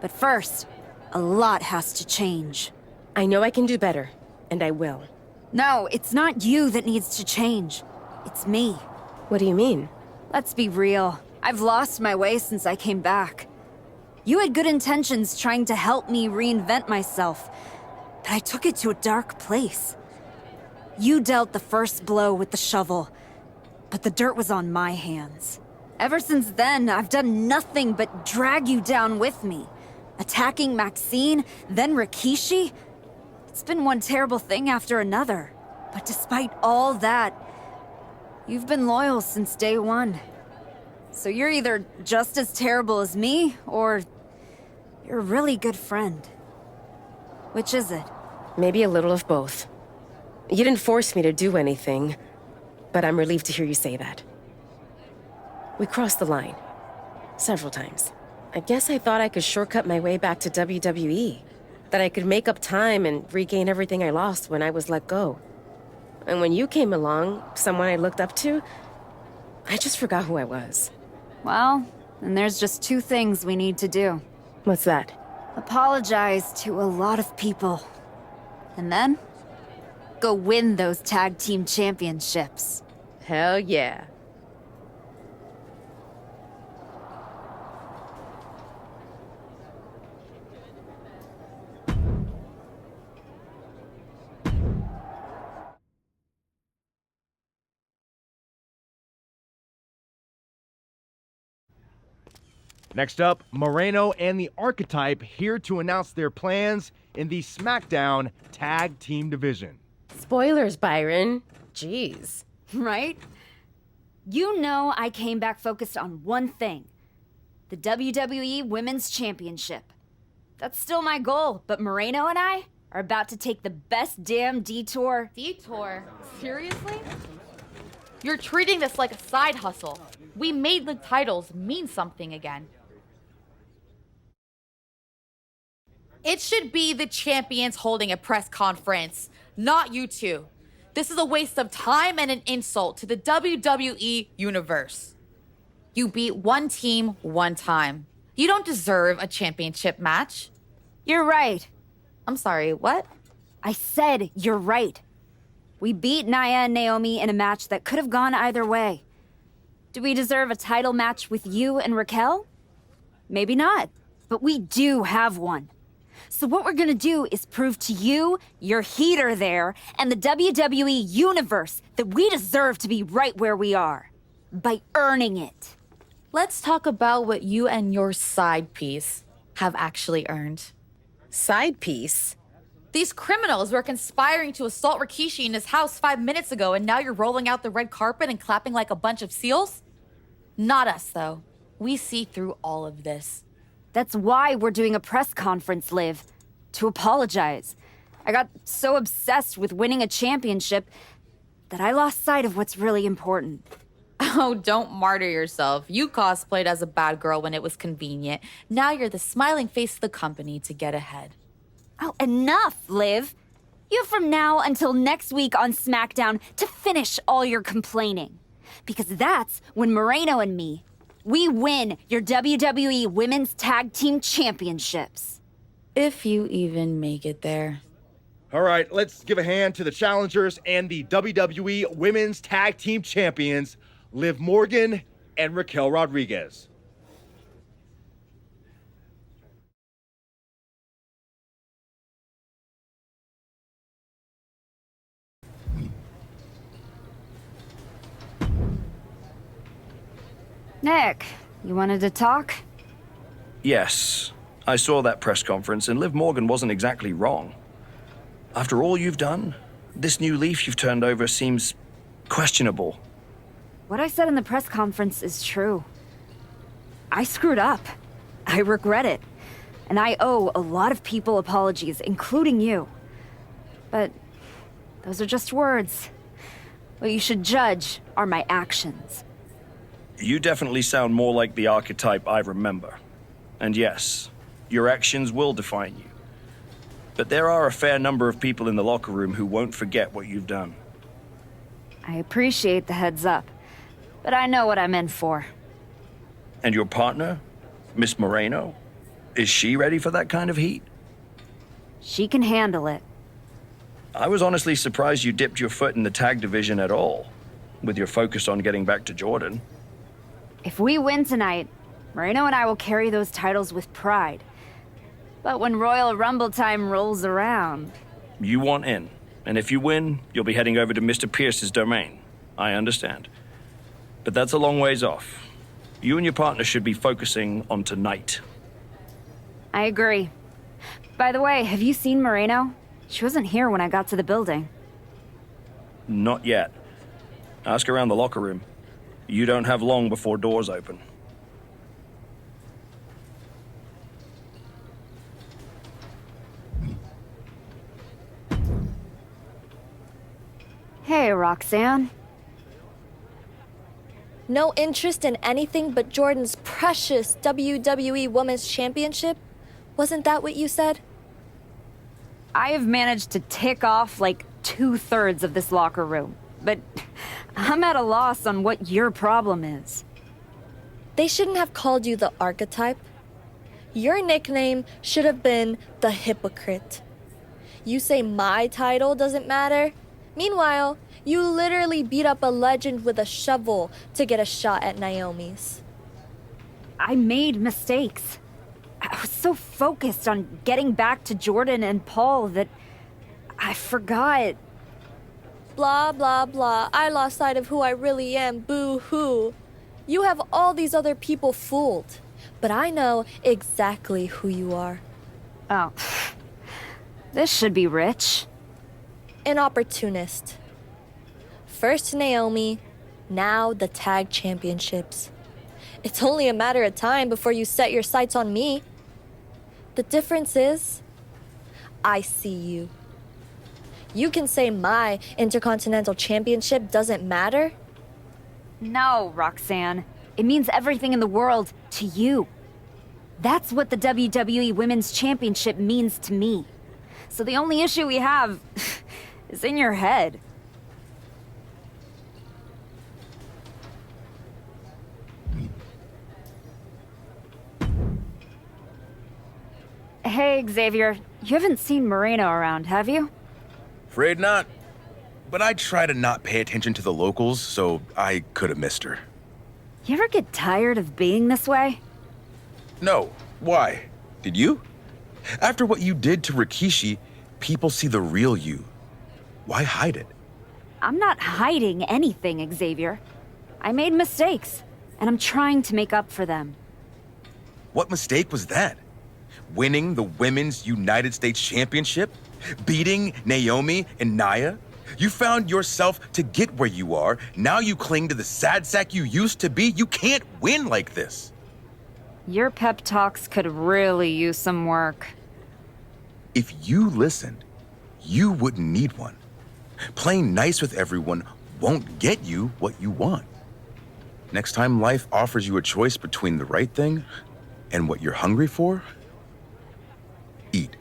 But first, a lot has to change. I know I can do better, and I will. No, it's not you that needs to change. It's me. What do you mean? Let's be real. I've lost my way since I came back. You had good intentions trying to help me reinvent myself, but I took it to a dark place. You dealt the first blow with the shovel, but the dirt was on my hands. Ever since then, I've done nothing but drag you down with me. Attacking Maxine, then Rikishi. It's been one terrible thing after another. But despite all that, you've been loyal since day one. So you're either just as terrible as me, or you're a really good friend. Which is it? Maybe a little of both. You didn't force me to do anything, but I'm relieved to hear you say that. We crossed the line. Several times. I guess I thought I could shortcut my way back to WWE. That I could make up time and regain everything I lost when I was let go. And when you came along, someone I looked up to, I just forgot who I was. Well, then there's just two things we need to do. What's that? Apologize to a lot of people. And then, go win those tag team championships. Hell yeah. Next up, Moreno and the Archetype here to announce their plans in the SmackDown Tag Team Division. Spoilers, Byron. Jeez. Right? You know I came back focused on one thing. The WWE Women's Championship. That's still my goal, but Moreno and I are about to take the best damn detour. Detour? Seriously? You're treating this like a side hustle. We made the titles mean something again. It should be the champions holding a press conference, not you two. This is a waste of time and an insult to the WWE Universe. You beat one team one time. You don't deserve a championship match. You're right. I'm sorry, what? I said you're right. We beat Nia and Naomi in a match that could have gone either way. Do we deserve a title match with you and Raquel? Maybe not, but we do have one. So what we're gonna do is prove to you, your heater there, and the WWE Universe that we deserve to be right where we are. By earning it. Let's talk about what you and your side piece have actually earned. Side piece? These criminals were conspiring to assault Rikishi in his house 5 minutes ago, and now you're rolling out the red carpet and clapping like a bunch of seals? Not us, though. We see through all of this. That's why we're doing a press conference, Liv. To apologize. I got so obsessed with winning a championship that I lost sight of what's really important. Oh, don't martyr yourself. You cosplayed as a bad girl when it was convenient. Now you're the smiling face of the company to get ahead. Oh, enough, Liv. You have from now until next week on SmackDown to finish all your complaining. Because that's when Moreno and me, we win your WWE Women's Tag Team Championships. If you even make it there. All right, let's give a hand to the challengers and the WWE Women's Tag Team Champions, Liv Morgan and Raquel Rodriguez. Nick, you wanted to talk? Yes, I saw that press conference, and Liv Morgan wasn't exactly wrong. After all you've done, this new leaf you've turned over seems questionable. What I said in the press conference is true. I screwed up. I regret it. And I owe a lot of people apologies, including you. But those are just words. What you should judge are my actions. You definitely sound more like the archetype I remember. And yes, your actions will define you. But there are a fair number of people in the locker room who won't forget what you've done. I appreciate the heads up, but I know what I'm in for. And your partner? Miss Moreno? Is she ready for that kind of heat? She can handle it. I was honestly surprised you dipped your foot in the tag division at all, with your focus on getting back to Jordan. If we win tonight, Moreno and I will carry those titles with pride. But when Royal Rumble time rolls around... You want in, and if you win, you'll be heading over to Mr. Pierce's domain. I understand. But that's a long ways off. You and your partner should be focusing on tonight. I agree. By the way, have you seen Moreno? She wasn't here when I got to the building. Not yet. Ask around the locker room. You don't have long before doors open. Hey, Roxanne. No interest in anything but Jordan's precious WWE Women's Championship? Wasn't that what you said? I have managed to tick off like 2/3 of this locker room, but I'm at a loss on what your problem is. They shouldn't have called you the Archetype. Your nickname should have been the Hypocrite. You say my title doesn't matter? Meanwhile, you literally beat up a legend with a shovel to get a shot at Naomi's. I made mistakes. I was so focused on getting back to Jordan and Paul that I forgot. Blah, blah, blah. I lost sight of who I really am. Boo-hoo. You have all these other people fooled, but I know exactly who you are. Oh. This should be rich. An opportunist. First Naomi, now the tag championships. It's only a matter of time before you set your sights on me. The difference is, I see you. You can say my Intercontinental Championship doesn't matter. No, Roxanne. It means everything in the world to you. That's what the WWE Women's Championship means to me. So the only issue we have is in your head. Hey, Xavier. You haven't seen Moreno around, have you? Afraid not. But I try to not pay attention to the locals, so I could have missed her. You ever get tired of being this way? No. Why? Did you? After what you did to Rikishi, people see the real you. Why hide it? I'm not hiding anything, Xavier. I made mistakes, and I'm trying to make up for them. What mistake was that? Winning the Women's United States Championship? Beating Naomi and Nia? You found yourself to get where you are. Now you cling to the sad sack you used to be. You can't win like this. Your pep talks could really use some work. If you listened, you wouldn't need one. Playing nice with everyone won't get you what you want. Next time life offers you a choice between the right thing and what you're hungry for, eat.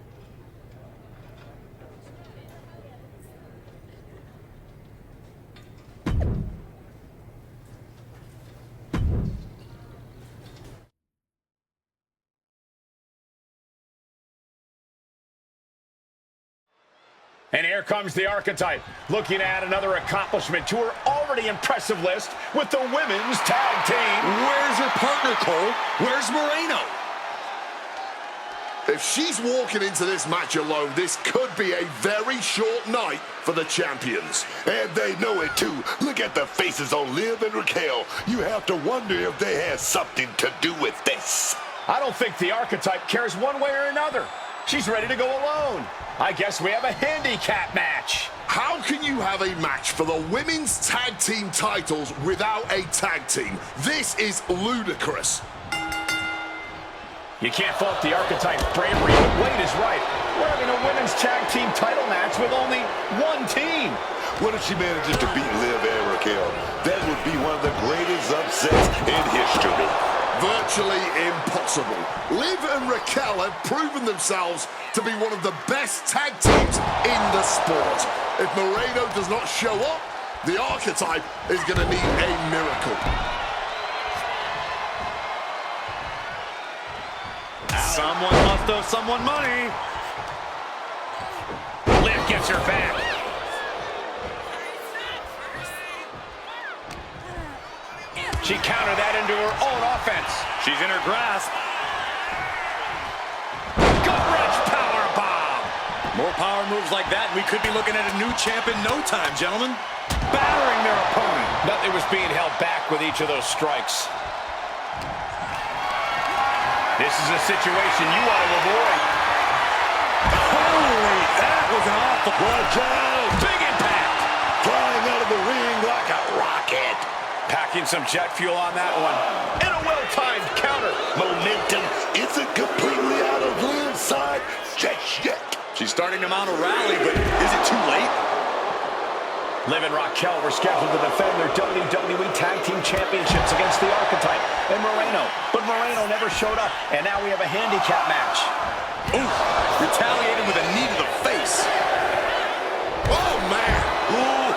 And here comes the Archetype, looking at another accomplishment to her already impressive list with the Women's Tag Team. Where's her partner, Cole? Where's Moreno? If she's walking into this match alone, this could be a very short night for the champions. And they know it too. Look at the faces on Liv and Raquel. You have to wonder if they had something to do with this. I don't think the Archetype cares one way or another. She's ready to go alone. I guess we have a handicap match. How can you have a match for the women's tag team titles without a tag team? This is ludicrous. You can't fault the Archetype's bravery, but Wade is right. We're having a women's tag team title match with only one team. What if she manages to beat Liv and Raquel? That would be one of the greatest upsets in history. Virtually impossible. Liv and Raquel have proven themselves to be one of the best tag teams in the sport. If Moreno does not show up, the Archetype is going to need a miracle. Someone must owe someone money. Liv gets her back. She countered that into her own offense. She's in her grasp. Gut-wrench powerbomb. More power moves like that, and we could be looking at a new champ in no time, gentlemen. Battering their opponent. Nothing was being held back with each of those strikes. This is a situation you want to avoid. Holy, that was an awful watch out. Big impact. Flying out of the ring like a rocket. Packing some jet fuel on that one. And a well-timed counter. Momentum isn't completely out of Liv's side just yet. She's starting to mount a rally, but is it too late? Liv and Raquel were scheduled to defend their WWE Tag Team Championships against the Archetype and Moreno. But Moreno never showed up, and now we have a handicap match. Ooh, retaliated with a knee to the face. Oh, man. Ooh.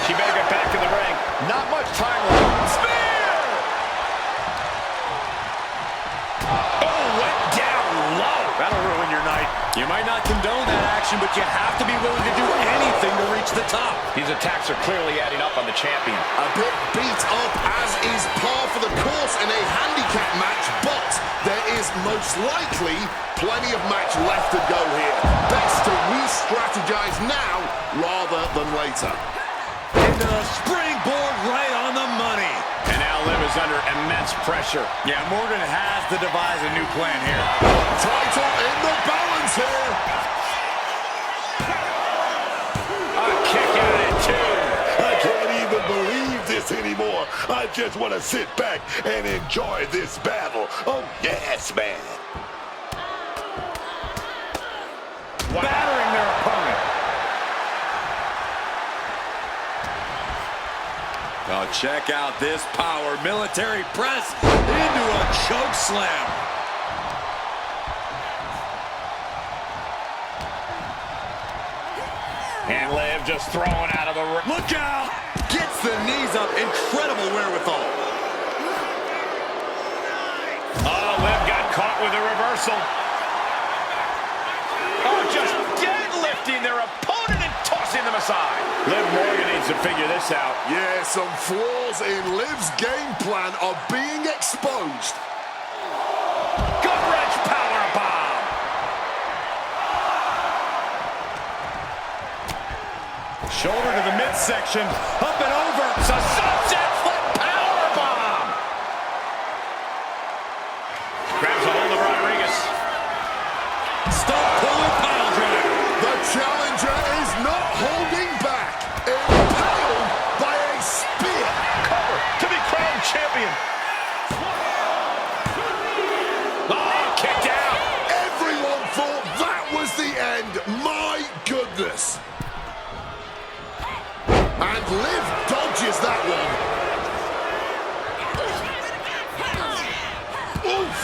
She better get back in the ring. Not much time left. Spear! Oh, went down low. That'll ruin your night. You might not condone that action, but you have to be willing to do anything to reach the top. These attacks are clearly adding up on the champion. A bit beat up, as is par for the course in a handicap match, but there is most likely plenty of match left to go here. Best to re-strategize now rather than later. Into the springboard right on the money. And now Liv is under immense pressure. Yeah, Morgan has to devise a new plan here. Title in the balance here. A kick out at two. I can't even believe this anymore. I just want to sit back and enjoy this battle. Oh, yes, man. Wow. Battering their opponent. Oh, check out this power. Military press into a choke slam. And Liv just throwing out of the ring. Look out! Gets the knees up. Incredible wherewithal. Oh, Liv got caught with a reversal. Oh, just deadlifting their opponent and tossing them aside. Liv Morgan needs to figure this out. Yeah, some flaws in Liv's game plan are being exposed. Gut-wrench powerbomb. Shoulder to the midsection. Up and over. It's a sunset flip powerbomb. Grabs a hold of Rodriguez. Stump puller pile driver. The challenger is not holding back. Impaled by a spear. Cover to be crowned champion. Oh, kicked out. Everyone thought that was the end. My goodness. And Liv dodges that one. Oof!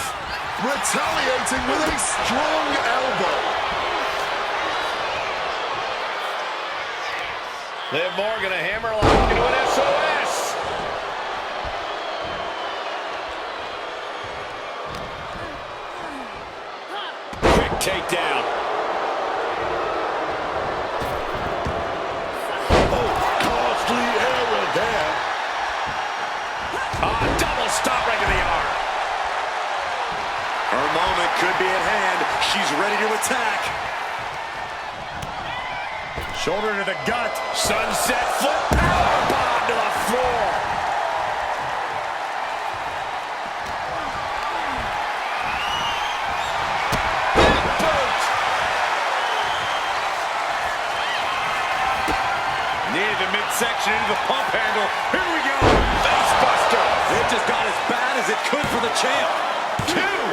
Retaliating with a strong elbow. Liv Morgan, a hammerlock into an SOS. Quick takedown. Costly error there. Double stop right to the arm. Her moment could be at hand. She's ready to attack. Shoulder to the gut. Sunset flip powerbomb to the floor. Near the midsection into the pump handle. Here we go. Face buster. It just got as bad as it could for the champ. Two.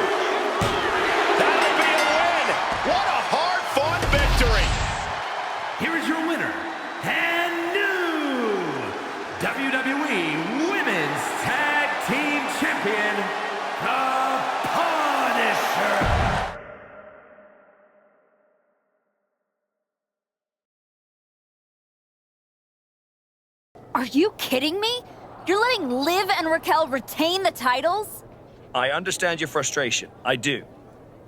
That'll be a win. What a hard-fought victory. Here is your winner, and new WWE Women's Tag Team Champion, The Punisher. Are you kidding me? You're letting Liv and Raquel retain the titles? I understand your frustration. I do.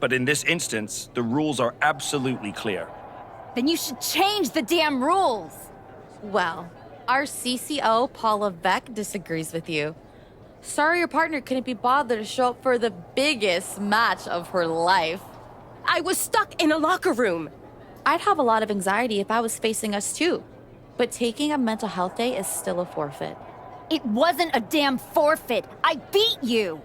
But in this instance, the rules are absolutely clear. Then you should change the damn rules. Well, our CCO, Paul Levesque, disagrees with you. Sorry your partner couldn't be bothered to show up for the biggest match of her life. I was stuck in a locker room. I'd have a lot of anxiety if I was facing us too. But taking a mental health day is still a forfeit. It wasn't a damn forfeit. I beat you.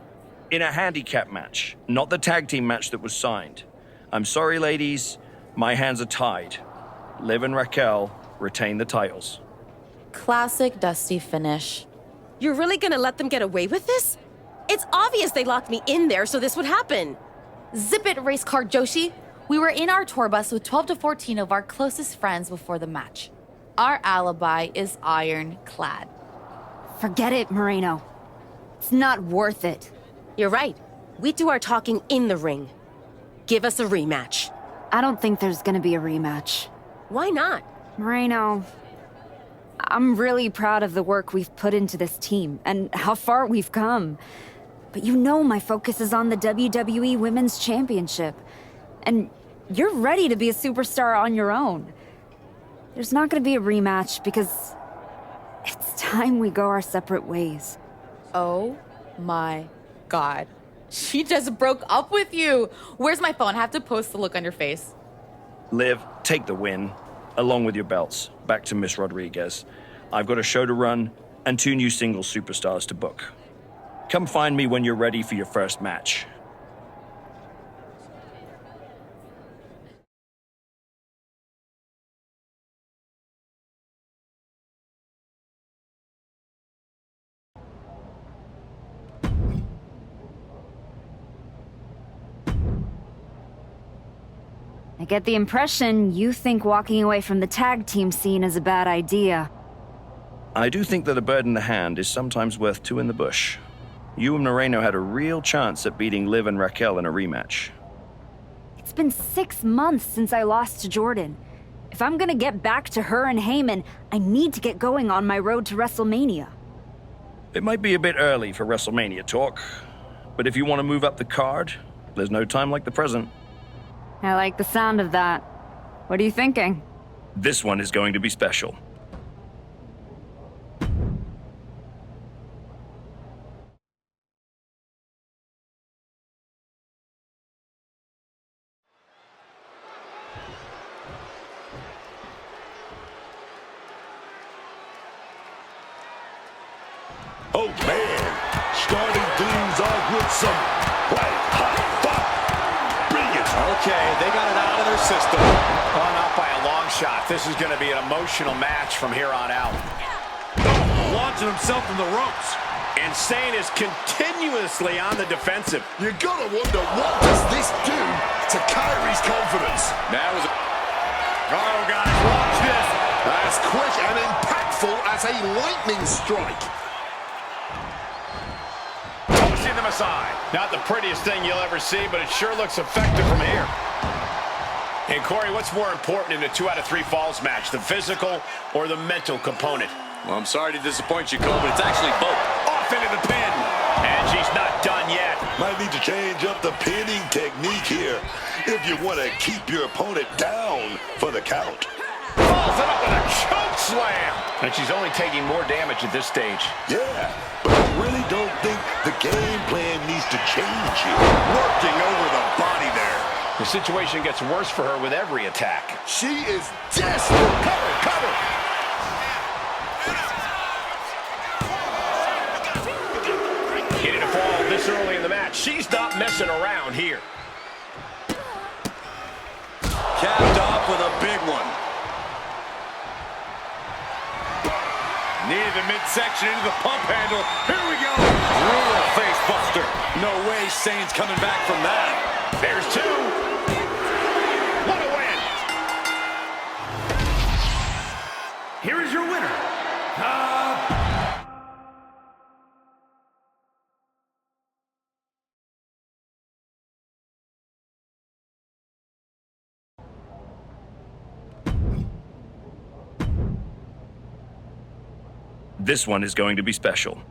In a handicap match, not the tag team match that was signed. I'm sorry, ladies. My hands are tied. Liv and Raquel retain the titles. Classic Dusty finish. You're really gonna let them get away with this? It's obvious they locked me in there so this would happen. Zip it, race car Joshi. We were in our tour bus with 12 to 14 of our closest friends before the match. Our alibi is ironclad. Forget it, Moreno. It's not worth it. You're right. We do our talking in the ring. Give us a rematch. I don't think there's gonna be a rematch. Why not? Moreno, I'm really proud of the work we've put into this team and how far we've come. But you know my focus is on the WWE Women's Championship. And you're ready to be a superstar on your own. There's not gonna be a rematch because it's time we go our separate ways. Oh my God. She just broke up with you. Where's my phone? I have to post the look on your face. Liv, take the win, along with your belts, back to Miss Rodriguez. I've got a show to run and 2 new single superstars to book. Come find me when you're ready for your first match. I get the impression you think walking away from the tag team scene is a bad idea. I do think that a bird in the hand is sometimes worth 2 in the bush. You and Moreno had a real chance at beating Liv and Raquel in a rematch. It's been 6 months since I lost to Jordan. If I'm gonna get back to her and Heyman, I need to get going on my road to WrestleMania. It might be a bit early for WrestleMania talk, but if you want to move up the card, there's no time like the present. I like the sound of that. What are you thinking? This one is going to be special. Oh man, starting things off with some white hot fire. Brilliant. Okay, they got it out of their system. Oh, not by a long shot. This is going to be an emotional match from here on out. Launching himself from the ropes. Insane is continuously on the defensive. You gotta wonder, what does this do to Kyrie's confidence? That was a... Oh, guys, watch this. As quick and impactful as a lightning strike. Tossing them aside. Not the prettiest thing you'll ever see, but it sure looks effective from here. And Corey, what's more important in a 2 out of 3 falls match, the physical or the mental component? Well, I'm sorry to disappoint you, Cole, but it's actually both. Off into the pin. And she's not done yet. Might need to change up the pinning technique here if you want to keep your opponent down for the count. Follows it up with a choke slam. And she's only taking more damage at this stage. Yeah, but I really don't think the game plan needs to change here. Working over the body there. The situation gets worse for her with every attack. She is desperate. Cover, cover. Getting a fall this early in the match. She's not messing around here. Capped off with a big one. Knee to the midsection into the pump handle. Here we go. Brutal face buster. No way Sane's coming back from that. There's 2. What a win. Here is your winner, This one is going to be special.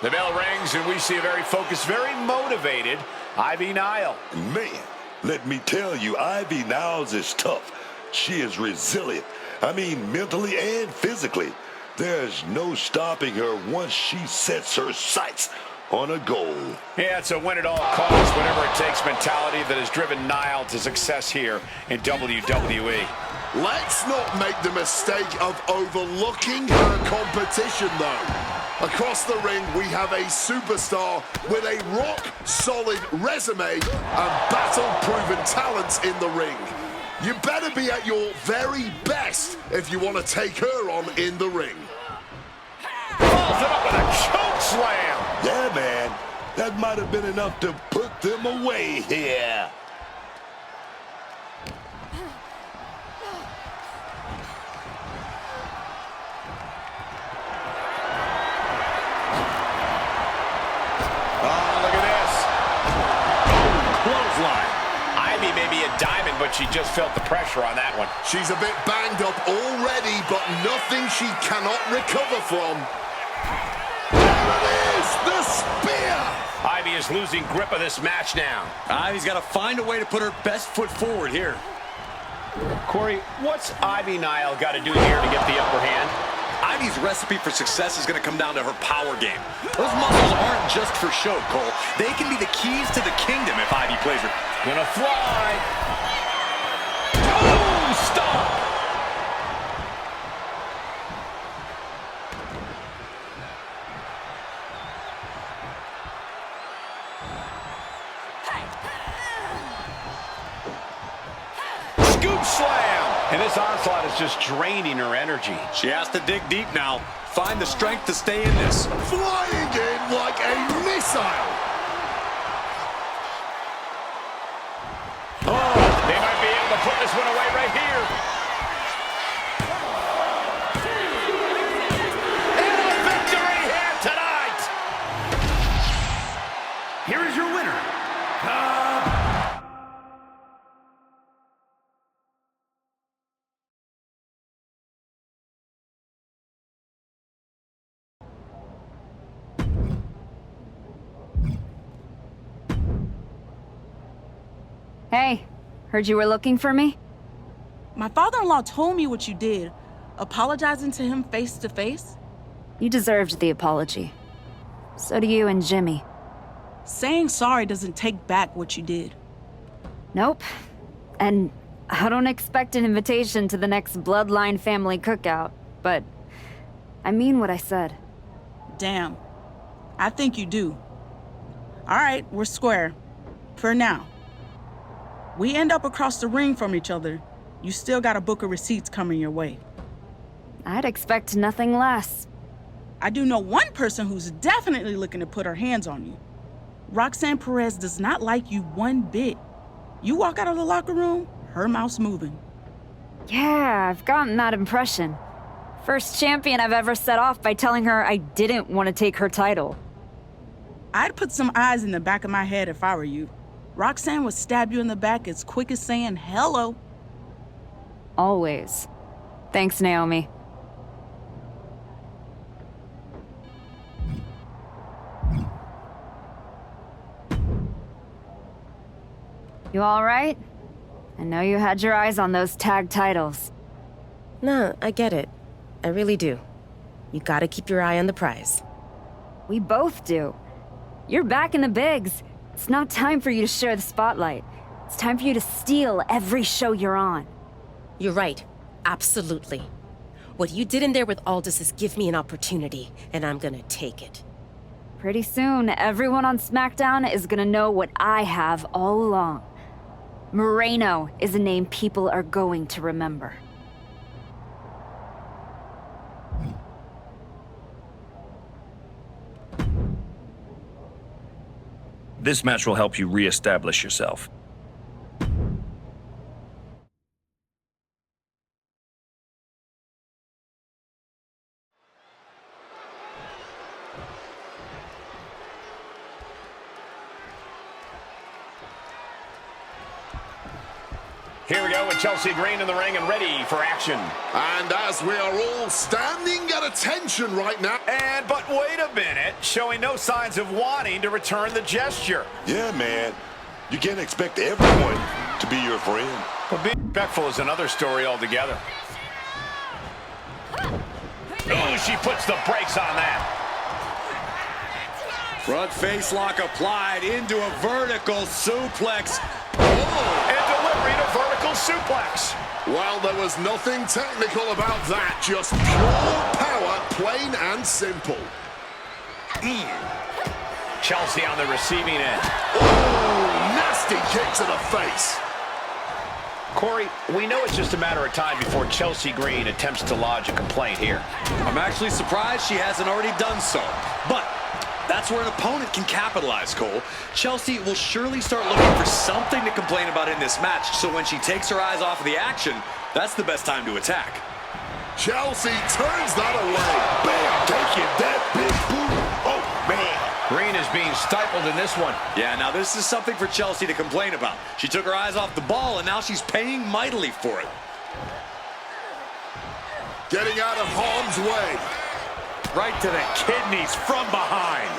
The bell rings, and we see a very focused, very motivated Ivy Nile. Man, let me tell you, Ivy Niles is tough. She is resilient. I mean, mentally and physically. There's no stopping her once she sets her sights on a goal. Yeah, it's a win at all costs, whatever it takes mentality that has driven Nile to success here in WWE. Let's not make the mistake of overlooking her competition, though. Across the ring, we have a superstar with a rock-solid resume and battle-proven talent in the ring. You better be at your very best if you want to take her on in the ring. Follows it up with a choke slam. Yeah, man. That might have been enough to put them away here. Oh, look at this. Clothesline. Ivy may be a diamond, but she just felt the pressure on that one. She's a bit banged up already, but nothing she cannot recover from. There it is, the spear! Ivy is losing grip of this match now. Ivy's got to find a way to put her best foot forward here. Corey, what's Ivy Nile got to do here to get the upper hand? Ivy's recipe for success is going to come down to her power game. Those muscles aren't just for show, Cole. They can be the keys to the kingdom if Ivy plays her. Gonna fly. Oh, stop! Scoop slam! And this onslaught is just draining her energy. She has to dig deep now. Find the strength to stay in this. Flying in like a missile! Oh, they might be able to put this one away right here. And a victory here tonight! Here is your winner. Hey, heard you were looking for me? My father-in-law told me what you did. Apologizing to him face to face? You deserved the apology. So do you and Jimmy. Saying sorry doesn't take back what you did. Nope. And I don't expect an invitation to the next Bloodline family cookout, but I mean what I said. Damn. I think you do. All right, we're square. For now. We end up across the ring from each other. You still got a book of receipts coming your way. I'd expect nothing less. I do know one person who's definitely looking to put her hands on you. Roxanne Perez does not like you one bit. You walk out of the locker room, her mouth's moving. Yeah, I've gotten that impression. First champion I've ever set off by telling her I didn't want to take her title. I'd put some eyes in the back of my head if I were you. Roxanne would stab you in the back as quick as saying hello. Always. Thanks, Naomi. You all right? I know you had your eyes on those tag titles. No, I get it. I really do. You gotta keep your eye on the prize. We both do. You're back in the bigs. It's not time for you to share the spotlight. It's time for you to steal every show you're on. You're right. Absolutely. What you did in there with Aldous is give me an opportunity, and I'm gonna take it. Pretty soon, everyone on SmackDown is gonna know what I have all along. Moreno is a name people are going to remember. This match will help you re-establish yourself. Here we go with Chelsea Green in the ring and ready for action. And as we are all standing at attention right now. But wait a minute, showing no signs of wanting to return the gesture. Yeah, man. You can't expect everyone to be your friend. But being respectful is another story altogether. Oh, she puts the brakes on that. Front face lock applied into a vertical suplex. And delivery to vertical suplex. Well, there was nothing technical about that. Just pure power, plain and simple. Chelsea on the receiving end. Oh, nasty kick to the face. Corey, we know it's just a matter of time before Chelsea Green attempts to lodge a complaint here. I'm actually surprised she hasn't already done so. But that's where an opponent can capitalize, Cole. Chelsea will surely start looking for something to complain about in this match, so when she takes her eyes off of the action, that's the best time to attack. Chelsea turns that away. Bam, taking that big boot. Oh, man. Green is being stifled in this one. Yeah, now this is something for Chelsea to complain about. She took her eyes off the ball, and now she's paying mightily for it. Getting out of harm's way. Right to the kidneys from behind.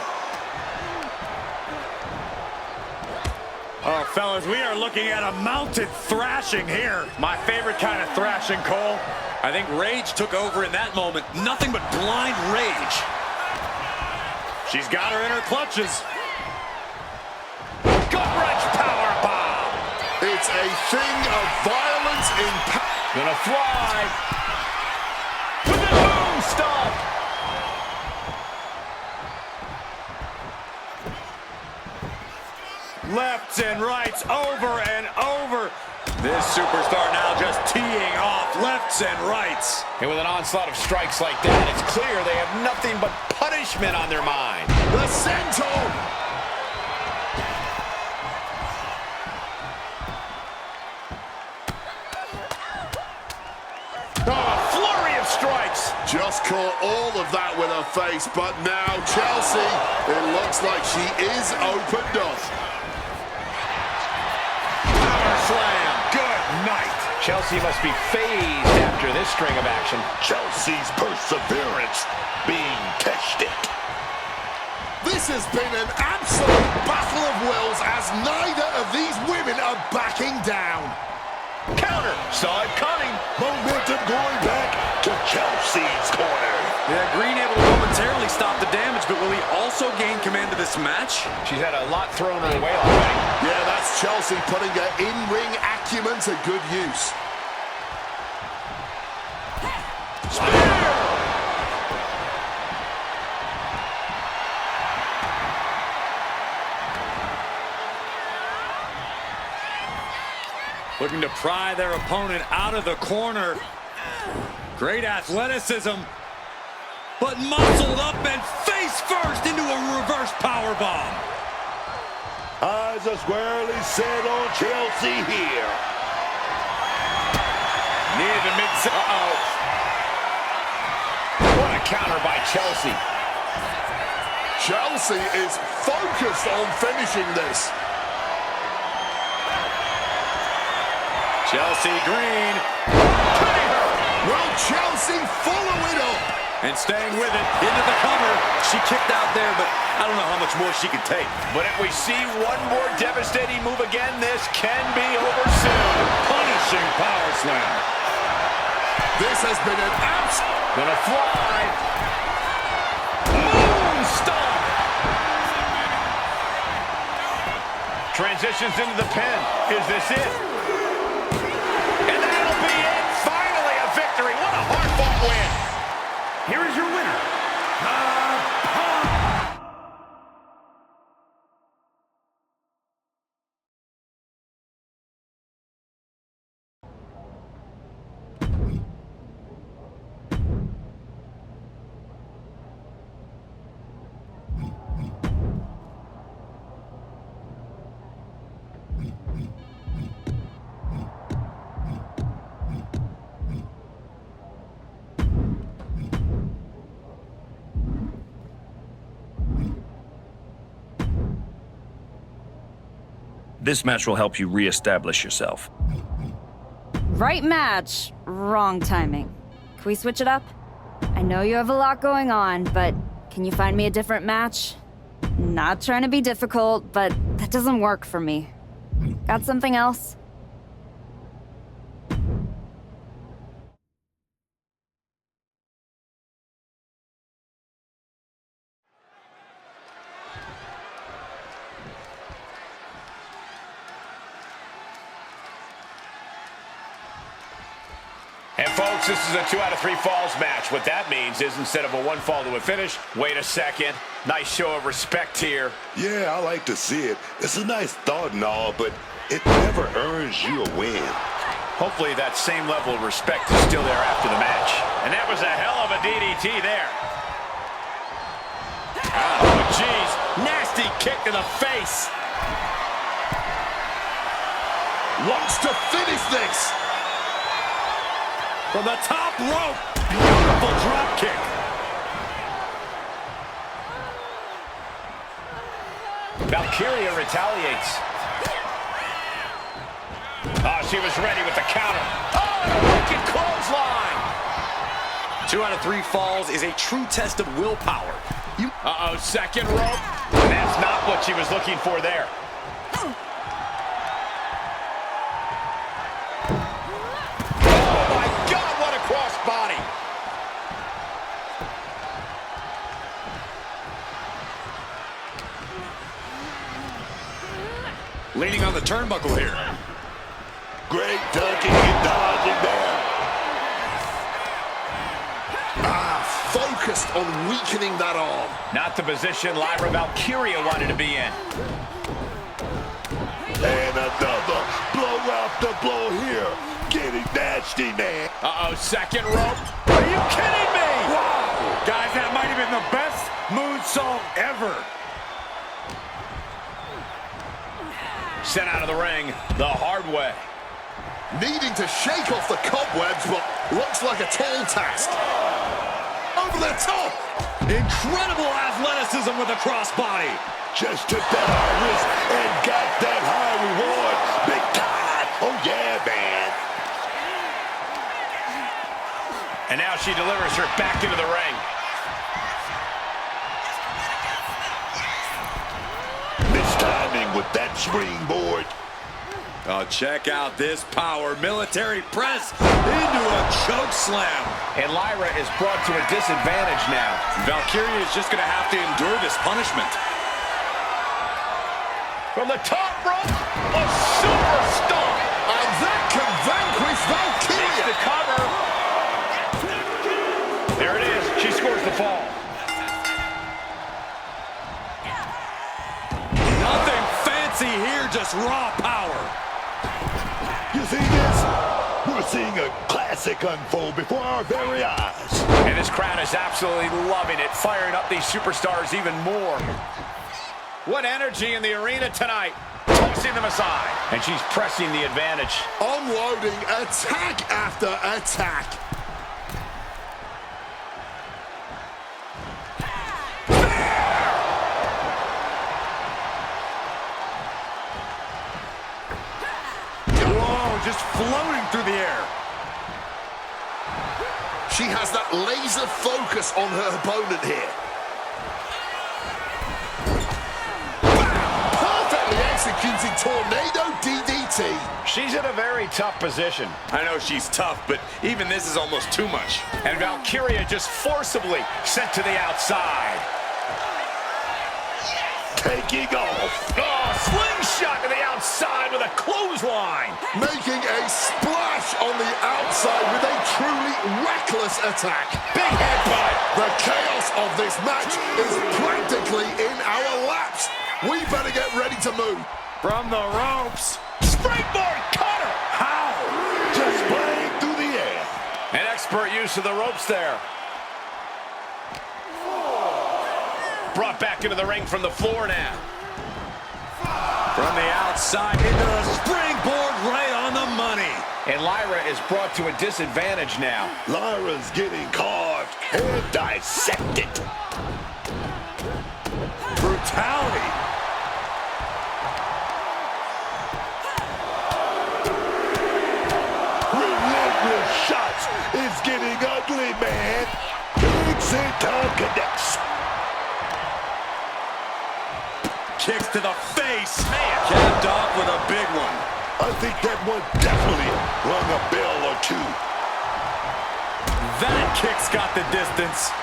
Oh, fellas, we are looking at a mounted thrashing here. My favorite kind of thrashing, Cole. I think rage took over in that moment. Nothing but blind rage. She's got her in her clutches. Gut-wrench powerbomb. It's a thing of violence in Gonna fly. With a boom stomp. Lefts and rights over and over. This superstar now just teeing off lefts and rights. And with an onslaught of strikes like that, it's clear they have nothing but punishment on their mind. The senton. Oh, a flurry of strikes. Just caught all of that with her face, but now Chelsea, it looks like she is opened up. Power slam. Good night. Chelsea must be phased after this string of action. Chelsea's perseverance being tested. This has been an absolute battle of wills as neither of these women are backing down. Counter. Saw it coming. Momentum going back to Chelsea's corner. Yeah, Green able to momentarily stop the damage, but will he also gain command of this match? She's had a lot thrown her way already. Yeah, that's Chelsea putting her in-ring acumen to good use. Spear! Looking to pry their opponent out of the corner. Great athleticism, but muscled up and face first into a reverse powerbomb. Eyes are squarely set on Chelsea here. Near the mid. Uh-oh. What a counter by Chelsea. Chelsea is focused on finishing this. Chelsea Green. Will Chelsea follow it up? And staying with it, into the cover. She kicked out there, but I don't know how much more she can take. But if we see one more devastating move again, this can be over soon. Punishing power slam. This has been an Gonna fly. Moon stomp. Transitions into the pin. Is this it? And that'll be it. Finally a victory. What a hard-fought win. Here is your winner, This match will help you re-establish yourself. Right match, wrong timing. Can we switch it up? I know you have a lot going on, but can you find me a different match? Not trying to be difficult, but that doesn't work for me. Got something else? And folks, this is a 2 out of 3 falls match. What that means is instead of a 1 fall to a finish, wait a second. Nice show of respect here. Yeah, I like to see it. It's a nice thought and all, but it never earns you a win. Hopefully that same level of respect is still there after the match. And that was a hell of a DDT there. Oh, jeez. Nasty kick to the face. Wants to finish this. From the top rope. Beautiful drop kick. Valkyria retaliates. Oh, she was ready with the counter. Oh, and a wicked clothesline. 2 out of 3 falls is a true test of willpower. Uh-oh, second rope. And that's not what she was looking for there. Body. Leaning on the turnbuckle here. Great ducking and dodging there. Focused on weakening that arm. Not the position Lyra Valkyria wanted to be in. And another blow after blow here. Getting nasty, man. Uh-oh, second rope. Are you kidding me? Wow. Guys, that might have been the best moonsault ever. Sent out of the ring the hard way. Needing to shake off the cobwebs, but looks like a tall task. Over the top. Incredible athleticism with a crossbody. Just took that high risk and got that high reward. Big time. Oh, yeah, man. And now she delivers her back into the ring. Mistiming with that springboard. Oh, check out this power. Military press into a choke slam. And Lyra is brought to a disadvantage now. Valkyria is just going to have to endure this punishment. From the top rope, a superstar. And that can vanquish Valkyria. Takes the cover. There it is. She scores the fall. Nothing fancy here, just raw power. You see this? We're seeing a classic unfold before our very eyes. And this crowd is absolutely loving it, firing up these superstars even more. What energy in the arena tonight. Tossing them aside. And she's pressing the advantage. Unloading attack after attack. Just floating through the air. She has that laser focus on her opponent here. Perfectly executed tornado DDT. She's in a very tough position. I know she's tough, but even this is almost too much. And Valkyria just forcibly sent to the outside. Taking off. Oh, slingshot to the outside with a clothesline. Making a splash on the outside with a truly reckless attack. Big headbutt. The chaos of this match is practically in our laps. We better get ready to move. From the ropes. Springboard cutter. How? Just playing through the air. An expert use of the ropes there. Brought back into the ring from the floor now. From the outside into the springboard right on the money. And Lyra is brought to a disadvantage now. Lyra's getting carved and dissected. Brutality. It's getting ugly, man. Big senton connects. Kicks to the face. Man, capped off with a big one. I think that one definitely rung a bell or two. That kick's got the distance.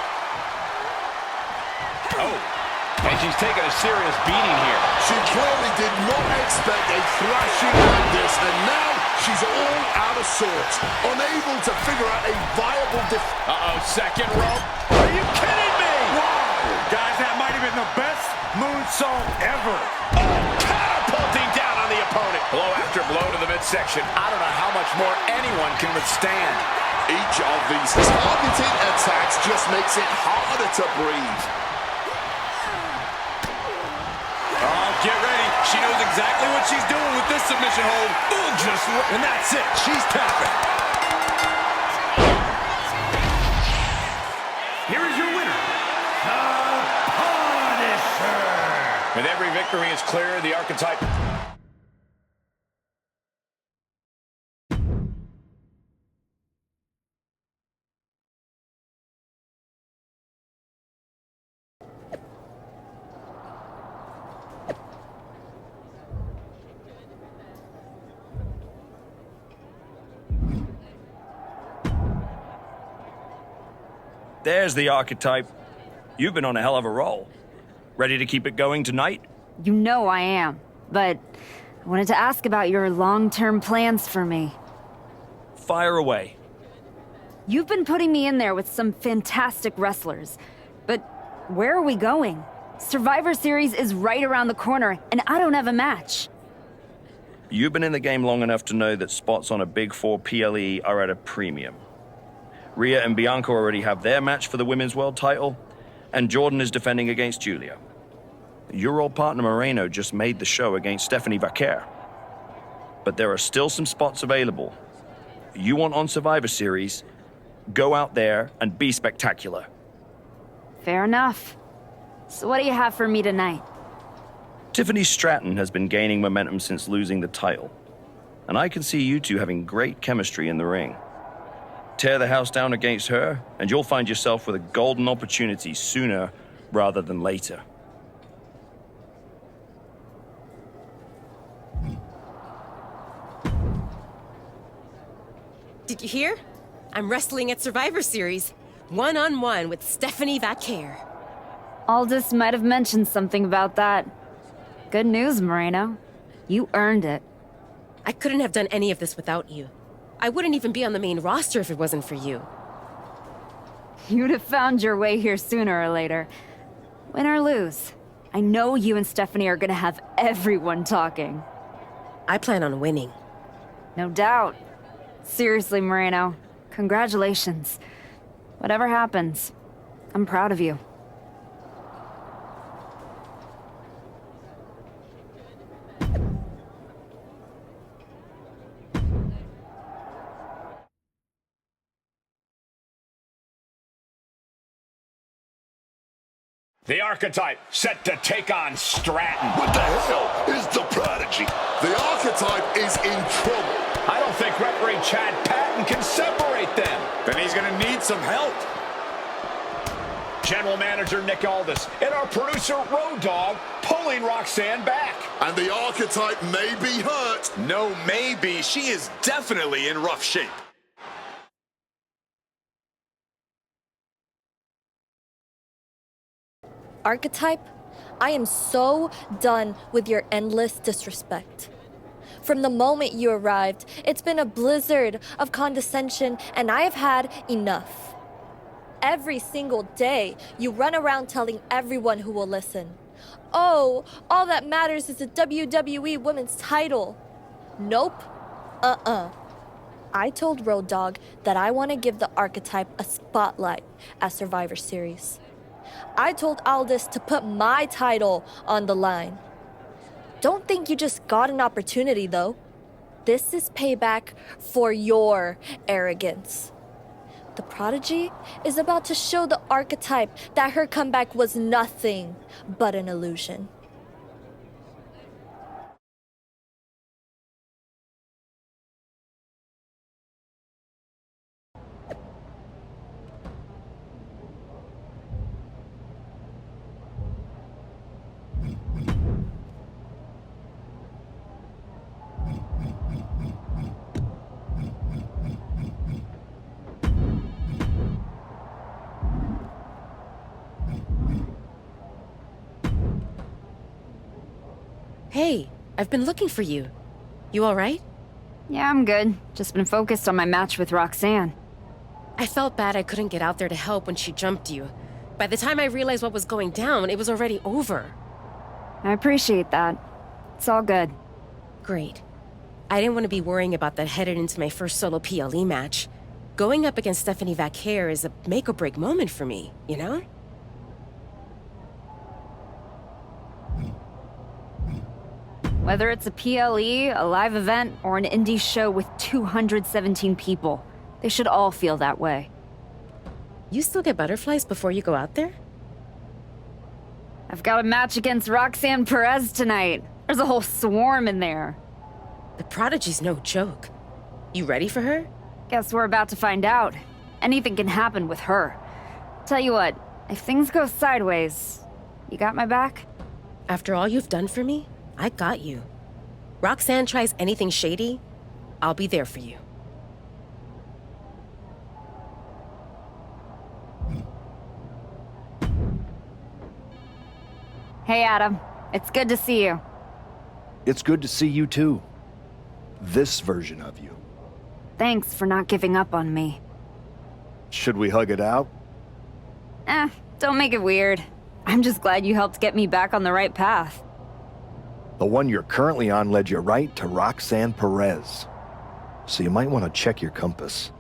Oh, and she's taking a serious beating here. She clearly did not expect a thrashing like this, and now she's all out of sorts, unable to figure out a viable Uh-oh, second rope. Are you kidding me? Wow. Guys, that might have been the best moonsault ever. Oh, catapulting down on the opponent. Blow after blow to the midsection. I don't know how much more anyone can withstand. Each of these targeted attacks just makes it harder to breathe. Oh, get ready. She knows exactly what she's doing with this submission hold. Ooh, and that's it. She's tapping. Here is your winner, the Punisher. With every victory is clear, the archetype... There's the archetype. You've been on a hell of a roll. Ready to keep it going tonight? You know I am, but I wanted to ask about your long-term plans for me. Fire away. You've been putting me in there with some fantastic wrestlers, but where are we going? Survivor Series is right around the corner, and I don't have a match. You've been in the game long enough to know that spots on a Big Four PLE are at a premium. Rhea and Bianca already have their match for the Women's World title, and Jordan is defending against Julia. Your old partner Moreno just made the show against Stephanie Vaquer. But there are still some spots available. You want on Survivor Series, go out there and be spectacular. Fair enough. So what do you have for me tonight? Tiffany Stratton has been gaining momentum since losing the title, and I can see you two having great chemistry in the ring. Tear the house down against her, and you'll find yourself with a golden opportunity sooner rather than later. Did you hear? I'm wrestling at Survivor Series, one-on-one with Stephanie Vaquer. Aldous might have mentioned something about that. Good news, Moreno. You earned it. I couldn't have done any of this without you. I wouldn't even be on the main roster if it wasn't for you. You'd have found your way here sooner or later. Win or lose, I know you and Stephanie are gonna have everyone talking. I plan on winning. No doubt. Seriously, Moreno, congratulations. Whatever happens, I'm proud of you. The archetype set to take on Stratton. What the hell is the Prodigy? The archetype is in trouble. I don't think referee Chad Patton can separate them. Then he's going to need some help. General Manager Nick Aldis and our producer Road Dogg pulling Roxanne back. And the archetype may be hurt. No, maybe. She is definitely in rough shape. Archetype, I am so done with your endless disrespect. From the moment you arrived, it's been a blizzard of condescension, and I have had enough. Every single day, you run around telling everyone who will listen, "Oh, all that matters is the WWE Women's title." Nope. I told Road Dogg that I want to give the archetype a spotlight at Survivor Series. I told Aldis to put my title on the line. Don't think you just got an opportunity, though. This is payback for your arrogance. The Prodigy is about to show the archetype that her comeback was nothing but an illusion. Hey, I've been looking for you. You all right? Yeah, I'm good. Just been focused on my match with Roxanne. I felt bad I couldn't get out there to help when she jumped you. By the time I realized what was going down, it was already over. I appreciate that. It's all good. Great. I didn't want to be worrying about that headed into my first solo PLE match. Going up against Stephanie Vaquer is a make-or-break moment for me, you know? Whether it's a PLE, a live event, or an indie show with 217 people, they should all feel that way. You still get butterflies before you go out there? I've got a match against Roxanne Perez tonight. There's a whole swarm in there. The Prodigy's no joke. You ready for her? Guess we're about to find out. Anything can happen with her. Tell you what, if things go sideways, you got my back? After all you've done for me, I got you. Roxanne tries anything shady, I'll be there for you. Hey, Adam. It's good to see you. It's good to see you too. This version of you. Thanks for not giving up on me. Should we hug it out? Don't make it weird. I'm just glad you helped get me back on the right path. The one you're currently on led you right to Roxanne Perez. So you might want to check your compass.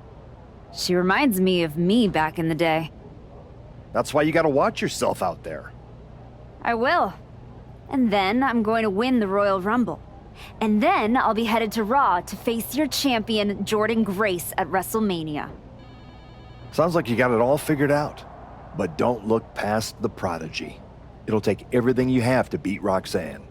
She reminds me of me back in the day. That's why you gotta watch yourself out there. I will. And then I'm going to win the Royal Rumble. And then I'll be headed to Raw to face your champion, Jordan Grace, at WrestleMania. Sounds like you got it all figured out. But don't look past the Prodigy. It'll take everything you have to beat Roxanne.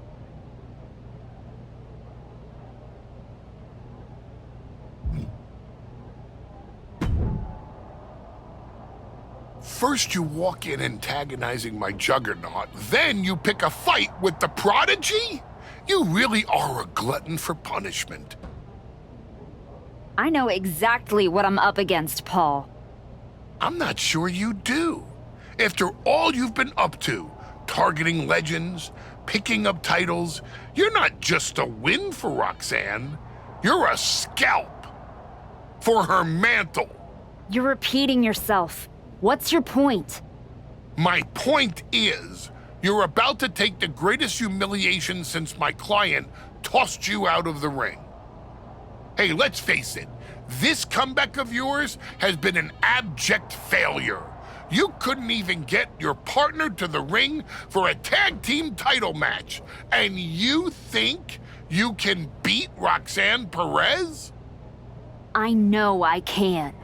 First you walk in antagonizing my juggernaut, then you pick a fight with the Prodigy? You really are a glutton for punishment. I know exactly what I'm up against, Paul. I'm not sure you do. After all you've been up to, targeting legends, picking up titles, you're not just a win for Roxanne, you're a scalp for her mantle. You're repeating yourself. What's your point? My point is, you're about to take the greatest humiliation since my client tossed you out of the ring. Hey, let's face it, this comeback of yours has been an abject failure. You couldn't even get your partner to the ring for a tag team title match, and you think you can beat Roxanne Perez? I know I can.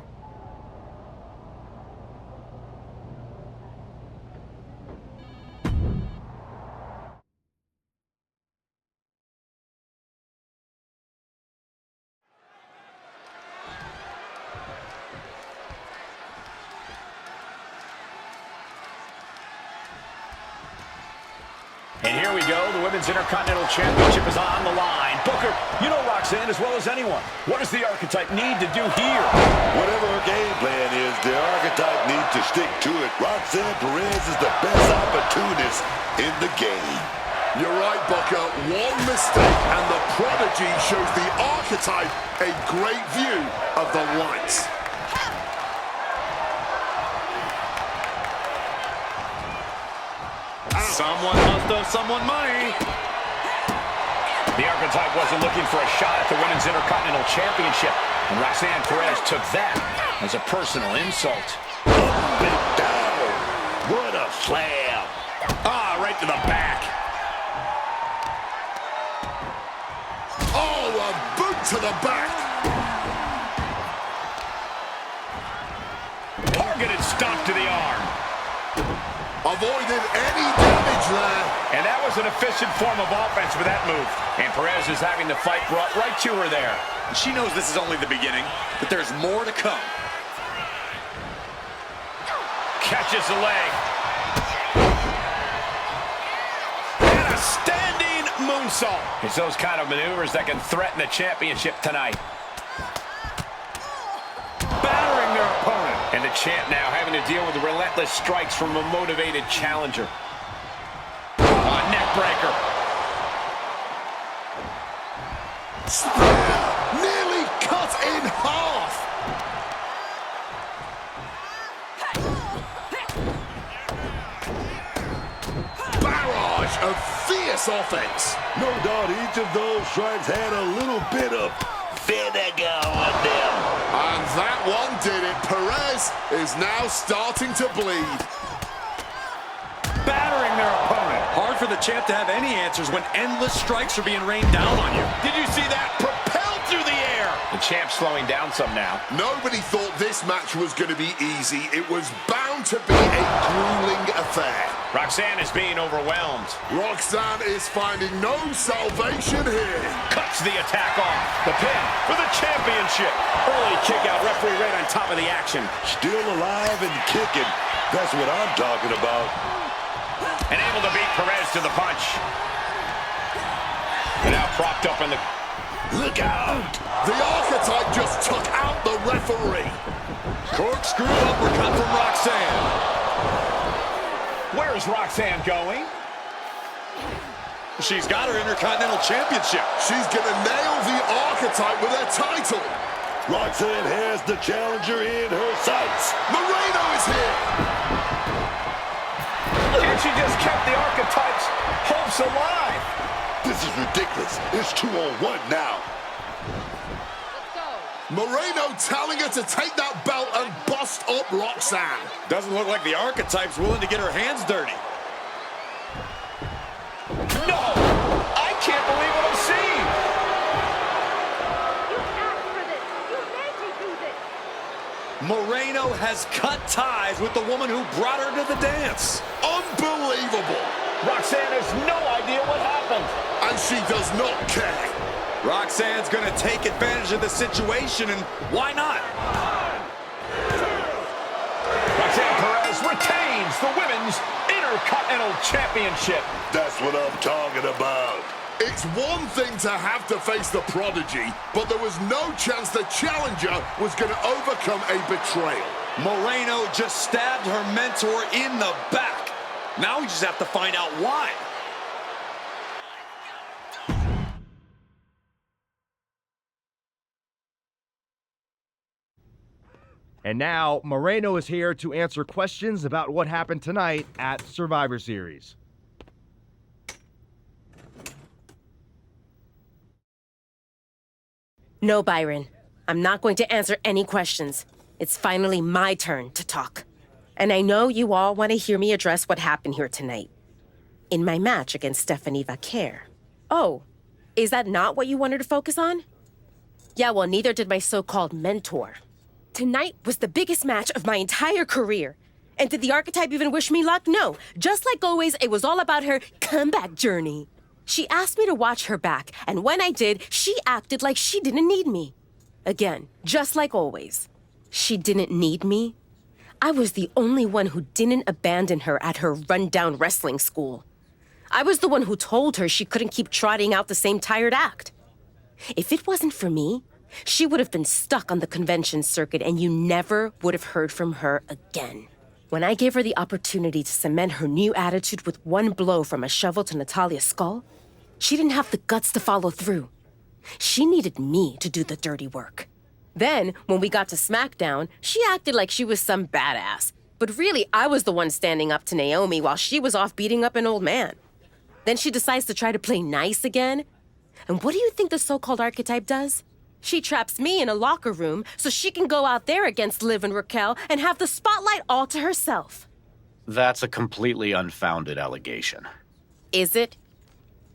And here we go. The Women's Intercontinental Championship is on the line. Booker, you know Roxanne as well as anyone. What does the Archetype need to do here? Whatever her game plan is, the Archetype needs to stick to it. Roxanne Perez is the best opportunist in the game. You're right, Booker. One mistake, and the Prodigy shows the Archetype a great view of the lights. Someone must owe someone money. The Archetype wasn't looking for a shot at the Women's Intercontinental Championship, and Roxanne Perez took that as a personal insult. Up and down. What a slam. Right to the back. Oh, a boot to the back. Targeted stomp to the arm. Avoided any damage there. And that was an efficient form of offense with that move. And Perez is having the fight brought right to her there. She knows this is only the beginning, but there's more to come. Catches the leg. And a standing moonsault. It's those kind of maneuvers that can threaten the championship tonight. Battering their opponent. And the champ now having to deal with the relentless strikes from a motivated challenger. A neck breaker. Spear nearly cut in half. Barrage of fierce offense. No doubt each of those strikes had a little bit of vinegar on them. And that one did it. Perez is now starting to bleed. Battering their opponent. Hard for the champ to have any answers when endless strikes are being rained down on you. Did you see that? Propelled through the air. The champ's slowing down some now. Nobody thought this match was going to be easy. It was bound to be a grueling affair. Roxanne is being overwhelmed. Roxanne is finding no salvation here. Cuts the attack off. The pin for the championship. Early kick out. Referee right on top of the action. Still alive and kicking. That's what I'm talking about. And able to beat Perez to the punch. And now propped up in the... Look out! The Archetype just took out the referee. Corkscrew uppercut from Roxanne. Where's Roxanne going? She's got her Intercontinental Championship. She's going to nail the Archetype with her title. Roxanne has the challenger in her sights. Moreno is here. And she just kept the Archetype's hopes alive. This is ridiculous. It's 2-on-1 now. Moreno telling her to take that belt and bust up Roxanne. Doesn't look like the Archetype's willing to get her hands dirty. No! I can't believe what I'm seeing! Moreno has cut ties with the woman who brought her to the dance. Unbelievable! Roxanne has no idea what happened. And she does not care. Roxanne's going to take advantage of the situation, and why not? Roxanne Perez retains the Women's Intercontinental Championship. That's what I'm talking about. It's one thing to have to face the prodigy, but there was no chance the challenger was going to overcome a betrayal. Moreno just stabbed her mentor in the back. Now we just have to find out why. And now, Moreno is here to answer questions about what happened tonight at Survivor Series. No, Byron. I'm not going to answer any questions. It's finally my turn to talk. And I know you all want to hear me address what happened here tonight. In my match against Stephanie Vaquer. Oh, is that not what you wanted to focus on? Yeah, well, neither did my so-called mentor. Tonight was the biggest match of my entire career. And did the Archetype even wish me luck? No. Just like always, it was all about her comeback journey. She asked me to watch her back, and when I did, she acted like she didn't need me. Again, just like always. She didn't need me. I was the only one who didn't abandon her at her rundown wrestling school. I was the one who told her she couldn't keep trotting out the same tired act. If it wasn't for me, she would have been stuck on the convention circuit and you never would have heard from her again. When I gave her the opportunity to cement her new attitude with one blow from a shovel to Natalia's skull, she didn't have the guts to follow through. She needed me to do the dirty work. Then, when we got to SmackDown, she acted like she was some badass. But really, I was the one standing up to Naomi while she was off beating up an old man. Then she decides to try to play nice again. And what do you think the so-called Archetype does? She traps me in a locker room so she can go out there against Liv and Raquel and have the spotlight all to herself. That's a completely unfounded allegation. Is it?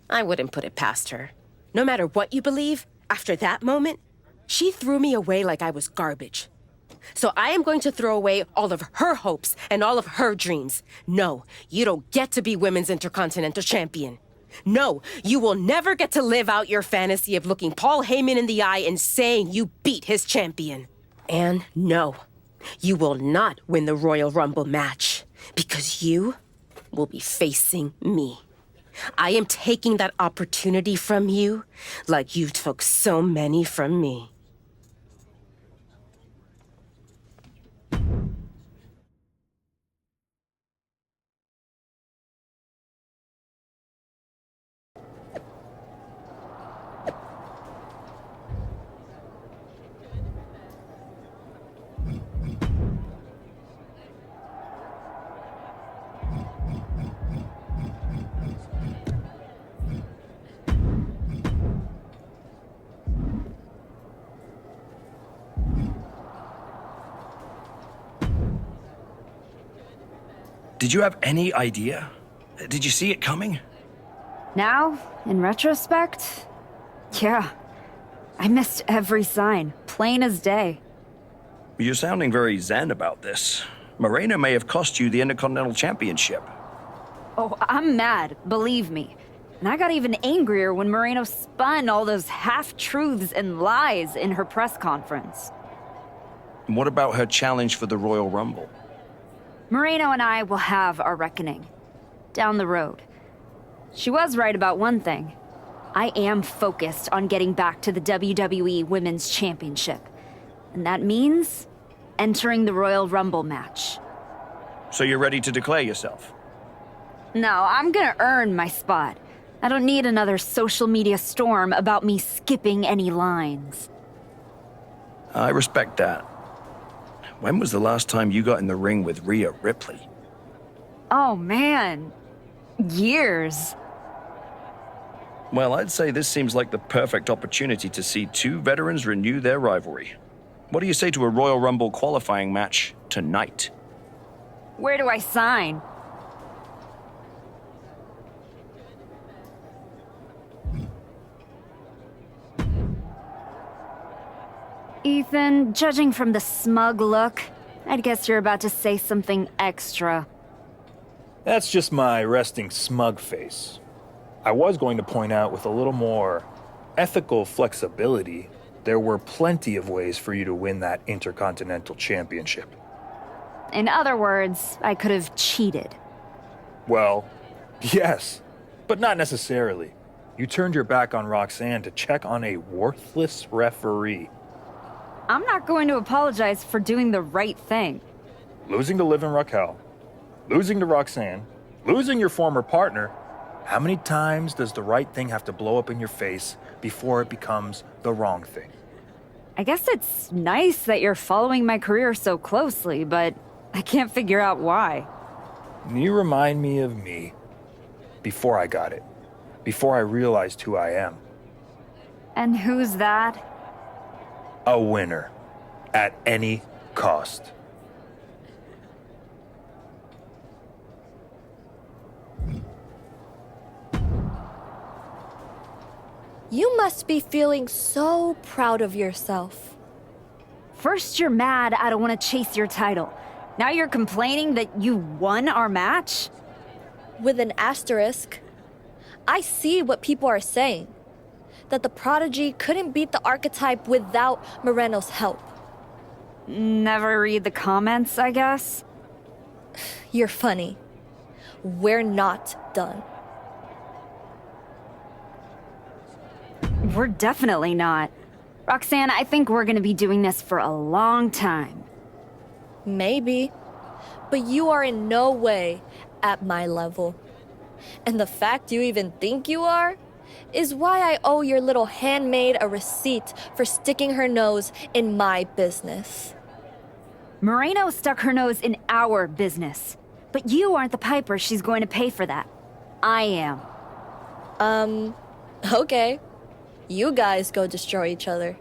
I wouldn't put it past her. No matter what you believe, after that moment, she threw me away like I was garbage. So I am going to throw away all of her hopes and all of her dreams. No, you don't get to be Women's Intercontinental Champion. No, you will never get to live out your fantasy of looking Paul Heyman in the eye and saying you beat his champion. And no, you will not win the Royal Rumble match because you will be facing me. I am taking that opportunity from you like you took so many from me. Did you have any idea? Did you see it coming? Now, in retrospect, yeah. I missed every sign, plain as day. You're sounding very zen about this. Moreno may have cost you the Intercontinental Championship. Oh, I'm mad, believe me. And I got even angrier when Moreno spun all those half-truths and lies in her press conference. And what about her challenge for the Royal Rumble? Moreno and I will have our reckoning. Down the road. She was right about one thing. I am focused on getting back to the WWE Women's Championship. And that means entering the Royal Rumble match. So you're ready to declare yourself? No, I'm gonna earn my spot. I don't need another social media storm about me skipping any lines. I respect that. When was the last time you got in the ring with Rhea Ripley? Oh man, years. Well, I'd say this seems like the perfect opportunity to see two veterans renew their rivalry. What do you say to a Royal Rumble qualifying match tonight? Where do I sign? Ethan, judging from the smug look, I'd guess you're about to say something extra. That's just my resting smug face. I was going to point out with a little more ethical flexibility, there were plenty of ways for you to win that Intercontinental Championship. In other words, I could have cheated. Well, yes, but not necessarily. You turned your back on Roxanne to check on a worthless referee. I'm not going to apologize for doing the right thing. Losing to Liv and Raquel, losing to Roxanne, losing your former partner. How many times does the right thing have to blow up in your face before it becomes the wrong thing? I guess it's nice that you're following my career so closely, but I can't figure out why. You remind me of me before I got it, before I realized who I am. And who's that? A winner, at any cost. You must be feeling so proud of yourself. First you're mad I don't want to chase your title. Now you're complaining that you won our match? With an asterisk. I see what people are saying. That the Prodigy couldn't beat the Archetype without Moreno's help. Never read the comments, I guess? You're funny. We're not done. We're definitely not. Roxanne, I think we're gonna be doing this for a long time. Maybe. But you are in no way at my level. And the fact you even think you are is why I owe your little handmaid a receipt for sticking her nose in my business. Moreno stuck her nose in our business. But you aren't the piper she's going to pay for that. I am. Okay. You guys go destroy each other.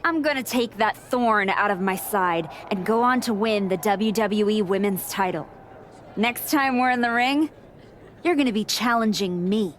I'm gonna take that thorn out of my side and go on to win the WWE Women's title. Next time we're in the ring, you're gonna be challenging me.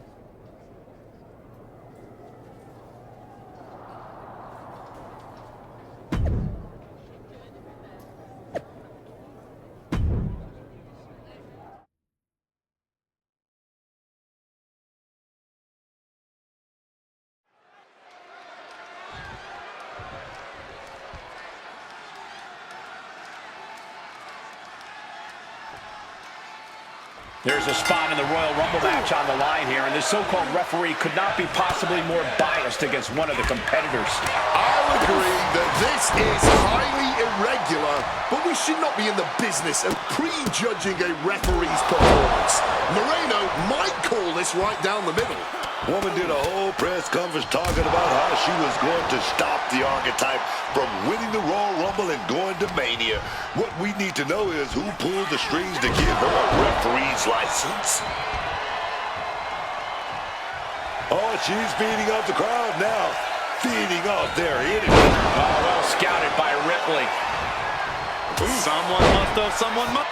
There's a spot in the Royal Rumble match on the line here, and this so-called referee could not be possibly more biased against one of the competitors. I'll agree that this is highly irregular, but we should not be in the business of prejudging a referee's performance. Moreno might call this right down the middle. Woman did a whole press conference talking about how she was going to stop the Archetype from winning the Royal Rumble and going to Mania. What we need to know is who pulled the strings to give her a referee's license. Oh, she's feeding off the crowd now. Feeding off their energy. Oh, well scouted by Ripley. Someone must have, someone must.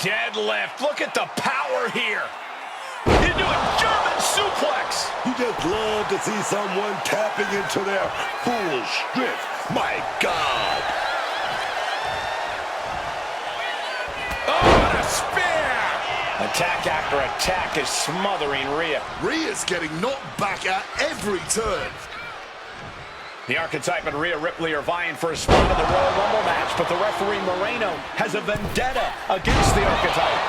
deadlift. Look at the power here. Into a German suplex. You just love to see someone tapping into their full strength. My God. Oh, what a spear. Attack after attack is smothering Rhea. Rhea's getting knocked back at every turn. The Archetype and Rhea Ripley are vying for a spot in the Royal Rumble match, but the referee Moreno has a vendetta against the Archetype.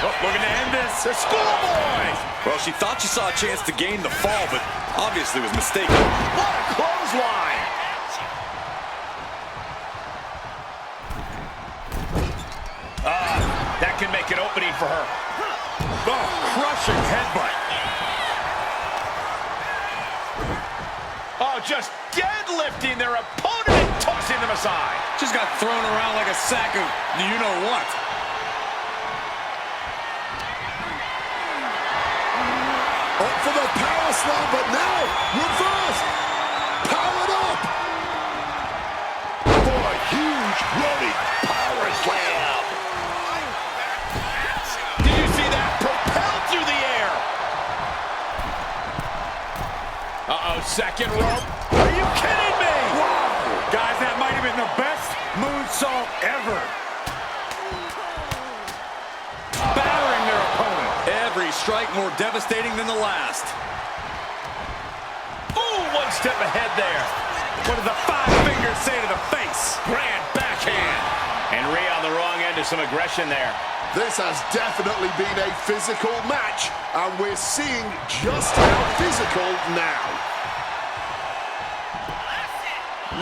Oh, looking to end this. The schoolboy! Well, she thought she saw a chance to gain the fall, but obviously was mistaken. What a clothesline! That can make an opening for her. Oh, crushing headbutt. Oh, just deadlifting their opponent and tossing them aside. Just got thrown around like a sack of you-know-what. Up for the power slam, but now reversed. Powered up. For a huge running power slam. Did you see that? Propelled through the air. Uh-oh, second rope. Are you kidding me? Wow. Guys, that might have been the best moonsault ever. Battering their opponent. Every strike more devastating than the last. Ooh, one step ahead there. What does the 5 fingers say to the face? Grand backhand. And Rhea on the wrong end of some aggression there. This has definitely been a physical match, and we're seeing just how physical now.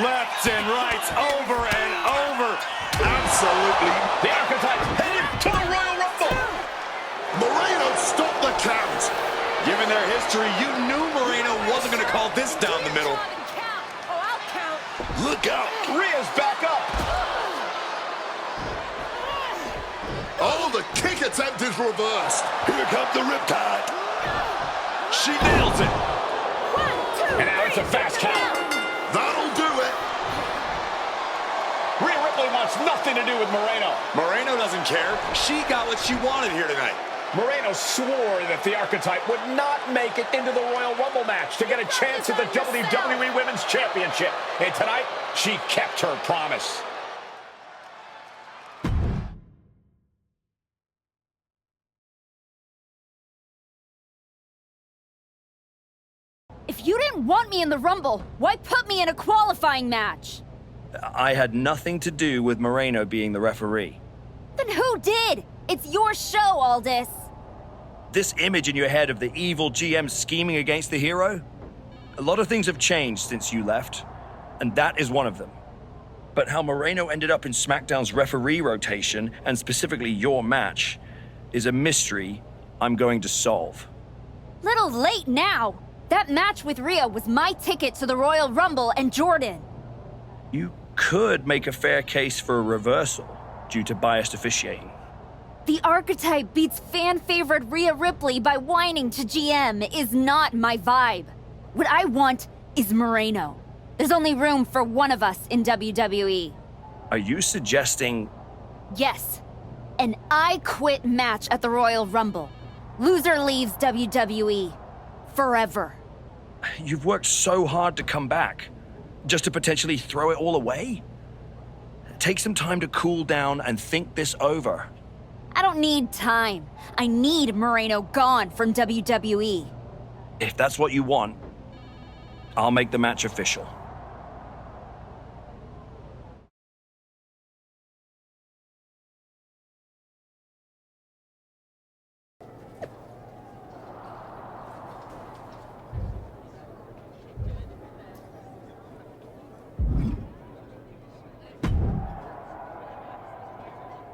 Lefts and rights, over and over. Absolutely. The Archetype headed to the Royal Rumble. Moreno stopped the count. Given their history, you knew Moreno wasn't going to call this down the middle. Look out. Rhea's back up. Oh, the kick attempt is reversed. Here comes the riptide. She nails it. And now it's a fast count. That'll do it. Rhea Ripley wants nothing to do with Moreno. Moreno doesn't care. She got what she wanted here tonight. Moreno swore that the Archetype would not make it into the Royal Rumble match to get a chance at the WWE Women's Championship. And tonight, she kept her promise. If you didn't want me in the Rumble, why put me in a qualifying match? I had nothing to do with Moreno being the referee. Then who did? It's your show, Aldis. This image in your head of the evil GM scheming against the hero? A lot of things have changed since you left, and that is one of them. But how Moreno ended up in SmackDown's referee rotation, and specifically your match, is a mystery I'm going to solve. Little late now. That match with Rhea was my ticket to the Royal Rumble and Jordan. You could make a fair case for a reversal due to biased officiating. The Archetype beats fan-favorite Rhea Ripley by whining to GM is not my vibe. What I want is Moreno. There's only room for one of us in WWE. Are you suggesting... Yes. An I Quit match at the Royal Rumble. Loser leaves WWE. Forever. You've worked so hard to come back, just to potentially throw it all away? Take some time to cool down and think this over. I don't need time. I need Moreno gone from WWE. If that's what you want, I'll make the match official.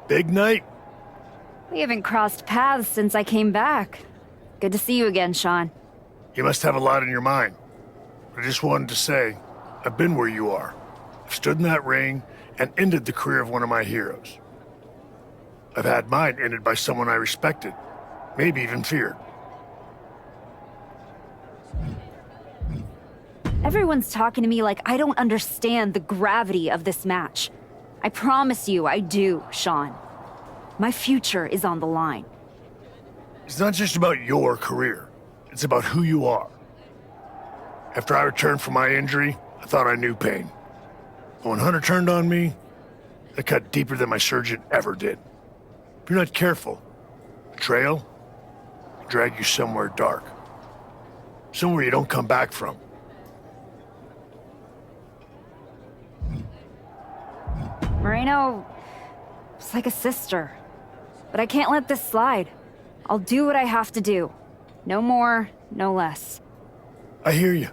Big night? We haven't crossed paths since I came back. Good to see you again, Sean. You must have a lot in your mind. I just wanted to say, I've been where you are. I've stood in that ring and ended the career of one of my heroes. I've had mine ended by someone I respected, maybe even feared. Everyone's talking to me like I don't understand the gravity of this match. I promise you, I do, Sean. My future is on the line. It's not just about your career. It's about who you are. After I returned from my injury, I thought I knew pain. But when Hunter turned on me, it cut deeper than my surgeon ever did. If you're not careful, betrayal can drag you somewhere dark. Somewhere you don't come back from. Moreno is like a sister. But I can't let this slide. I'll do what I have to do. No more, no less. I hear you.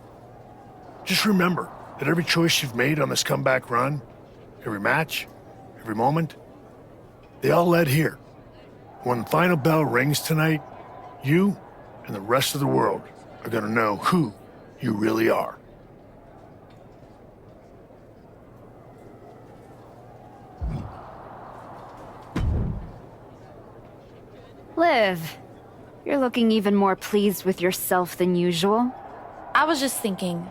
Just remember that every choice you've made on this comeback run, every match, every moment, they all led here. When the final bell rings tonight, you and the rest of the world are gonna know who you really are. Liv, you're looking even more pleased with yourself than usual. I was just thinking,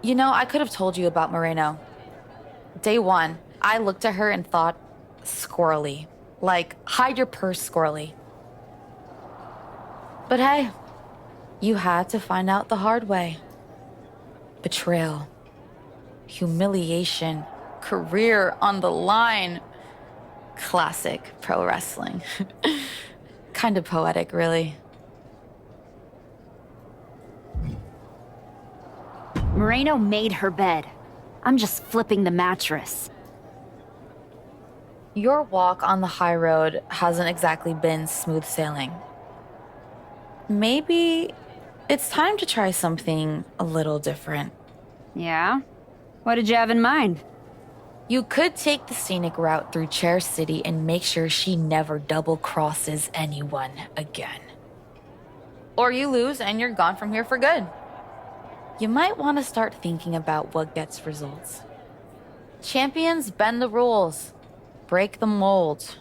you know, I could have told you about Moreno. Day one, I looked at her and thought, squirrely. Like, hide your purse, squirrely. But hey, you had to find out the hard way. Betrayal, humiliation, career on the line. Classic pro wrestling. Kind of poetic, really. Moreno made her bed. I'm just flipping the mattress. Your walk on the high road hasn't exactly been smooth sailing. Maybe it's time to try something a little different. Yeah? What did you have in mind? You could take the scenic route through Chair City and make sure she never double-crosses anyone again. Or you lose and you're gone from here for good. You might want to start thinking about what gets results. Champions bend the rules, break the mold,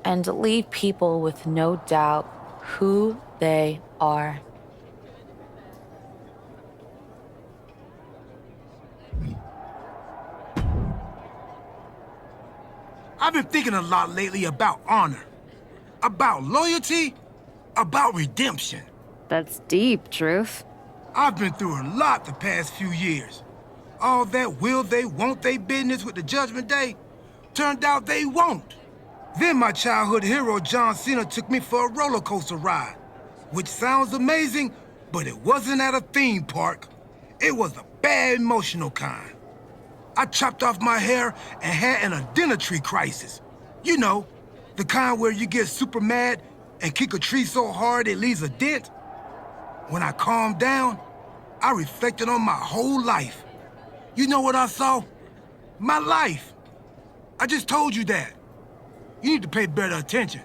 and leave people with no doubt who they are. I've been thinking a lot lately about honor, about loyalty, about redemption. That's deep, Truth. I've been through a lot the past few years. All that will they, won't they business with the Judgment Day turned out they won't. Then my childhood hero John Cena took me for a roller coaster ride, which sounds amazing, but it wasn't at a theme park. It was a bad emotional kind. I chopped off my hair and had an identity crisis. You know, the kind where you get super mad and kick a tree so hard it leaves a dent. When I calmed down, I reflected on my whole life. You know what I saw? My life. I just told you that. You need to pay better attention.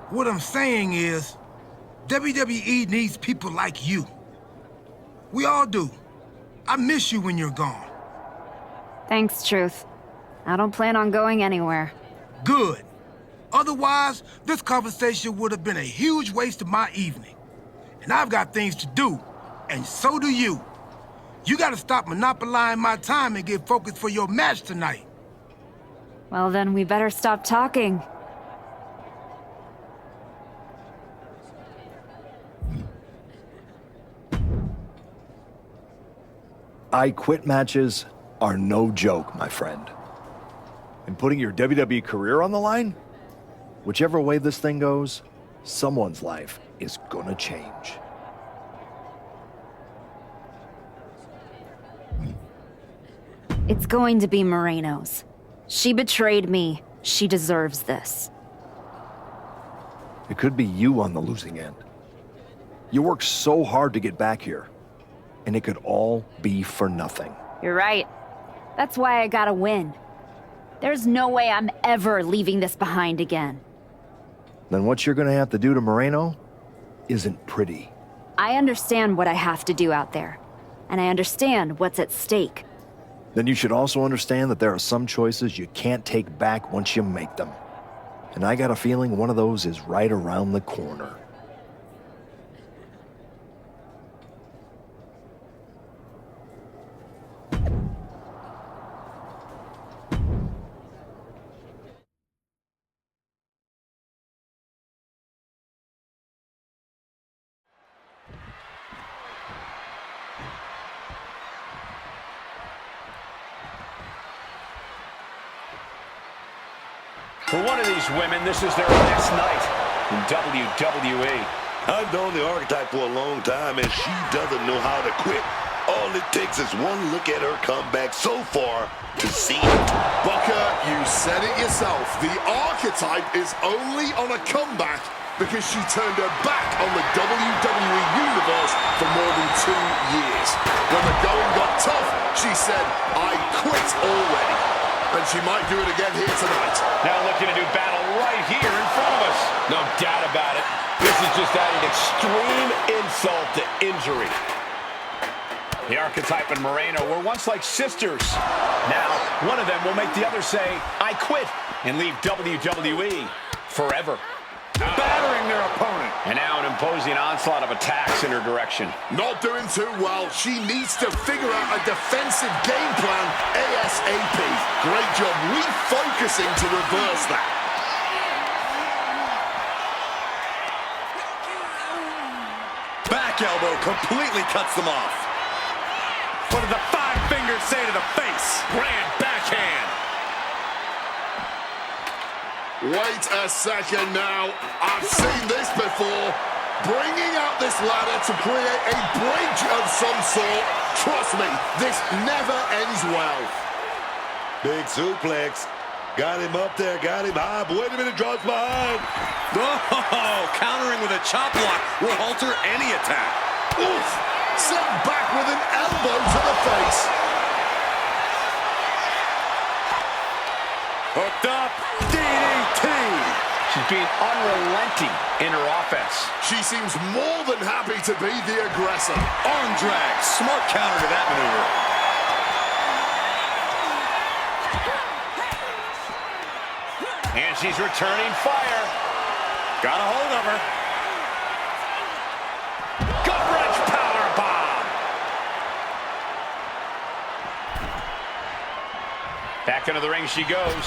What I'm saying is, WWE needs people like you. We all do. I miss you when you're gone. Thanks, Truth. I don't plan on going anywhere. Good. Otherwise, this conversation would have been a huge waste of my evening. And I've got things to do, and so do you. You gotta stop monopolizing my time and get focused for your match tonight. Well, then we better stop talking. I quit matches are no joke, my friend. And putting your WWE career on the line? Whichever way this thing goes, someone's life is gonna change. It's going to be Moreno's. She betrayed me. She deserves this. It could be you on the losing end. You worked so hard to get back here, and it could all be for nothing. You're right. That's why I gotta win. There's no way I'm ever leaving this behind again. Then what you're gonna have to do to Moreno isn't pretty. I understand what I have to do out there, and I understand what's at stake. Then you should also understand that there are some choices you can't take back once you make them. And I got a feeling one of those is right around the corner. For one of these women, this is their last night in WWE. I've known the Archetype for a long time, and she doesn't know how to quit. All it takes is one look at her comeback so far to see it. Booker, you said it yourself. The Archetype is only on a comeback because she turned her back on the WWE Universe for more than 2 years. When the going got tough, she said, I quit already. And she might do it again here tonight. Now looking to do battle right here in front of us. No doubt about it. This is just adding extreme insult to injury. The Archetype and Moreno were once like sisters. Now, one of them will make the other say, I quit, and leave WWE forever. Battering their opponent. And now an imposing onslaught of attacks in her direction. Not doing too well. She needs to figure out a defensive game plan ASAP. Great job refocusing to reverse that. Back elbow completely cuts them off. What did the 5 fingers say to the face? Grand backhand. Wait a second now. I've seen this before. Bringing out this ladder to create a bridge of some sort. Trust me, this never ends well. Big suplex. Got him up there, got him high. But wait a minute, drops behind. Oh, countering with a chop block will alter any attack. Oof! Sent back with an elbow to the face. Hooked up, DDT. She's being unrelenting in her offense. She seems more than happy to be the aggressor. Arm drag, smart counter to that maneuver. And she's returning fire. Got a hold of her. Gut-wrench powerbomb. Back into the ring she goes.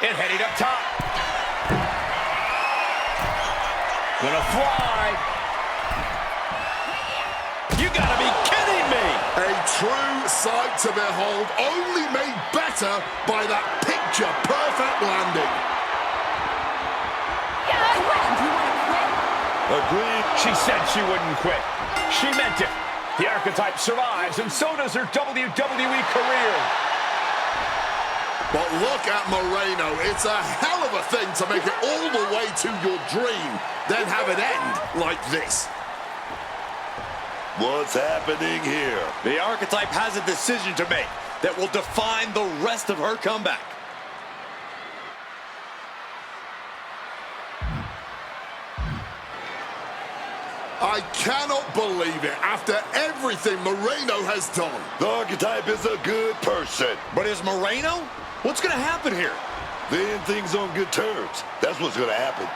And heading up top. Gonna fly. You gotta be kidding me. A true sight to behold, only made better by that picture-perfect landing. Agreed. She said she wouldn't quit. She meant it. The Archetype survives, and so does her WWE career. But look at Moreno. It's a hell of a thing to make it all the way to your dream, then have it end like this. What's happening here? The Archetype has a decision to make that will define the rest of her comeback. I cannot believe it. After everything Moreno has done. The Archetype is a good person. But is Moreno? What's going to happen here? They end things on good terms. That's what's going to happen.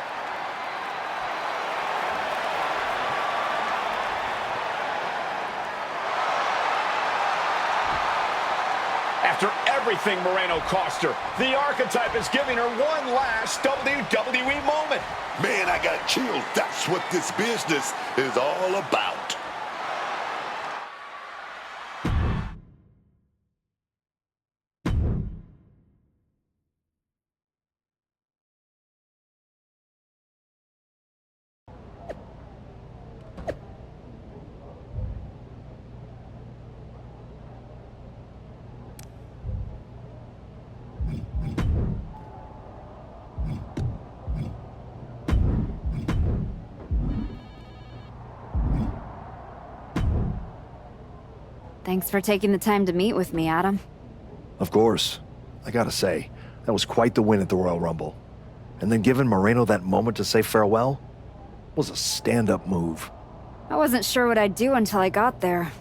After everything Moreno cost her, the Archetype is giving her one last WWE moment. Man, I got chills. That's what this business is all about. Thanks for taking the time to meet with me, Adam. Of course. I gotta say, that was quite the win at the Royal Rumble. And then giving Moreno that moment to say farewell was a stand-up move. I wasn't sure what I'd do until I got there,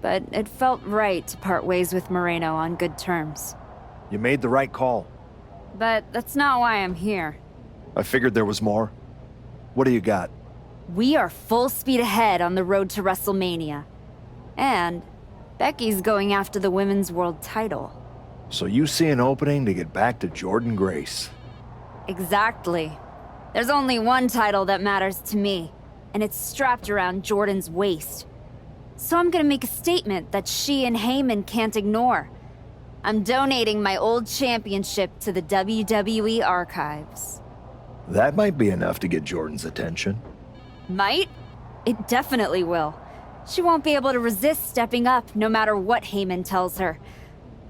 but it felt right to part ways with Moreno on good terms. You made the right call. But that's not why I'm here. I figured there was more. What do you got? We are full speed ahead on the road to WrestleMania. And Becky's going after the Women's World title. So you see an opening to get back to Jordan Grace. Exactly. There's only one title that matters to me, and it's strapped around Jordan's waist. So I'm gonna make a statement that she and Heyman can't ignore. I'm donating my old championship to the WWE archives. That might be enough to get Jordan's attention. Might? It definitely will. She won't be able to resist stepping up no matter what Heyman tells her.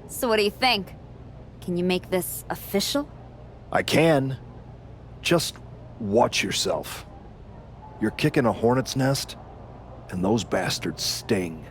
So what do you think? Can you make this official? I can. Just watch yourself. You're kicking a hornet's nest, and those bastards sting.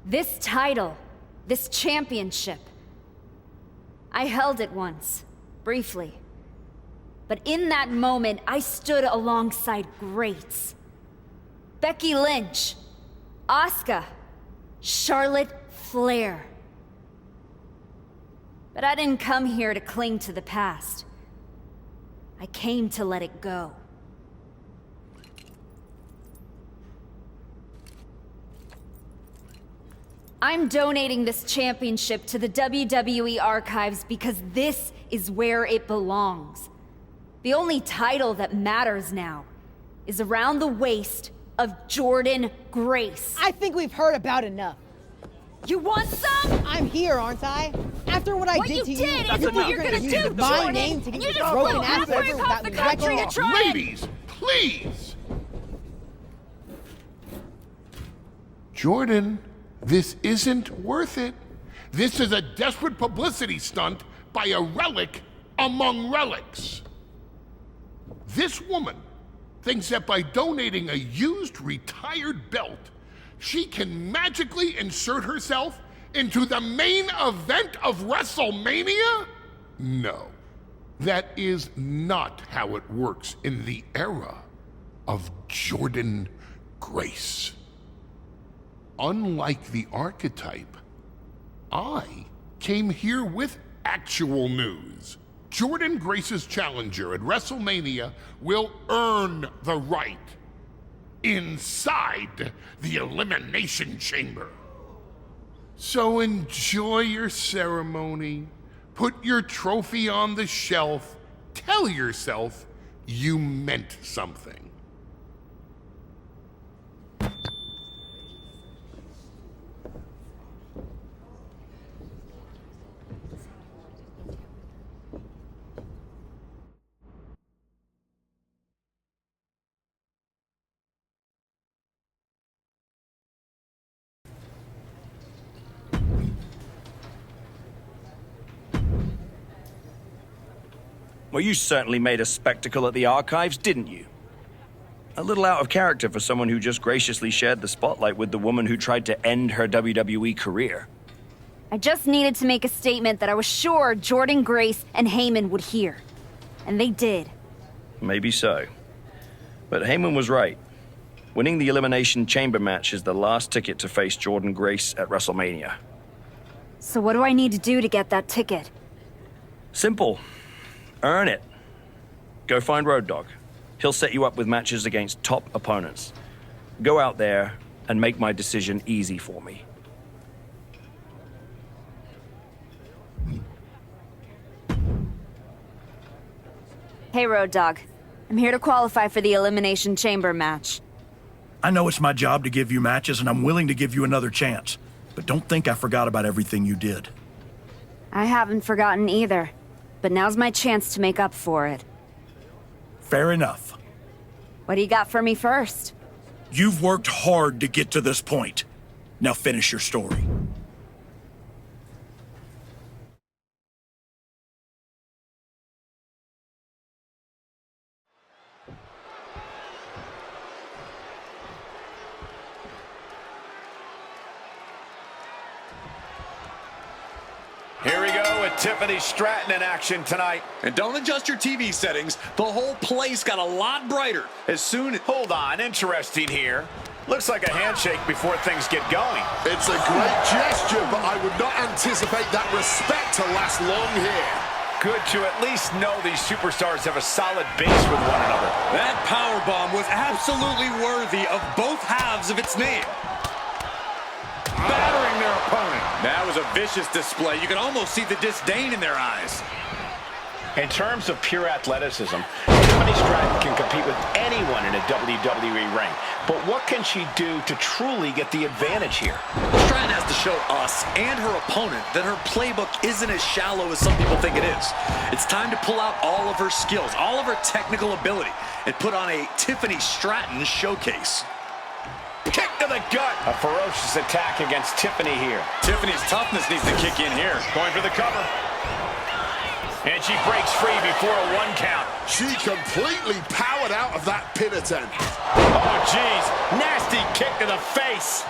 This title, this championship. I held it once, briefly. But in that moment, I stood alongside greats. Becky Lynch, Asuka, Charlotte Flair. But I didn't come here to cling to the past. I came to let it go. I'm donating this championship to the WWE archives because this is where it belongs. The only title that matters now is around the waist of Jordan Grace. I think we've heard about enough. You want some? I'm here, aren't I? After what I did to you, is what you're gonna do, my Jordan. name to And get you just broken flew ass halfway over across without the me country to wrecking try and... Ladies, please! Jordan, this isn't worth it. This is a desperate publicity stunt by a relic among relics. This woman thinks that by donating a used retired belt, she can magically insert herself into the main event of WrestleMania? No, that is not how it works in the era of Jordan Grace. Unlike the archetype, I came here with actual news. Jordan Grace's challenger at WrestleMania will earn the right inside the Elimination Chamber. So enjoy your ceremony, put your trophy on the shelf, tell yourself you meant something. Well, you certainly made a spectacle at the archives, didn't you? A little out of character for someone who just graciously shared the spotlight with the woman who tried to end her WWE career. I just needed to make a statement that I was sure Jordan Grace and Heyman would hear. And they did. Maybe so. But Heyman was right. Winning the Elimination Chamber match is the last ticket to face Jordan Grace at WrestleMania. So what do I need to do to get that ticket? Simple. Earn it. Go find Road Dogg. He'll set you up with matches against top opponents. Go out there and make my decision easy for me. Hey, Road Dogg. I'm here to qualify for the Elimination Chamber match. I know it's my job to give you matches, and I'm willing to give you another chance. But don't think I forgot about everything you did. I haven't forgotten either. But now's my chance to make up for it. Fair enough. What do you got for me first? You've worked hard to get to this point. Now finish your story. Here we go with Tiffany Stratton in action tonight. And don't adjust your TV settings. The whole place got a lot brighter as soon as... Hold on, interesting here. Looks like a handshake before things get going. It's a great gesture, but I would not anticipate that respect to last long here. good to at least know these superstars have a solid base with one another. That powerbomb was absolutely worthy of both halves of its name. Battering their opponent. That was a vicious display. You could almost see the disdain in their eyes. In terms of pure athleticism, Tiffany Stratton can compete with anyone in a WWE ring. But what can she do to truly get the advantage here? Stratton has to show us and her opponent that her playbook isn't as shallow as some people think it is. It's time to pull out all of her skills, all of her technical ability, and put on a Tiffany Stratton showcase. Kick to the gut. A ferocious attack against Tiffany here. Tiffany's toughness needs to kick in here. Going for the cover. And she breaks free before a 1 count. She completely powered out of that pin attempt. Oh, jeez. Nasty kick to the face.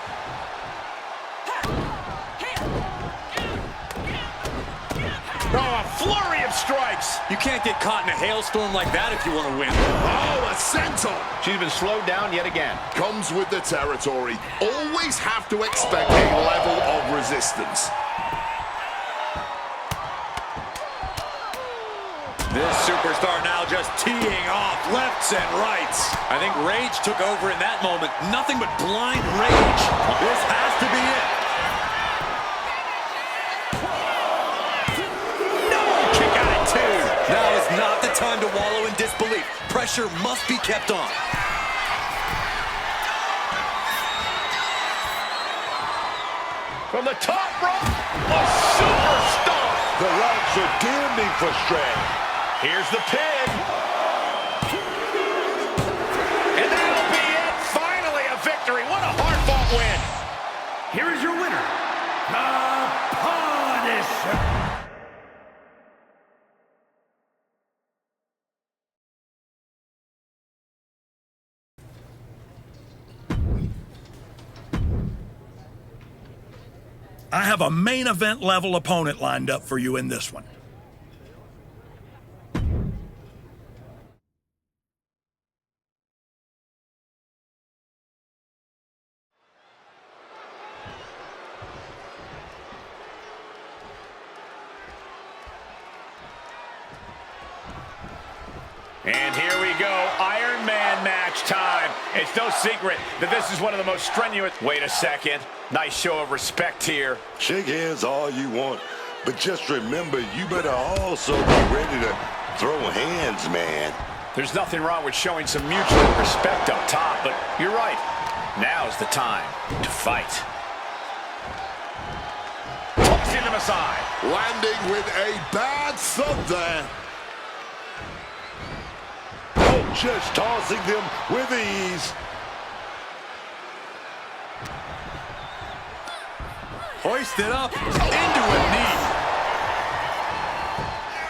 Oh, a flurry of strikes. You can't get caught in a hailstorm like that if you want to win. Oh, a senton. She's been slowed down yet again. Comes with the territory. Always have to expect a level of resistance. This superstar now just teeing off lefts and rights. I think rage took over in that moment. Nothing but blind rage. This has to be it. No! Kick out at 2. Now is not the time to wallow in disbelief. Pressure must be kept on. From the top rope, a super stomp. The rocks are damning for Stratton. Here's the pin. And that'll be it. Finally a victory. What a hard-fought win. Here is your winner, the Punisher. I have a main event level opponent lined up for you in this one. And here we go, Iron Man match time. It's no secret that this is one of the most strenuous... Wait a second. Nice show of respect here. Shake hands all you want, but just remember, you better also be ready to throw hands, man. There's nothing wrong with showing some mutual respect up top, but you're right. Now's the time to fight. Tossing them aside. Landing with a bad thud there. Just tossing them with ease. Hoisted up into a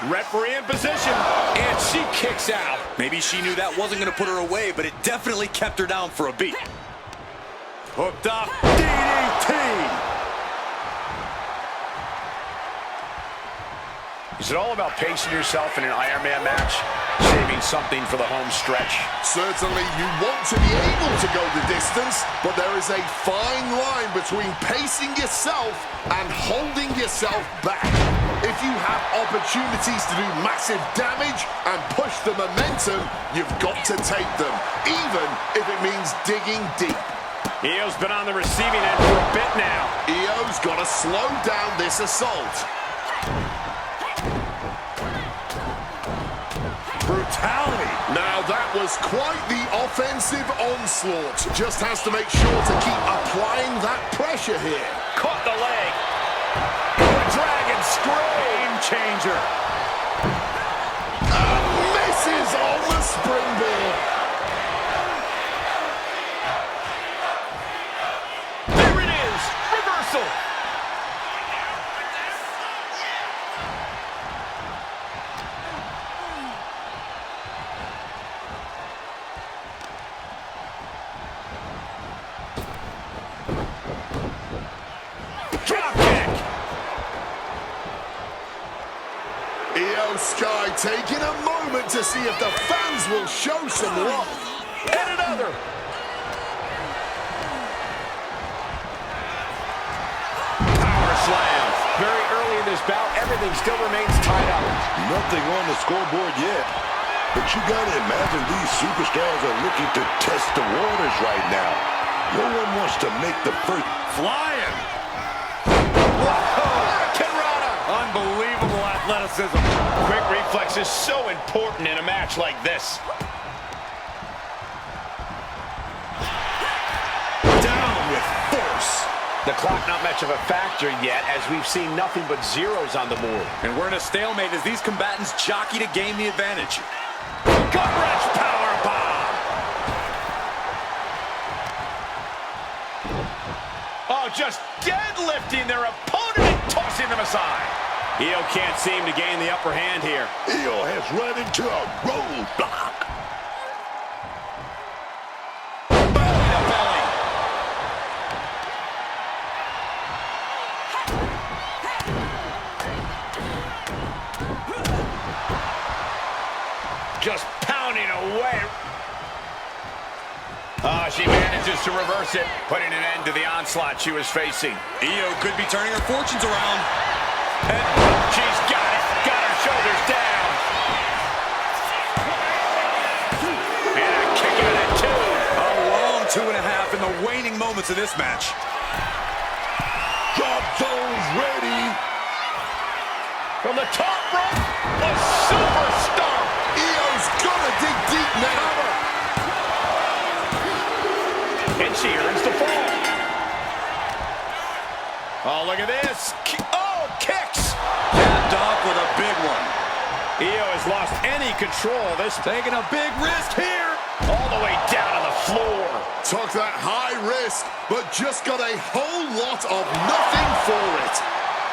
knee. Referee in position, and she kicks out. Maybe she knew that wasn't going to put her away, but it definitely kept her down for a beat. Hooked up, DDT. Is it all about pacing yourself in an Iron Man match? Saving something for the home stretch? Certainly you want to be able to go the distance, but there is a fine line between pacing yourself and holding yourself back. If you have opportunities to do massive damage and push the momentum, you've got to take them, even if it means digging deep. Io's been on the receiving end for a bit now. Io's got to slow down this assault. Brutality. Now that was quite the offensive onslaught. Just has to make sure to keep applying that pressure here. Caught the leg. The dragon screw. Game changer. Misses on the springboard. There it is. Reversal. Sky taking a moment to see if the fans will show some love. And another. Power slam. Very early in this this bout, everything still remains tied up. Nothing on the scoreboard yet. But you gotta imagine these superstars are looking to test the waters right now. No one wants to make the first... Flying! Unbelievable athleticism. Quick reflex is so important in a match like this. Down with force. The clock not much of a factor yet, as we've seen nothing but zeros on the board. And we're in a stalemate as these combatants jockey to gain the advantage. Gut-wrench powerbomb! Oh, just deadlifting their opponent and tossing them aside. Io can't seem to gain the upper hand here. Io has run into a roadblock. Belly to belly. Just pounding away. She manages to reverse it, putting an end to the onslaught she was facing. Io could be turning her fortunes around. And she's got it. Got her shoulders down. And a kick out at 2. A long 2.5 in the waning moments of this match. Drop zones ready. From the top rope, a superstar. Io's gonna dig deep now. And she earns the fall. Oh, look at this. Oh, kicks. Capped off with a big one. Io has lost any control of this. Taking a big risk here. All the way down to the floor. Took that high risk, but just got a whole lot of nothing for it.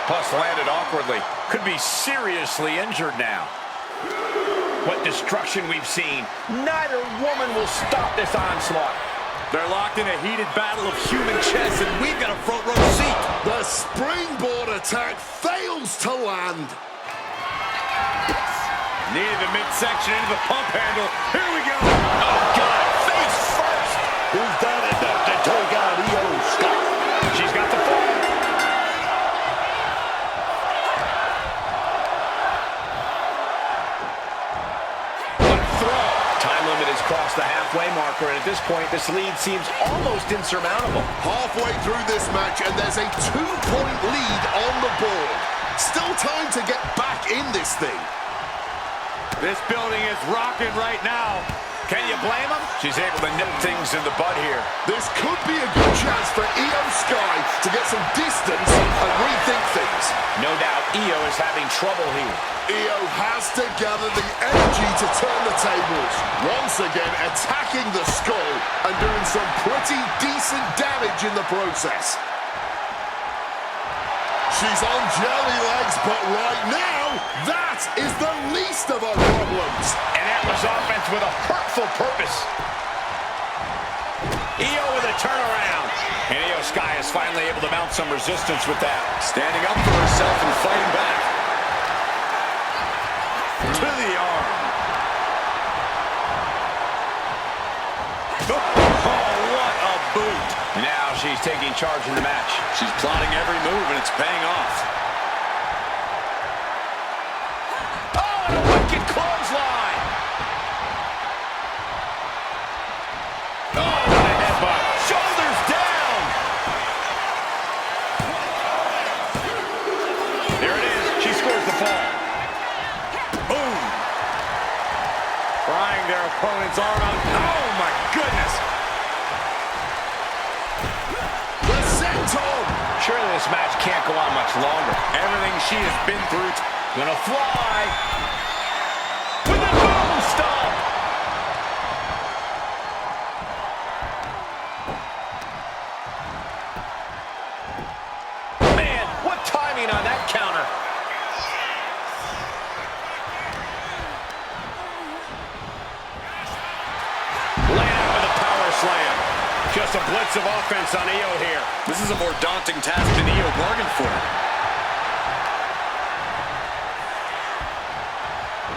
Plus landed awkwardly. Could be seriously injured now. What destruction we've seen. Neither woman will stop this onslaught. They're locked in a heated battle of human chess, and we've got a front row seat. The springboard attack fails to land. Near the midsection into the pump handle. Here we go. Oh, God. Face first. Is that enough to take out Io Sky? She's got the fall. What a throw. Time limit has crossed the halfway marker, and at this point, this lead seems almost insurmountable. Halfway through this match, and there's a 2-point lead on the board. Still time to get back in this thing. This building is rocking right now. Can you blame him? She's able to nip things in the bud here. This could be a good chance for Io Sky to get some distance and rethink things. No doubt Io is having trouble here. Io has to gather the energy to turn the tables. Once again, attacking the skull and doing some pretty decent damage in the process. She's on jelly legs, but right now, that is the least of her problems. And that was offense with a hurtful purpose. Io with a turnaround. And Io Sky is finally able to mount some resistance with that. Standing up for herself and fighting back. To the arm. Oh, what a boot. Now she's taking charge in the match. She's plotting every move, and it's paying off. Oh, and a wicked clothesline. Oh, what a headbutt. Shoulders down. There it is. She scores the fall. Boom. Prying their opponent's arm out. Oh, my goodness. Surely this match can't go on much longer. Everything she has been through. Gonna fly. With a boom stomp. Man, what timing on that counter. Laying out with a power slam. Just a blitz of offense on Io here. This is a more daunting task than Io bargained for.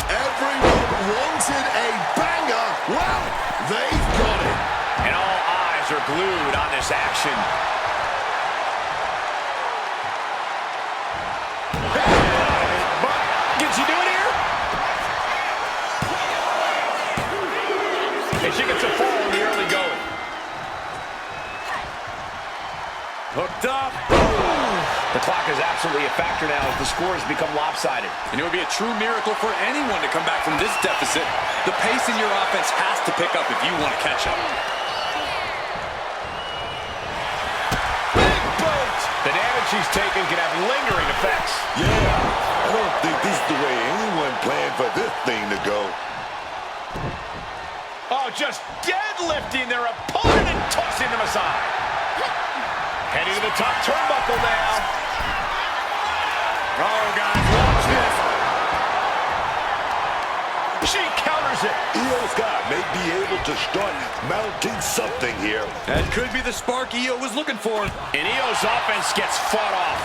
Everyone wanted a banger. Well, they've got it. And all eyes are glued on this action. And she gets a fall in the early going. Hooked up. The clock is absolutely a factor now as the score has become lopsided. And it would be a true miracle for anyone to come back from this deficit. The pace in your offense has to pick up if you want to catch up. Big boot! The damage she's taken can have lingering effects. Yeah, I don't think this is the way anyone planned for this thing to go. Oh, just deadlifting their opponent and tossing them aside. Heading to the top turnbuckle now. Oh, guys, watch this. She counters it. Io Sky may be able to start mounting something here. That could be the spark Io was looking for. And Io's offense gets fought off.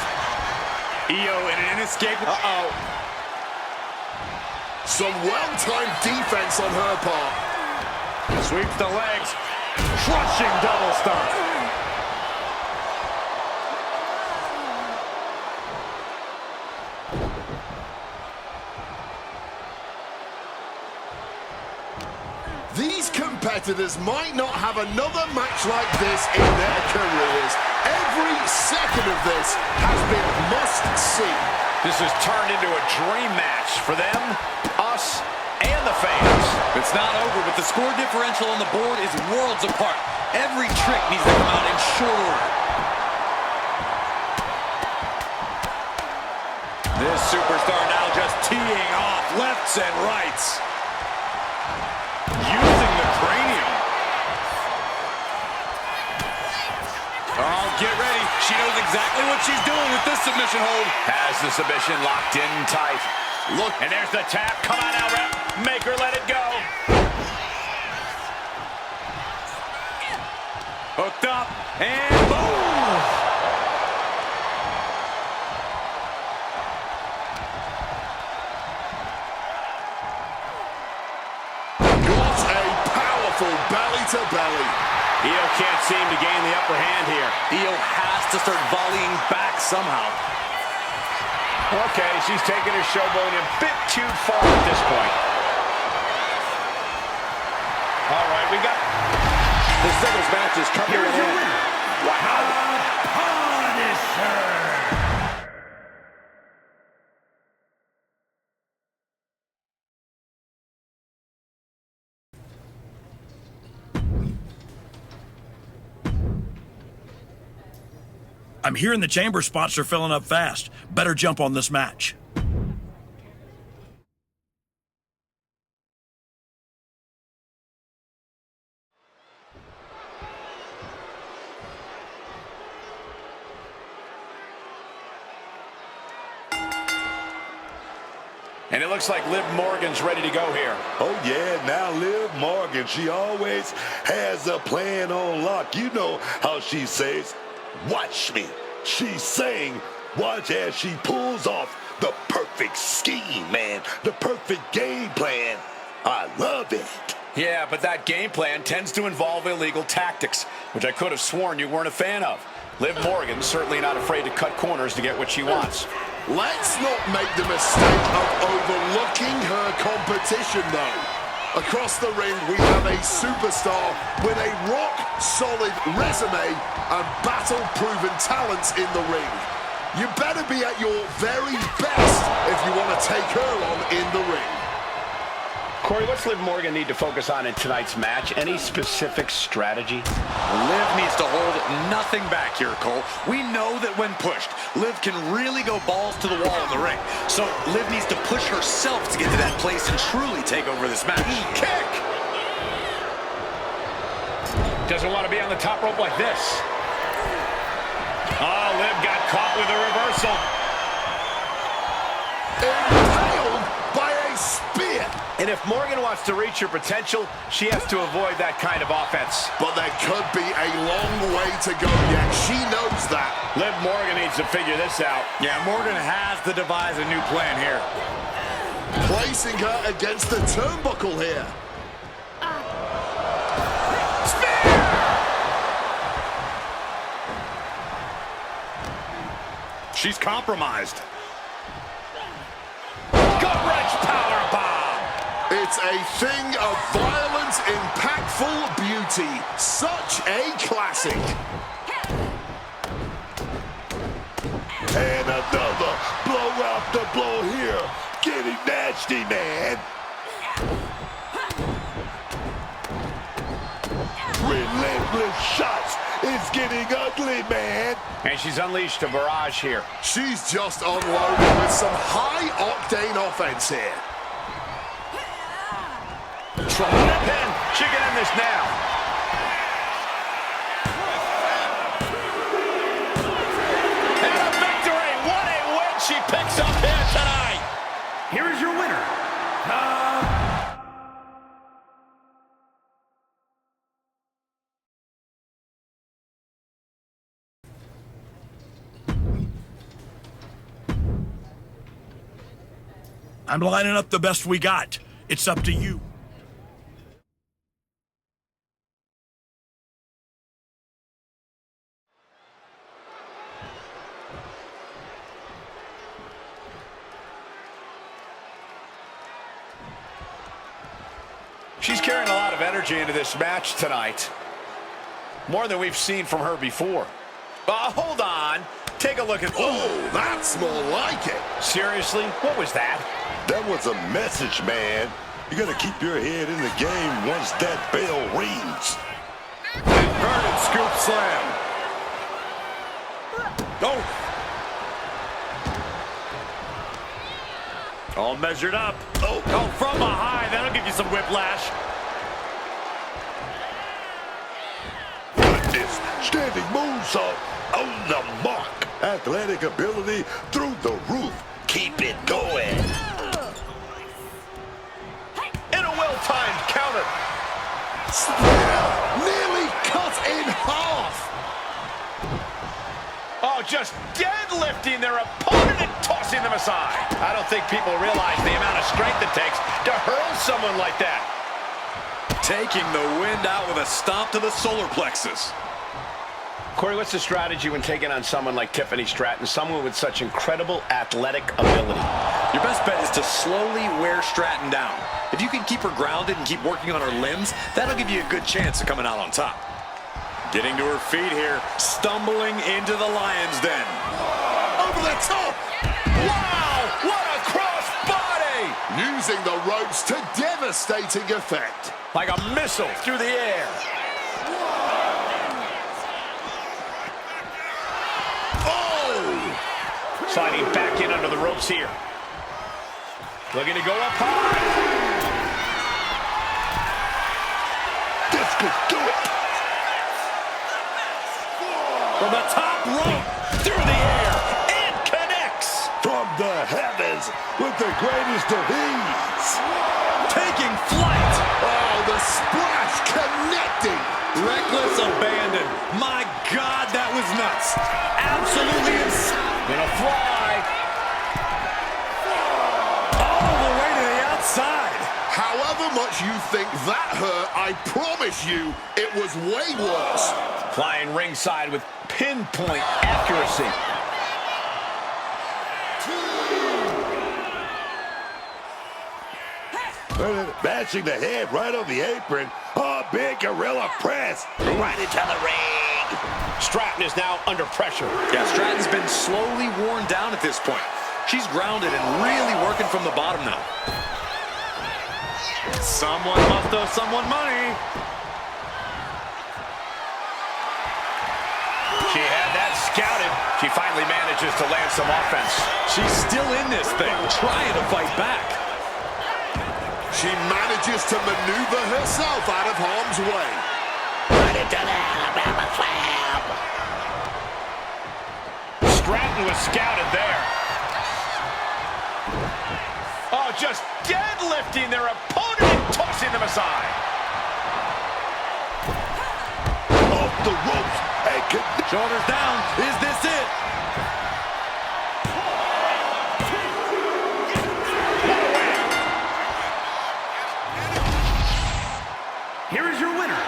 Io in an inescapable... Some well-timed defense on her part. Sweeps the legs. Crushing double stomp. These competitors might not have another match like this in their careers. Every second of this has been must-see. This has turned into a dream match for them, us, and the fans. It's not over, but the score differential on the board is worlds apart. Every trick needs to come out in short order. This superstar now just teeing off lefts and rights. Using the cranium. Oh, get ready. She knows exactly what she's doing with this submission hold. Has the submission locked in tight. Look, and there's the tap. Come on now, ref. Make her let it go. Hooked up, and boom! Belly-to-belly. Io can't seem to gain the upper hand here. Io has to start volleying back somehow. Okay, she's taking her showboating a bit too far at this point. All right, we got... This singles match is coming to an end. Wow. Punisher! I'm hearing the chamber spots are filling up fast. Better jump on this match. And it looks like Liv Morgan's ready to go here. Oh, yeah, now Liv Morgan, she always has a plan on lock. You know how she says, watch me. She's saying, watch as she pulls off the perfect scheme, man. The perfect game plan. I love it. Yeah, but that game plan tends to involve illegal tactics, which I could have sworn you weren't a fan of. Liv Morgan's certainly not afraid to cut corners to get what she wants. Let's not make the mistake of overlooking her competition, though. Across the ring, we have a superstar with a rock-solid resume and battle-proven talents in the ring. You better be at your very best if you want to take her on in the ring. Corey, what's Liv Morgan need to focus on in tonight's match? Any specific strategy? Liv needs to hold nothing back here, Cole. We know that when pushed, Liv can really go balls to the wall in the ring. So Liv needs to push herself to get to that place and truly take over this match. Kick! Doesn't want to be on the top rope like this. Oh, Liv got caught with a reversal. Impaled by a spear. And if Morgan wants to reach her potential, she has to avoid that kind of offense. But there could be a long way to go yet. She knows that. Liv Morgan needs to figure this out. Yeah, Morgan has to devise a new plan here. Placing her against the turnbuckle here. Spear! She's compromised. Gut-wrench powerbomb. It It's a thing of violence, impactful beauty. Such a classic. And another blow after blow here. Getting nasty, man. Relentless shots. It's getting ugly, man. And she's unleashed a barrage here. She's just unloaded with some high-octane offense here. Trying to pin. She can end this now. And a victory. What a win she picks up here tonight. Here is your winner. I'm lining up the best we got. It's up to you. She's carrying a lot of energy into this match tonight. More than we've seen from her before. Hold on. Take a look at... Oh, that's more like it. Seriously? What was that? That was a message, man. You gotta keep your head in the game once that bell rings. Inverted scoop slam. All measured up. Oh, From behind. That'll give you some whiplash. goodness. Standing moonsault on the mark. Athletic ability through the roof. Keep it going. And a well-timed counter. Nearly cut in half. Oh, just deadlifting their opponent and tossing them aside. I don't think people realize the amount of strength it takes to hurl someone like that. Taking the wind out with a stomp to the solar plexus. Corey, what's the strategy when taking on someone like Tiffany Stratton, someone with such incredible athletic ability? Your best bet is to slowly wear Stratton down. If you can keep her grounded and keep working on her limbs, that'll give you a good chance of coming out on top. Getting to her feet here, stumbling into the lion's den. Over the top. Wow, what a cross body! Using the ropes to devastating effect. Like a missile through the air. Sliding back in under the ropes here. Looking to go up high. This could do it. From the top rope. Through the air. And connects. From the heavens with the greatest of ease. Taking flight. Oh, the splash connecting. Reckless abandon. My God, that was nuts. Absolutely insane. Gonna fly. All the way to the outside. However much you think that hurt, I promise you it was way worse. Flying ringside with pinpoint accuracy. Bashing the head right on the apron. Oh, big gorilla press. Right into the ring. Stratton is now under pressure. Yeah, Stratton's been slowly worn down at this point. She's grounded and really working from the bottom now. Someone must owe someone money. She had that scouted. She finally manages to land some offense. She's still in this thing, trying to fight back. She manages to maneuver herself out of harm's way. Right into the Alabama Slam. Stratton was scouted there. Oh, just deadlifting their opponent and tossing them aside. Off the ropes. Shoulders down. Is this it? Here is your winner.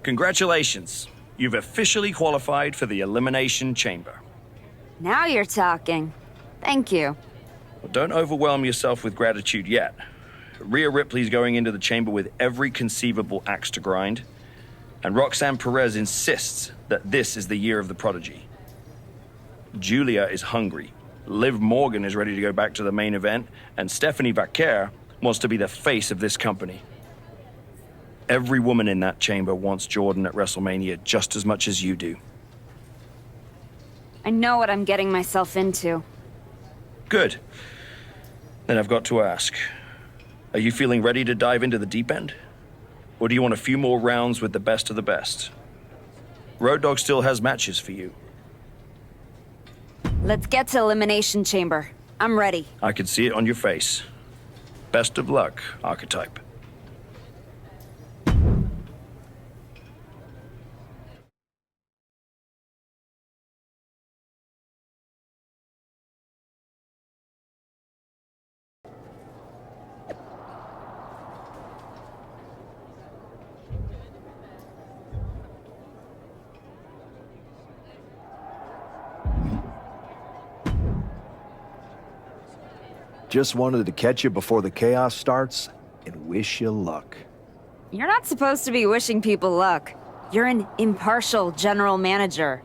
Congratulations. You've officially qualified for the Elimination Chamber. Now you're talking. Thank you. Well, don't overwhelm yourself with gratitude yet. Rhea Ripley's going into the chamber with every conceivable axe to grind, and Roxanne Perez insists that this is the year of the prodigy. Julia is hungry. Liv Morgan is ready to go back to the main event, and Stephanie Vaquer wants to be the face of this company. Every woman in that chamber wants Jordan at WrestleMania just as much as you do. I know what I'm getting myself into. Good. Then I've got to ask, are you feeling ready to dive into the deep end? Or do you want a few more rounds with the best of the best? Road Dogg still has matches for you. Let's get to Elimination Chamber. I'm ready. I can see it on your face. Best of luck, Archetype. Just wanted to catch you before the chaos starts and wish you luck. You're not supposed to be wishing people luck. You're an impartial general manager.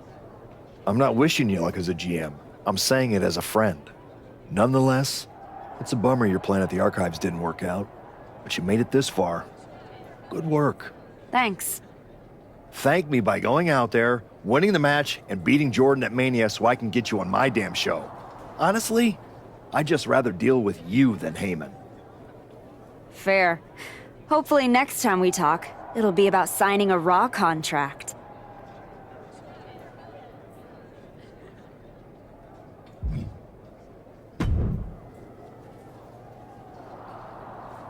I'm not wishing you luck as a GM. I'm saying it as a friend. Nonetheless, it's a bummer your plan at the Archives didn't work out, but you made it this far. Good work. Thanks. Thank me by going out there, winning the match, and beating Jordan at Mania so I can get you on my damn show. Honestly, I'd just rather deal with you than Heyman. Fair. Hopefully next time we talk, it'll be about signing a Raw contract.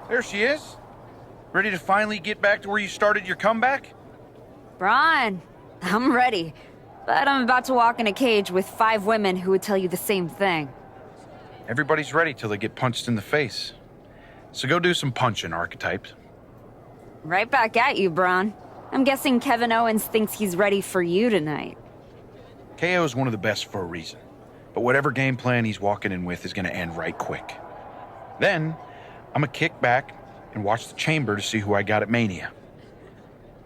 There she is. Ready to finally get back to where you started your comeback? Braun, I'm ready. But I'm about to walk in a cage with 5 women who would tell you the same thing. Everybody's ready till they get punched in the face. So go do some punching, Archetype. Right back at you, Braun. I'm guessing Kevin Owens thinks he's ready for you tonight. KO is one of the best for a reason. But whatever game plan he's walking in with is going to end right quick. Then, I'm going to kick back and watch the chamber to see who I got at Mania.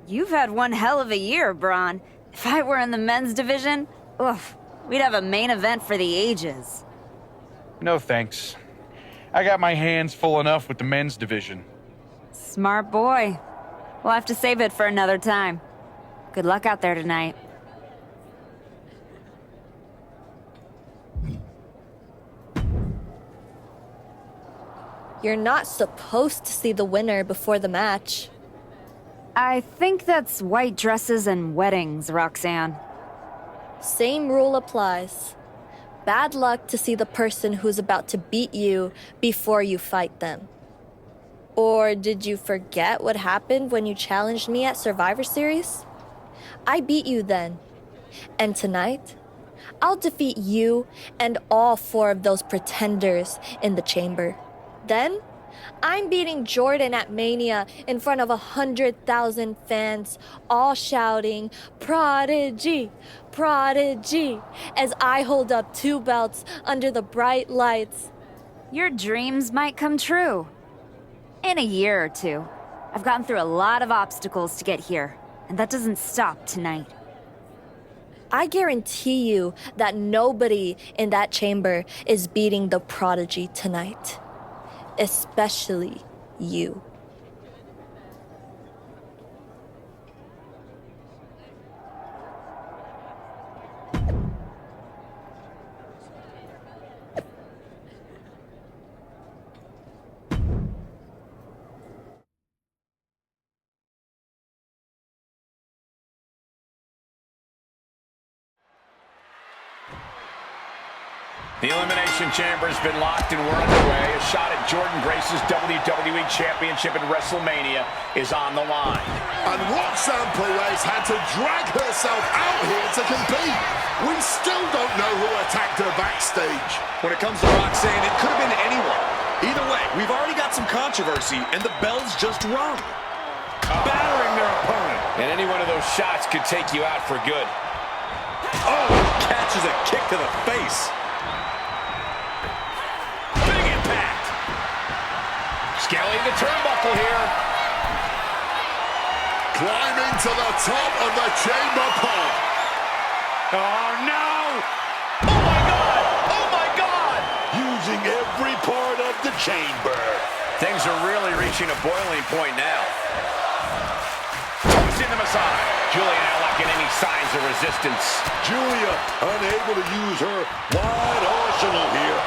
You've had one hell of a year, Braun. If I were in the men's division, oof, we'd have a main event for the ages. No thanks. I got my hands full enough with the men's division. Smart boy. We'll have to save it for another time. Good luck out there tonight. You're not supposed to see the winner before the match. I think that's white dresses and weddings, Roxanne. Same rule applies. Bad luck to see the person who's about to beat you before you fight them. Or did you forget what happened when you challenged me at Survivor Series? I beat you then. And tonight, I'll defeat you and all 4 of those pretenders in the chamber. Then, I'm beating Jordan at Mania in front of 100,000 fans, all shouting, "Prodigy! Prodigy!" as I hold up 2 belts under the bright lights. Your dreams might come true. In a year or 2. I've gotten through a lot of obstacles to get here, and that doesn't stop tonight. I guarantee you that nobody in that chamber is beating the Prodigy tonight. Especially you. The Elimination Chamber has been locked and we're underway. A shot at Jordan Grace's WWE Championship at WrestleMania is on the line. And Roxanne Perez had to drag herself out here to compete. We still don't know who attacked her backstage. When it comes to Roxanne, it could have been anyone. Either way, we've already got some controversy, and the bell's just rung. Battering their opponent. And any one of those shots could take you out for good. Oh, catches a kick to the face. Big impact. Scaling the turnbuckle here. Climbing to the top of the chamber pole. Oh, no! Oh, my God! Oh, my God! Using every part of the chamber. Things are really reaching a boiling point now. Tossing them aside. Julia now lacking any signs of resistance. Julia unable to use her wide arsenal here.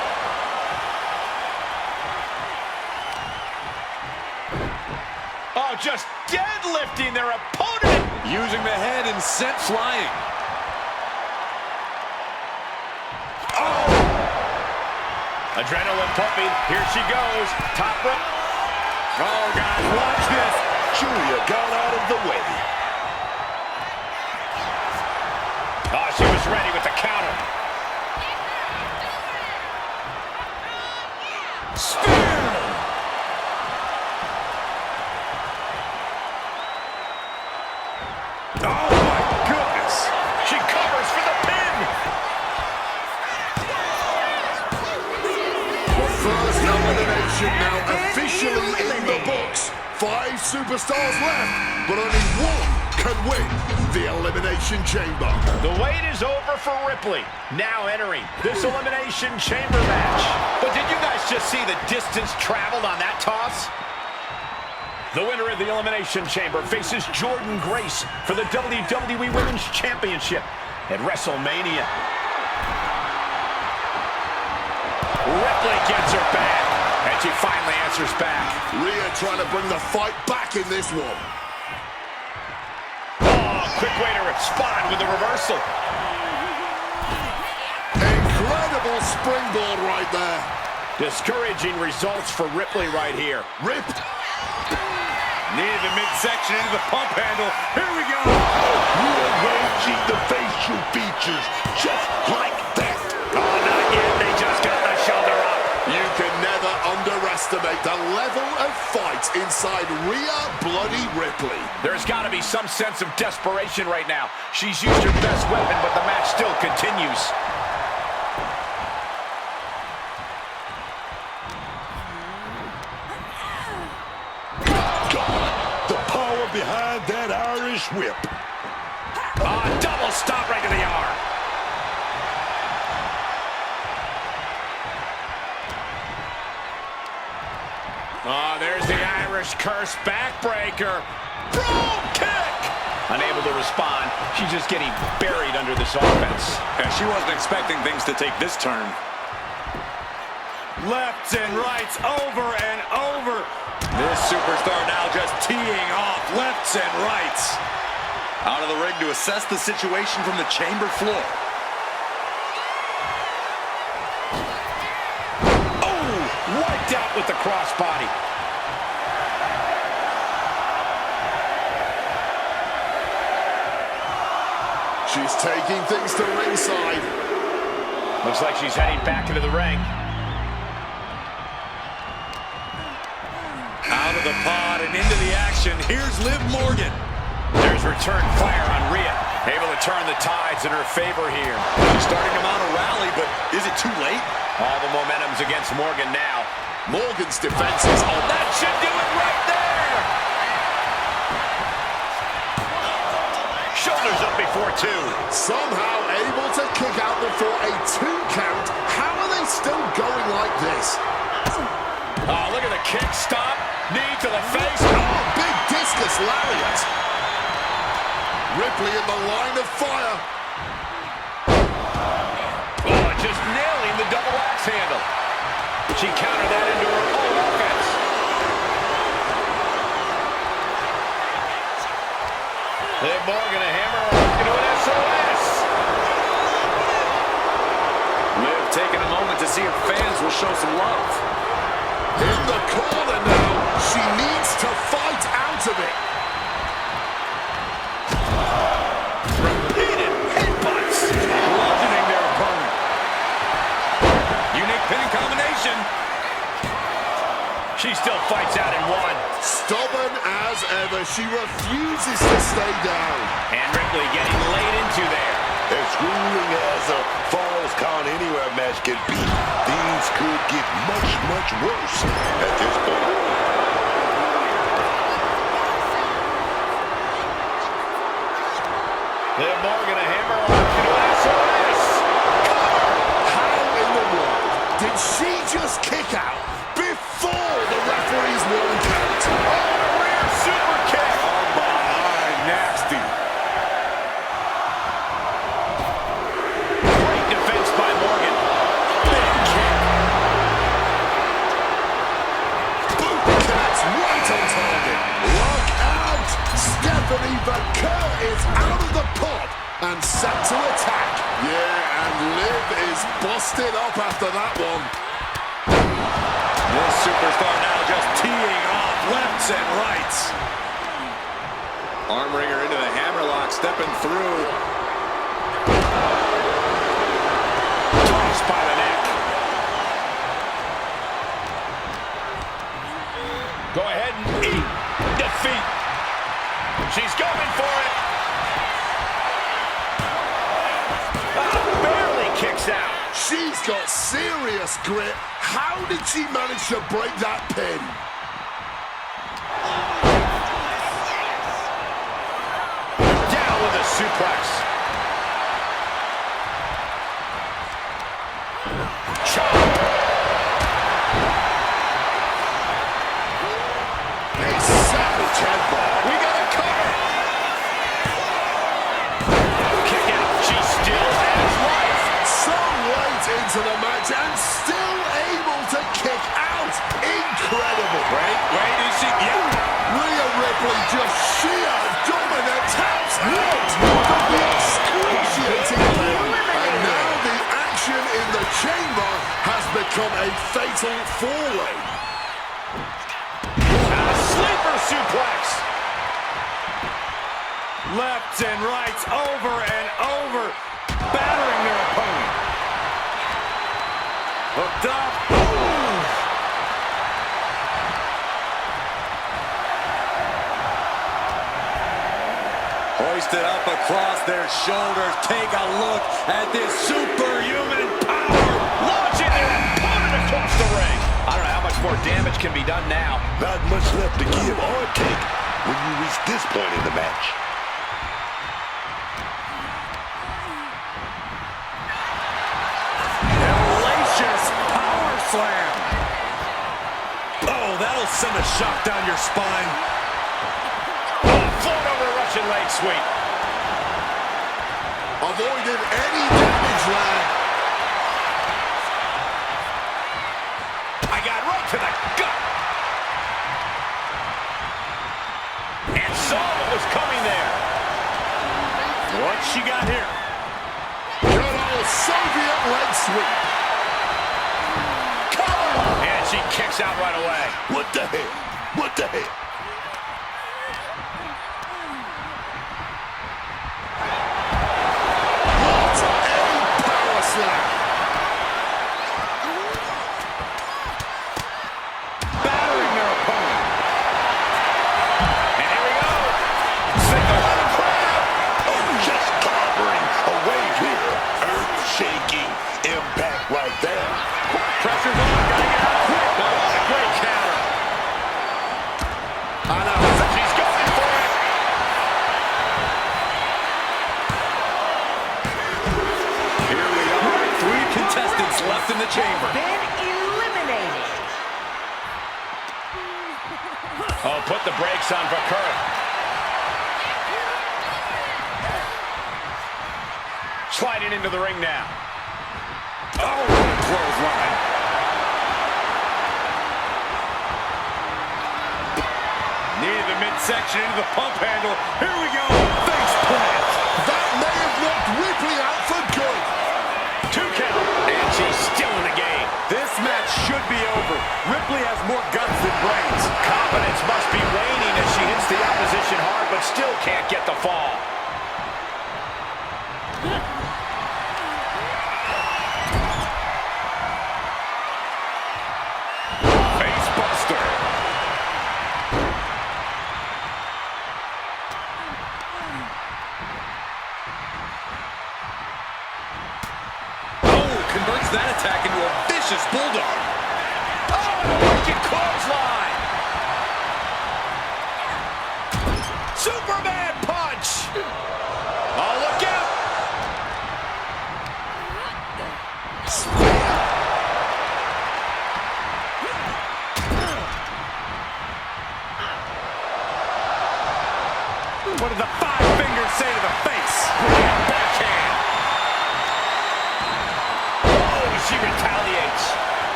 Oh, just deadlifting their opponent. Using the head and sent flying. Oh! Adrenaline pumping. Here she goes. Top rope. Oh, guys, watch this. Julia got out of the way. Oh, she was ready with the counter. Spear! Oh, my goodness. She covers for the pin. The first elimination now officially in the books. 5 superstars left, but only one can win the Elimination Chamber. The wait is over for Ripley, now entering this Elimination Chamber match. But did you guys just see the distance traveled on that toss? The winner of the Elimination Chamber faces Jordan Grace for the WWE Women's Championship at WrestleMania. Ripley gets her back, and she finally answers back. Rhea trying to bring the fight back in this one. Oh, quick way to respond with the reversal. Incredible springboard right there. Discouraging results for Ripley right here. Ripped. Near the midsection into the pump handle. Here we go. Rearranging the facial features just like that. Oh, not yet. They just got the shoulder up. You can never underestimate the level of fight inside Rhea Bloody Ripley. There's got to be some sense of desperation right now. She's used her best weapon, but the match still continues. The power behind that Irish whip. Double stop right to the arm. Oh, there's the Irish curse backbreaker. Brogue kick! Unable to respond. She's just getting buried under this offense. And she wasn't expecting things to take this turn. Lefts and rights over and over. This superstar now just teeing off lefts and rights. Out of the ring to assess the situation from the chamber floor. Oh, wiped out with the crossbody. She's taking things to ringside. Looks like she's heading back into the ring. Out of the pod and into the action. Here's Liv Morgan. There's return fire on Rhea. Able to turn the tides in her favor here. She's starting to mount a rally, but is it too late? All the momentum's against Morgan now. Morgan's defense is on. That should do it right there. Shoulders up before 2. Somehow able to kick out before a 2 count. How are they still going like this? Oh, look at the kick stop. Knee to the face. Oh, big discus lariat. Ripley in the line of fire. Oh, just nailing the double axe handle. She countered that into her own offense. Liv Morgan a hammer into an SOS. Liv taking a moment to see if fans will show some love. In the corner now. She needs to fight out of it. Repeated headbutts. Bludgeoning their opponent. Unique pinning combination. She still fights out in one. Stubborn as ever, she refuses to stay down. And Ripley getting laid into there. As grueling as a Falls Count Anywhere match can be, things could get much, much worse at this point. Liv Morgan, a hammer on SOS. How in the world did she just kick out before the referee's one count? Oh, a rear super kick. From behind, nasty. Great defense by Morgan. Big kick. Boot connects right on target. Look out! Stephanie Vaquer is out of the pot and set to attack. Yeah, and Liv is busted up after that one. This superstar now just teeing off lefts and rights. Arm wringer into the hammerlock, stepping through. Tossed by the neck. Go ahead and eat defeat. She's going for it. Barely kicks out. She's got serious grit. How did she manage to break that pin? Down with a suplex. Chop. A savage headbutt. We got a cover. Kick out. She still has life. So late into the match and still able to kick out. Incredible. Wait, is she? Yeah. Rhea Ripley just sheer dominant taps out. The excruciating pin. And now the action in the chamber has become a fatal four-way. Sleeper suplex. Lefts and rights over and over, battering their opponent. Hooked up. Hoisted up across their shoulders. Take a look at this superhuman power. Launching their opponent across the ring. I don't know how much more damage can be done now. Not much left to give or take when you reach this point in the match. Hellacious power slam. Oh, that'll send a shock down your spine. Float over Russian leg sweep. Avoided any damage there. I got right to the gut. And saw what was coming there. What's she got here? Good old Soviet leg sweep. Cover! And she kicks out right away. What the hell? What the hell? What a power slam. Battering their opponent. And here we go. Single on the crowd. Oh, just clobbering away here. Earth-shaking impact right there. Pressure's on. Gotta get out quick. Oh, what a great counter. I know. She's going for it. Here we are. 3 contestants left in the chamber. Been eliminated. Oh, put the brakes on Vaquer. Sliding into the ring now. Oh, clothesline. Near the midsection into the pump handle. Here we go. Face plant. That may have knocked Ripley out for good. 2 count. And she's still in the game. This match should be over. Ripley has more guts than brains. Confidence must be waning as she hits the opposition hard, but still can't get the fall. Face buster. clothesline. Superman punch. Oh, look out. What did the 5 fingers say to the face? Backhand. Oh, she retaliates.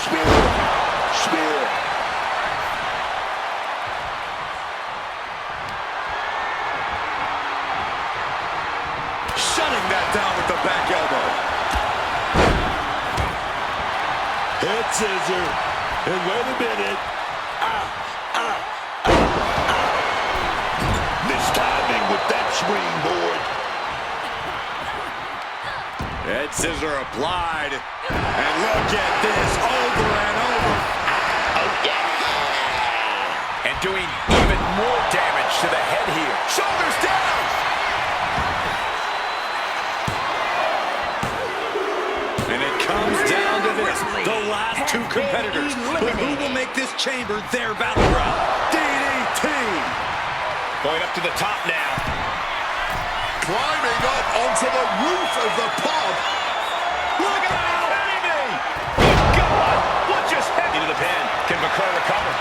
Spear. Spear. Shutting that down with the back elbow. Head scissor. And wait a minute. Mistiming with that springboard. Head scissor applied. And look at this, over and over. Oh, yeah! And doing even more damage to the head here. Shoulders down! And it comes down to this, the last 2 competitors. But who will make this chamber their battleground? DDT! Going up to the top now. Climbing up onto the roof of the pub. Look out! Enemy! Good God! What just happened? Into the pin. Can McClure recover?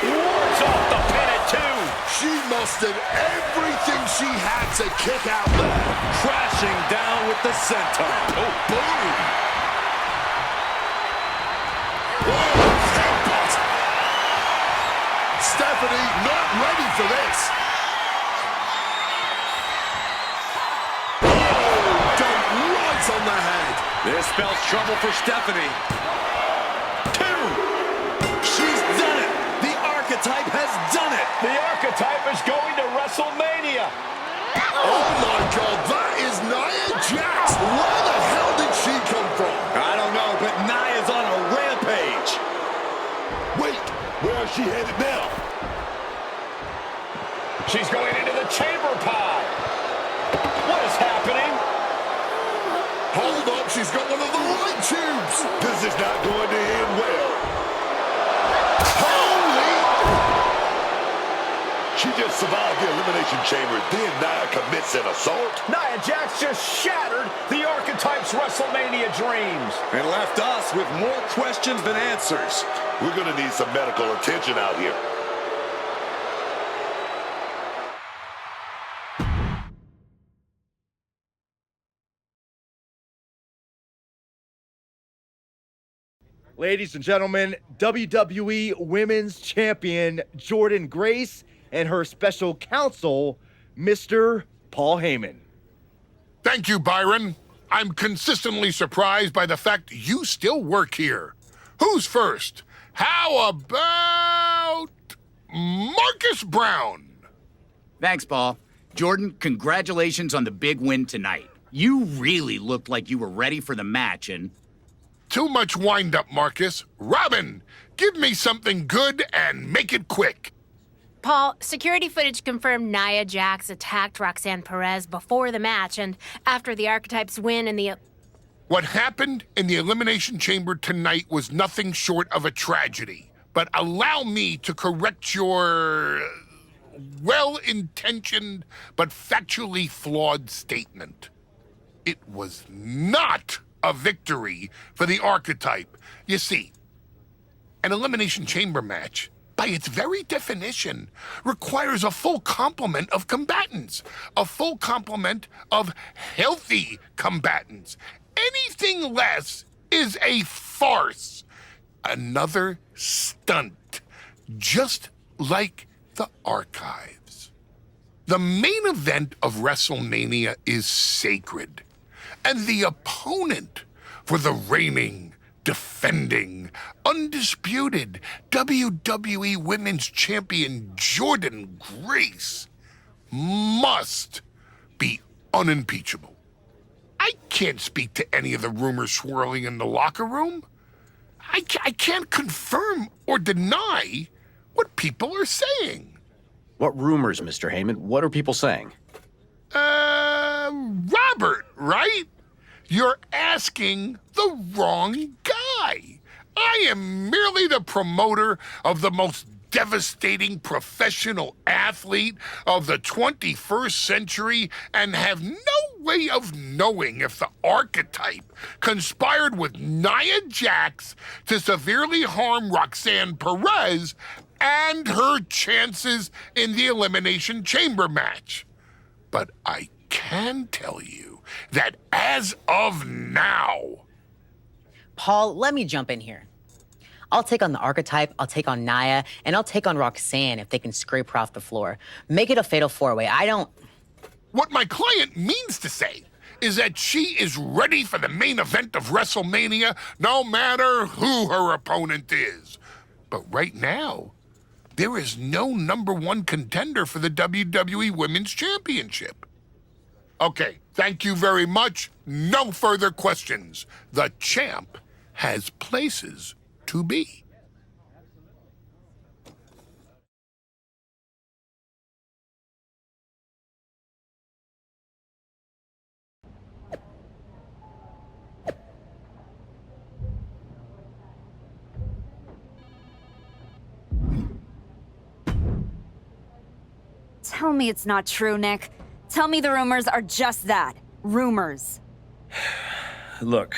Wards off the pin at 2. She mustered everything she had to kick out there. Crashing down with the senton. Oh, boom! Oh, headbutt! Stephanie not ready for this. Oh, dunk right on the head. This spells trouble for Stephanie. 2. She's done it. The Archetype has done it. The Archetype is going to WrestleMania. Oh my God, that is Nia Jax. Where the hell did she come from? I don't know, but Nia's on a rampage. Wait, where is she headed now? She's going into the chamber pod. What is happening? Hold up, she's got one of the light tubes. This is not going to end well. Holy! She just survived the Elimination Chamber, then Nia commits an assault. Nia Jax just shattered the Archetype's WrestleMania dreams. And left us with more questions than answers. We're going to need some medical attention out here. Ladies and gentlemen, WWE Women's Champion Jordynne Grace and her special counsel, Mr. Paul Heyman. Thank you, Byron. I'm consistently surprised by the fact you still work here. Who's first? How about Marcus Brown? Thanks, Paul. Jordan, congratulations on the big win tonight. You really looked like you were ready for the match, and... Too much wind-up, Marcus. Robin, give me something good and make it quick. Paul, security footage confirmed Nia Jax attacked Roxanne Perez before the match and after the Archetypes win in the... What happened in the Elimination Chamber tonight was nothing short of a tragedy. But allow me to correct your well-intentioned but factually flawed statement. It was not a victory for the Archetype. You see, an Elimination Chamber match, by its very definition, requires a full complement of combatants, a full complement of healthy combatants. Anything less is a farce, another stunt, just like the archives. The main event of WrestleMania is sacred. And the opponent for the reigning, defending, undisputed WWE Women's Champion Jordynne Grace must be unimpeachable. I can't speak to any of the rumors swirling in the locker room. I can't confirm or deny what people are saying. What rumors, Mr. Heyman? What are people saying? Robert, right? You're asking the wrong guy. I am merely the promoter of the most devastating professional athlete of the 21st century and have no way of knowing if the Archetype conspired with Nia Jax to severely harm Roxanne Perez and her chances in the Elimination Chamber match. But I can tell you that as of now... Paul, let me jump in here. I'll take on the Archetype, I'll take on Nia, and I'll take on Roxanne if they can scrape her off the floor. Make it a fatal four-way. I don't... What my client means to say is that she is ready for the main event of WrestleMania, no matter who her opponent is. But right now, there is no #1 contender for the WWE Women's Championship. Okay, thank you very much. No further questions. The champ has places to be. Tell me it's not true, Nick. Tell me the rumors are just that. Rumors. Look,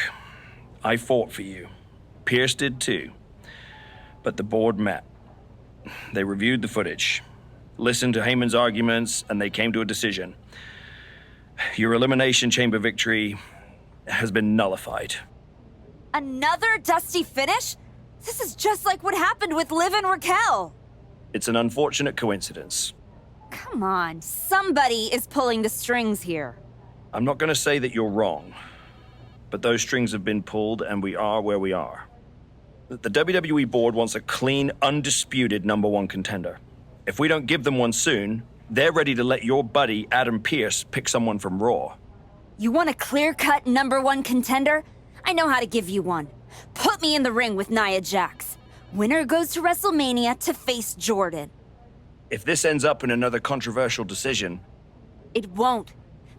I fought for you. Pierce did too. But the board met. They reviewed the footage, listened to Heyman's arguments, and they came to a decision. Your Elimination Chamber victory has been nullified. Another dusty finish? This is just like what happened with Liv and Raquel. It's an unfortunate coincidence. Come on, somebody is pulling the strings here. I'm not going to say that you're wrong, but those strings have been pulled and we are where we are. The WWE board wants a clean, undisputed #1 contender. If we don't give them one soon, they're ready to let your buddy Adam Pearce pick someone from Raw. You want a clear-cut #1 contender? I know how to give you one. Put me in the ring with Nia Jax. Winner goes to WrestleMania to face Jordan. If this ends up in another controversial decision... It won't.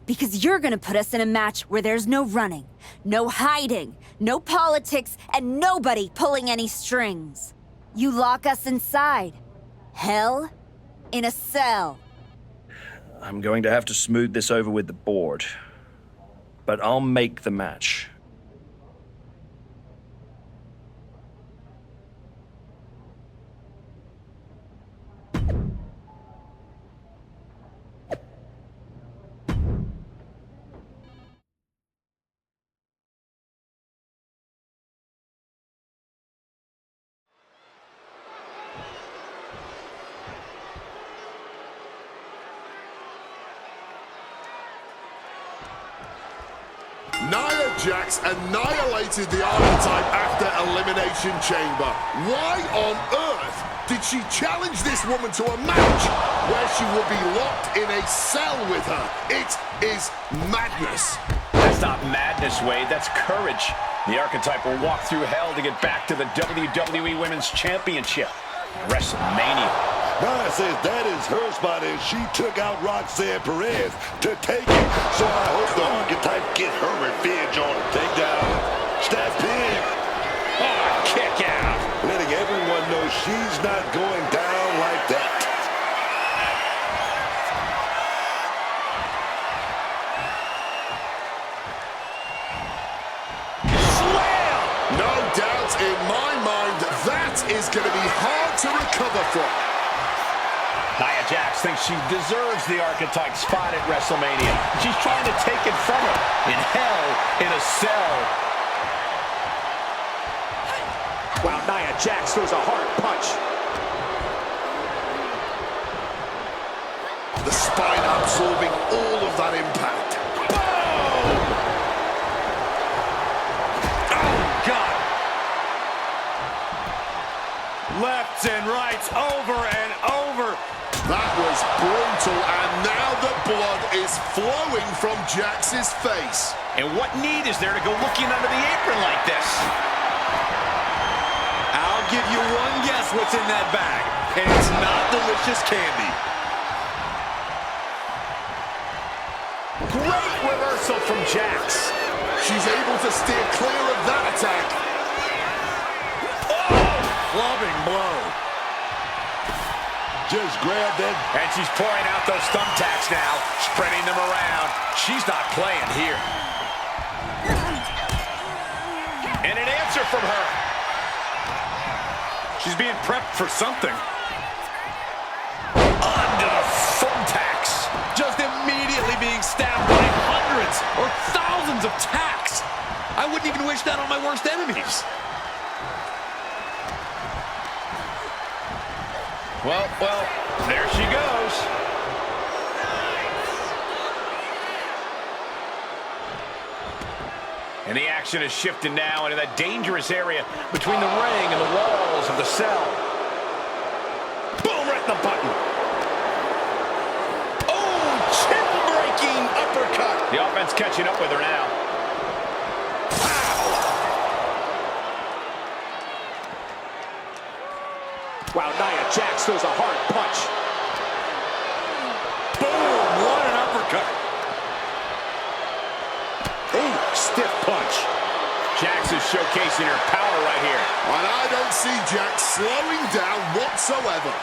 Because you're gonna put us in a match where there's no running, no hiding, no politics, and nobody pulling any strings. You lock us inside. Hell in a cell. I'm going to have to smooth this over with the board. But I'll make the match. Nia Jax annihilated the Archetype after Elimination Chamber. Why on earth did she challenge this woman to a match where she will be locked in a cell with her? It is madness. That's not madness, Wade. That's courage. The Archetype will walk through hell to get back to the WWE Women's Championship. WrestleMania. Nia says that is her spot, and she took out Roxanne Perez to take it. So I hope the Archetype get her revenge on the takedown. Snap pin. Oh, kick out. Letting everyone know she's not going down like that. Slam! No doubt in my mind, that is going to be hard to recover from. Nia Jax thinks she deserves the Archetype spot at WrestleMania. She's trying to take it from her. In hell, in a cell. Wow, Nia Jax throws a hard punch. The spine absorbing all of that impact. Boom! Oh, God! Lefts and rights over and over. That was brutal, and now the blood is flowing from Jax's face. And what need is there to go looking under the apron like this? I'll give you one guess what's in that bag, and it's not delicious candy. Great reversal from Jax. She's able to steer clear of that attack. Clubbing blow. Just grab that. And she's pouring out those thumbtacks now, spreading them around. She's not playing here. And an answer from her. She's being prepped for something. Under the thumbtacks. Just immediately being stabbed by hundreds or thousands of tacks. I wouldn't even wish that on my worst enemies. Well, there she goes. And the action is shifting now into that dangerous area between the ring and the walls of the cell. Boom, right in the button. Oh, chin-breaking uppercut. The offense catching up with her now. Wow, Nia Jax throws a hard punch. Boom, what an uppercut. Ooh, stiff punch. Jax is showcasing her power right here. And I don't see Jax slowing down whatsoever.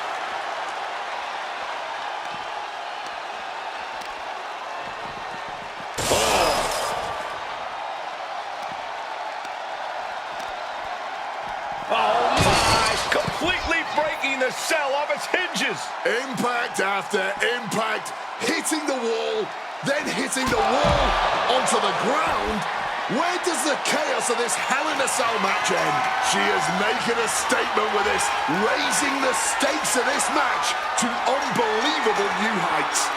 Completely breaking the cell off its hinges. Impact after impact, hitting the wall, then hitting the wall onto the ground. Where does the chaos of this Hell in a Cell match end? She is making a statement with this, raising the stakes of this match to unbelievable new heights.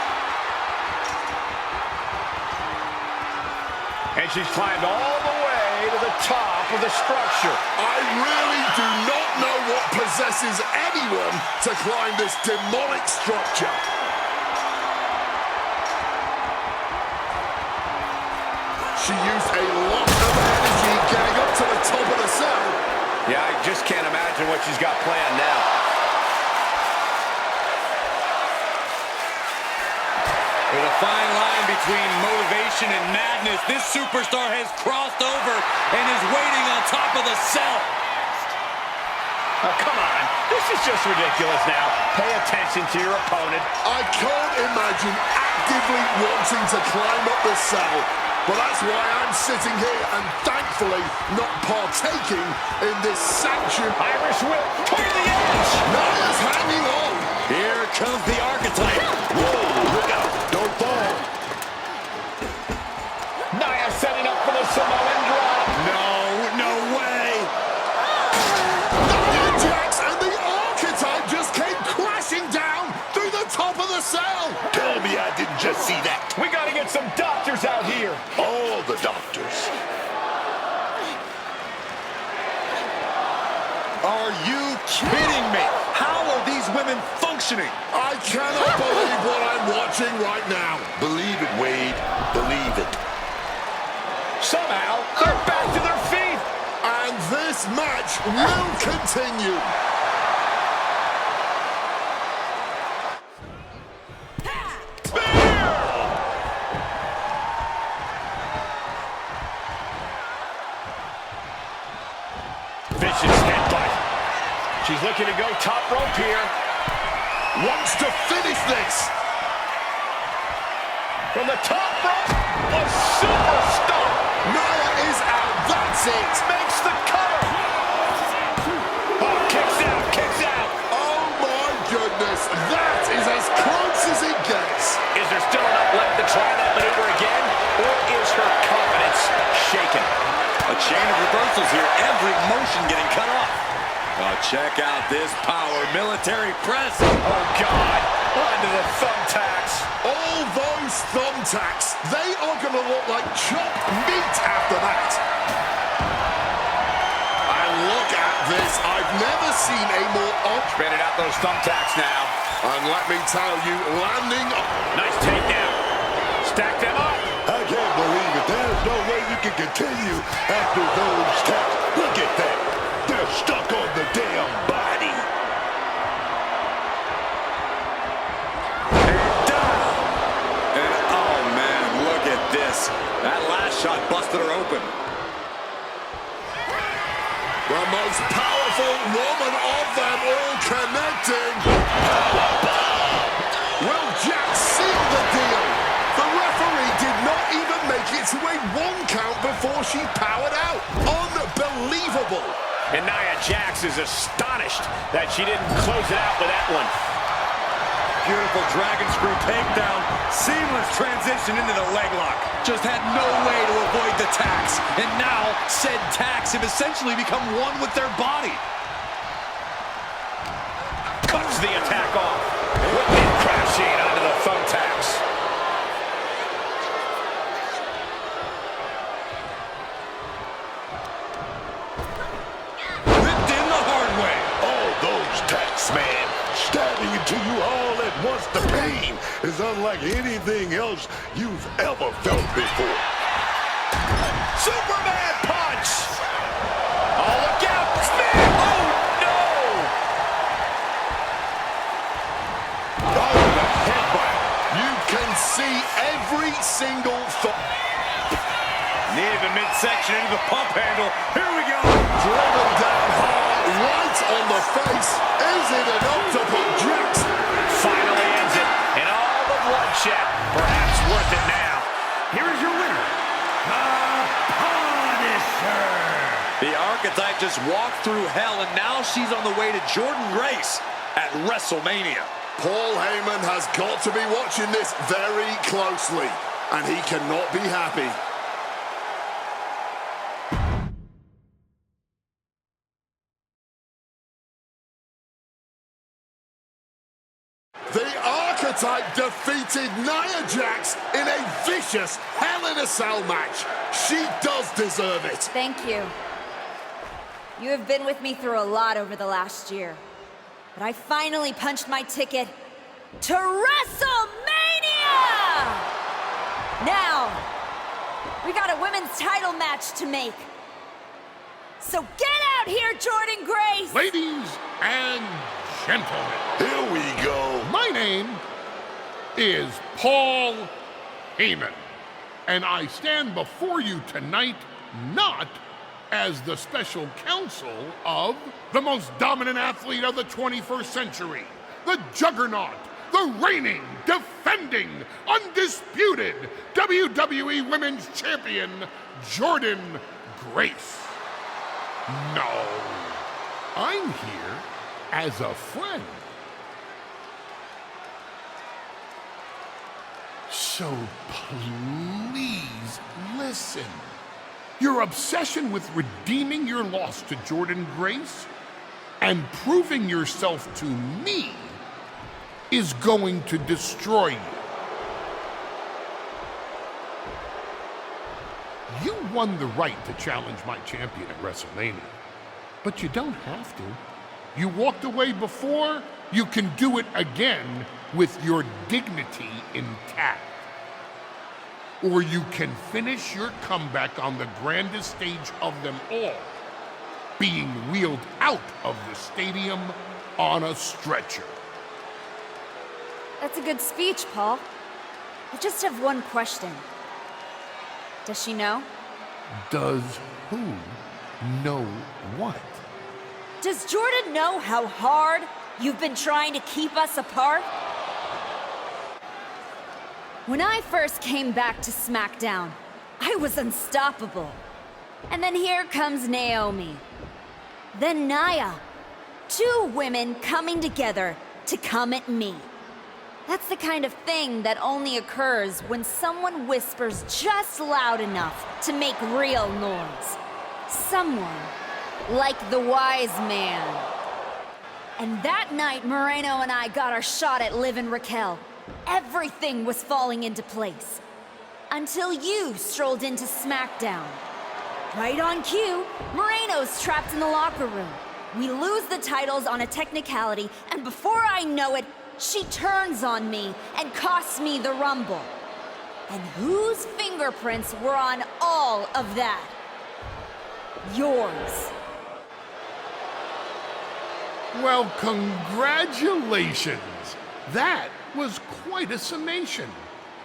And she's climbed all the way to the top of the structure. I really do not know what possesses anyone to climb this demonic structure. She used a lot of energy getting up to the top of the cell. Yeah, I just can't imagine what she's got planned now. There's a fine line between motivation and madness. This superstar has crossed over and is waiting on top of the cell. Oh, come on. This is just ridiculous now. Pay attention to your opponent. I can't imagine actively wanting to climb up the cell, but that's why I'm sitting here and thankfully not partaking in this sanctioned Irish whip to the edge. Nia's hanging on. Here comes the archetype. Whoa, look out. Don't fall. Nia setting up for the Samoan drop. No way. Nia Jax and the archetype just came crashing down through the top of the cell. Tell me I didn't just see that. We got to get some doctors out here. All the doctors. Are you kidding me? How are these women functioning? I cannot believe what I'm watching right now. Believe it, Wade. Believe it. Somehow, they're back to their feet. And this match will continue. Vicious headbutt. She's looking to go top rope here. Wants to finish this. From the top rope, a superstar. Nia is out. That's it. Makes the cover. Oh, kicks out, kicks out. Oh my goodness. That is as close as it gets. Is there still enough left to try that maneuver again? Or is her confidence shaken? A chain of reversals here. Every motion getting cut off. Oh, check out this power. Military press. Oh, God. Onto the thumbtacks. All those thumbtacks, they are going to look like chopped meat after that. And look at this. I've never seen a more Spreading out those thumbtacks now. And let me tell you, landing. Nice takedown. Stack them up. I can't believe it. There's no way you can continue after those taps. Look at that. They're stuck on the damn body. And oh man, look at this. That last shot busted that are open. The most powerful woman of them all connecting. Will Jax seal the deal? The referee did not even make it to a 1 count before she powered out. Unbelievable. And Nia Jax is astonished that she didn't close it out with that one. Beautiful dragon screw takedown. Seamless transition into the leg lock. Just had no way to avoid the tax. And now, said tax have essentially become one with their body. Cuts the attack off. Whipping crashing onto the thumbtacks. Ripped in the hard way. Oh, those tax, man. Stabbing into you all at once. The pain is unlike anything else you've ever felt before. Superman punch! Oh, look out! Smith! Oh, no! Oh, the headbutt. You can see every single Knee to midsection into the pump handle. Here we go! driven down hard, right on the face. Is it enough to put Jax? Finally ends it. And all the bloodshed. Perhaps worth it now. Here is your winner, the Punisher. The Archetype just walked through hell, and now she's on the way to Jordan Grace at WrestleMania. Paul Heyman has got to be watching this very closely, and he cannot be happy. The Archetype defeated Nia Jax in a vicious Hell in a Cell match. She does deserve it. Thank you. You have been with me through a lot over the last year. But I finally punched my ticket to WrestleMania! Now, we got a women's title match to make. So get out here, Jordan Grace! Ladies and gentlemen, here we go. My name is Paul Heyman, and I stand before you tonight not as the special counsel of the most dominant athlete of the 21st century, the juggernaut, the reigning, defending, undisputed WWE Women's Champion, Jordan Grace. No, I'm here as a friend. So please listen. Your obsession with redeeming your loss to Jordan Grace and proving yourself to me is going to destroy you. You won the right to challenge my champion at WrestleMania, but you don't have to. You walked away before, you can do it again with your dignity intact. Or you can finish your comeback on the grandest stage of them all, being wheeled out of the stadium on a stretcher. That's a good speech, Paul. I just have one question. Does she know? Does who know what? Does Jordan know how hard you've been trying to keep us apart? When I first came back to SmackDown, I was unstoppable. And then here comes Naomi. Then Nia. 2 women coming together to come at me. That's the kind of thing that only occurs when someone whispers just loud enough to make real noise. Someone like the wise man. And that night, Moreno and I got our shot at Liv and Raquel. Everything was falling into place. Until you strolled into SmackDown. Right on cue, Moreno's trapped in the locker room. We lose the titles on a technicality, and before I know it, she turns on me and costs me the Rumble. And whose fingerprints were on all of that? Yours. Well, congratulations. That was quite a summation.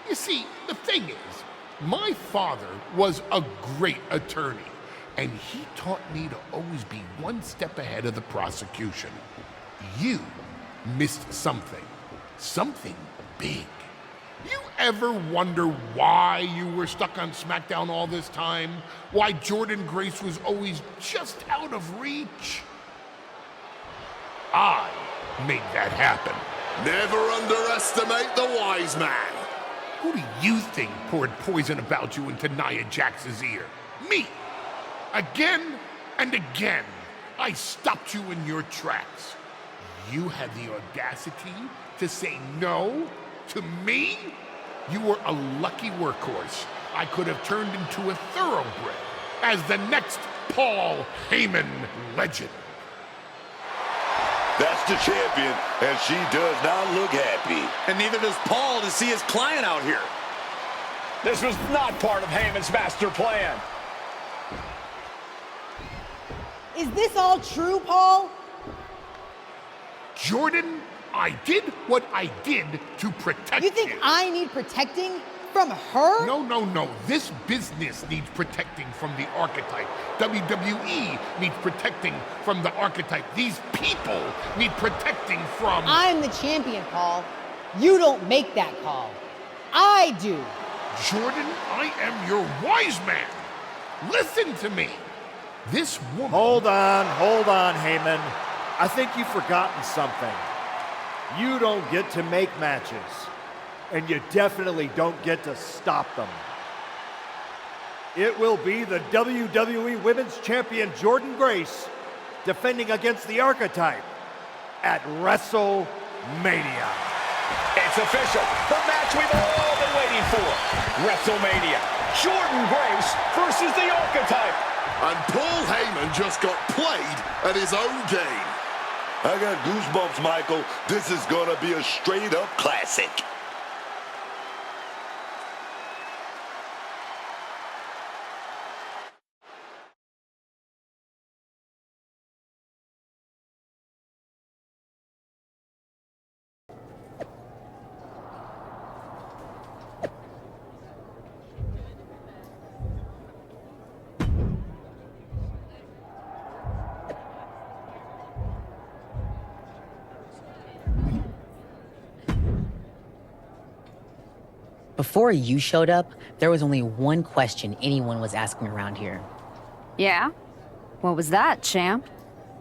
You see, the thing is, My father was a great attorney, and he taught me to always be one step ahead of the prosecution. You missed something. Something big. You ever wonder why you were stuck on SmackDown all this time? Why Jordan Grace was always just out of reach? I made that happen. Never underestimate the wise man. Who do you think poured poison about you into Nia Jax's ear? Me. Again and again, I stopped you in your tracks. You had the audacity to say no to me? You were a lucky workhorse I could have turned into a thoroughbred as the next Paul Heyman legend. That's the champion, and she does not look happy. And neither does Paul to see his client out here. This was not part of Heyman's master plan. Is this all true, Paul? Jordan, I did what I did to protect you. You think I need protecting from her? No. This business needs protecting from the archetype. WWE needs protecting from the archetype. These people need protecting from... I'm the champion, Paul. You don't make that call. I do. Jordan, I am your wise man. Listen to me. This woman... Hold on, Heyman. I think you've forgotten something. You don't get to make matches, and you definitely don't get to stop them. It will be the WWE Women's Champion Jordan Grace defending against the Archetype at WrestleMania. It's official. The match we've all been waiting for. WrestleMania. Jordan Grace versus the Archetype. And Paul Heyman just got played at his own game. I got goosebumps, Michael. This is gonna be a straight-up classic. Before you showed up, there was only one question anyone was asking around here. Yeah? What was that, champ?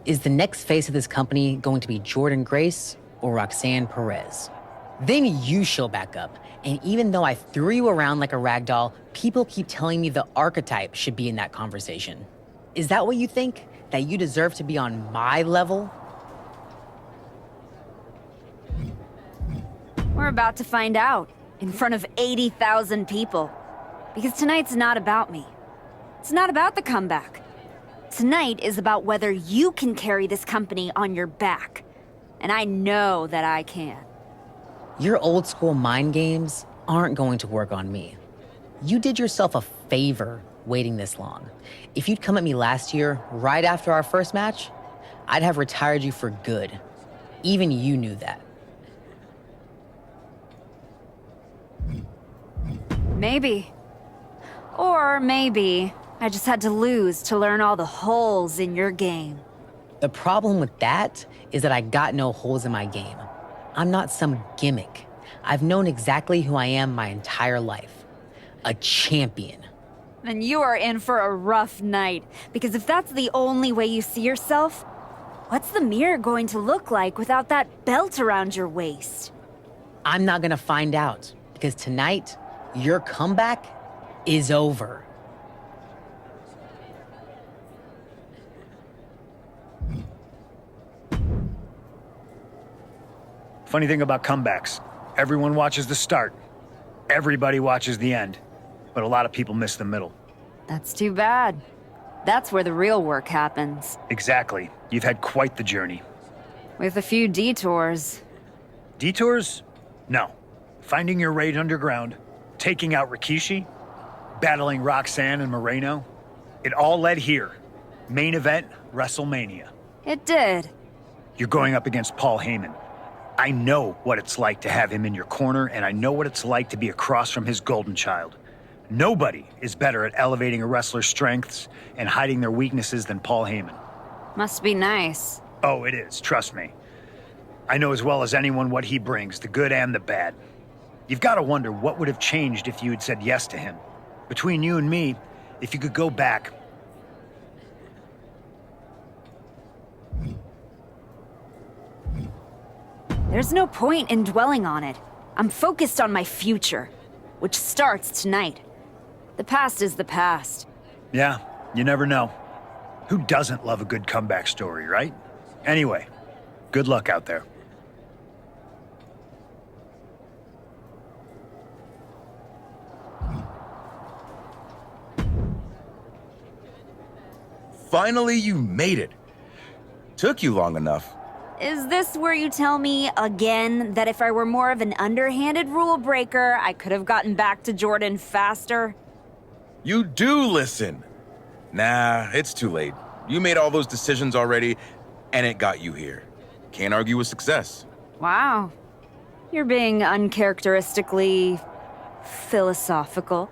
Is the next face of this company going to be Jordan Grace or Roxanne Perez? Then you show back up, and even though I threw you around like a rag doll, people keep telling me the Archetype should be in that conversation. Is that what you think? That you deserve to be on my level? We're about to find out. In front of 80,000 people. Because tonight's not about me. It's not about the comeback. Tonight is about whether you can carry this company on your back. And I know that I can. Your old school mind games aren't going to work on me. You did yourself a favor waiting this long. If you'd come at me last year, right after our first match, I'd have retired you for good. Even you knew that. Maybe. Or maybe I just had to lose to learn all the holes in your game. The problem with that is that I got no holes in my game. I'm not some gimmick. I've known exactly who I am my entire life. A champion. Then you are in for a rough night. Because if that's the only way you see yourself, what's the mirror going to look like without that belt around your waist? I'm not gonna find out. Because tonight, your comeback is over. Funny thing about comebacks, everyone watches the start. Everybody watches the end. But a lot of people miss the middle. That's too bad. That's where the real work happens. Exactly. You've had quite the journey. With a few detours. Detours? No. Finding your raid underground, taking out Rikishi, battling Roxanne and Moreno. It all led here. Main event, WrestleMania. It did. You're going up against Paul Heyman. I know what it's like to have him in your corner, and I know what it's like to be across from his golden child. Nobody is better at elevating a wrestler's strengths and hiding their weaknesses than Paul Heyman. Must be nice. Oh, it is, trust me. I know as well as anyone what he brings, the good and the bad. You've got to wonder what would have changed if you had said yes to him. Between you and me, if you could go back. There's no point in dwelling on it. I'm focused on my future, which starts tonight. The past is the past. Yeah, you never know. Who doesn't love a good comeback story, right? Anyway, good luck out there. Finally, you made it. Took you long enough. Is this where you tell me again that if I were more of an underhanded rule breaker, I could have gotten back to Jordan faster? You do listen. Nah, it's too late. You made all those decisions already, and it got you here. Can't argue with success. Wow. You're being uncharacteristically philosophical.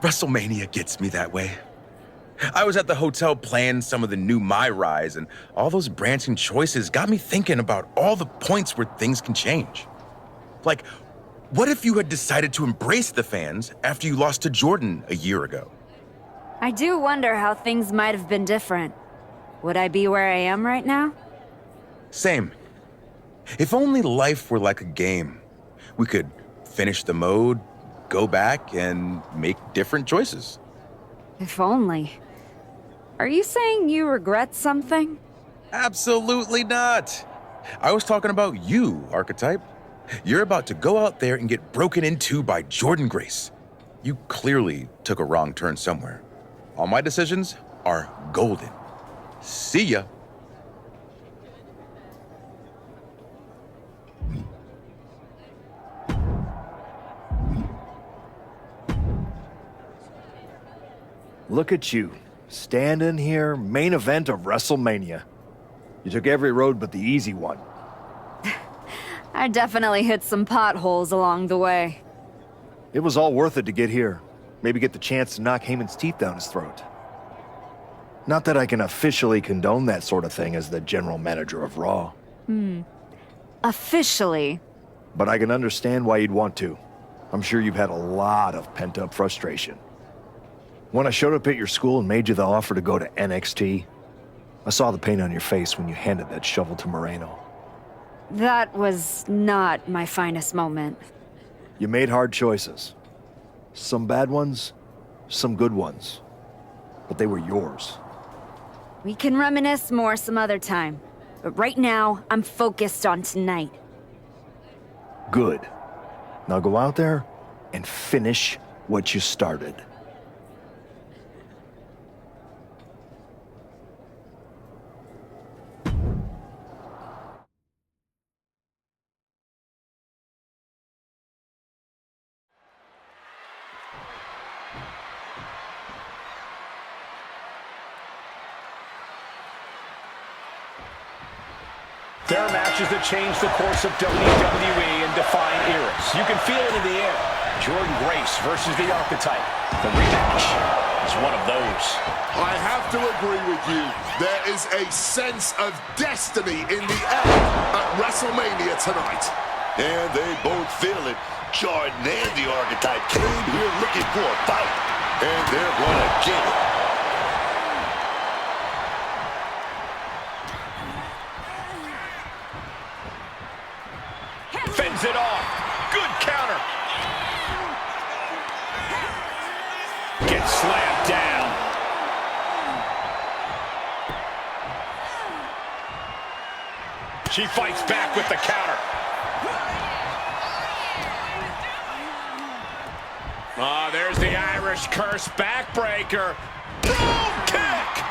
WrestleMania gets me that way. I was at the hotel playing some of the new MyRise, and all those branching choices got me thinking about all the points where things can change. Like, what if you had decided to embrace the fans after you lost to Jordan a year ago? I do wonder how things might have been different. Would I be where I am right now? Same. If only life were like a game. We could finish the mode, go back, and make different choices. If only. Are you saying you regret something? Absolutely not. I was talking about you, Archetype. You're about to go out there and get broken into by Jordan Grace. You clearly took a wrong turn somewhere. All my decisions are golden. See ya. Look at you, standing here, main event of WrestleMania. You took every road but the easy one. I definitely hit some potholes along the way. It was all worth it to get here. Maybe get the chance to knock Heyman's teeth down his throat. Not that I can officially condone that sort of thing as the general manager of Raw. Officially. But I can understand why you'd want to. I'm sure you've had a lot of pent-up frustration. When I showed up at your school and made you the offer to go to NXT, I saw the pain on your face when you handed that shovel to Moreno. That was not my finest moment. You made hard choices. Some bad ones, some good ones. But they were yours. We can reminisce more some other time. But right now, I'm focused on tonight. Good. Now go out there and finish what you started. There are matches that change the course of WWE and define eras. You can feel it in the air. Jordan Grace versus the Archetype. The rematch is one of those. I have to agree with you. There is a sense of destiny in the air at WrestleMania tonight. And they both feel it. Jordan and the Archetype came here looking for a fight. And they're going to get it. Fends it off. Good counter. Gets slammed down. She fights back with the counter. Oh, there's the Irish curse backbreaker. Boom kick.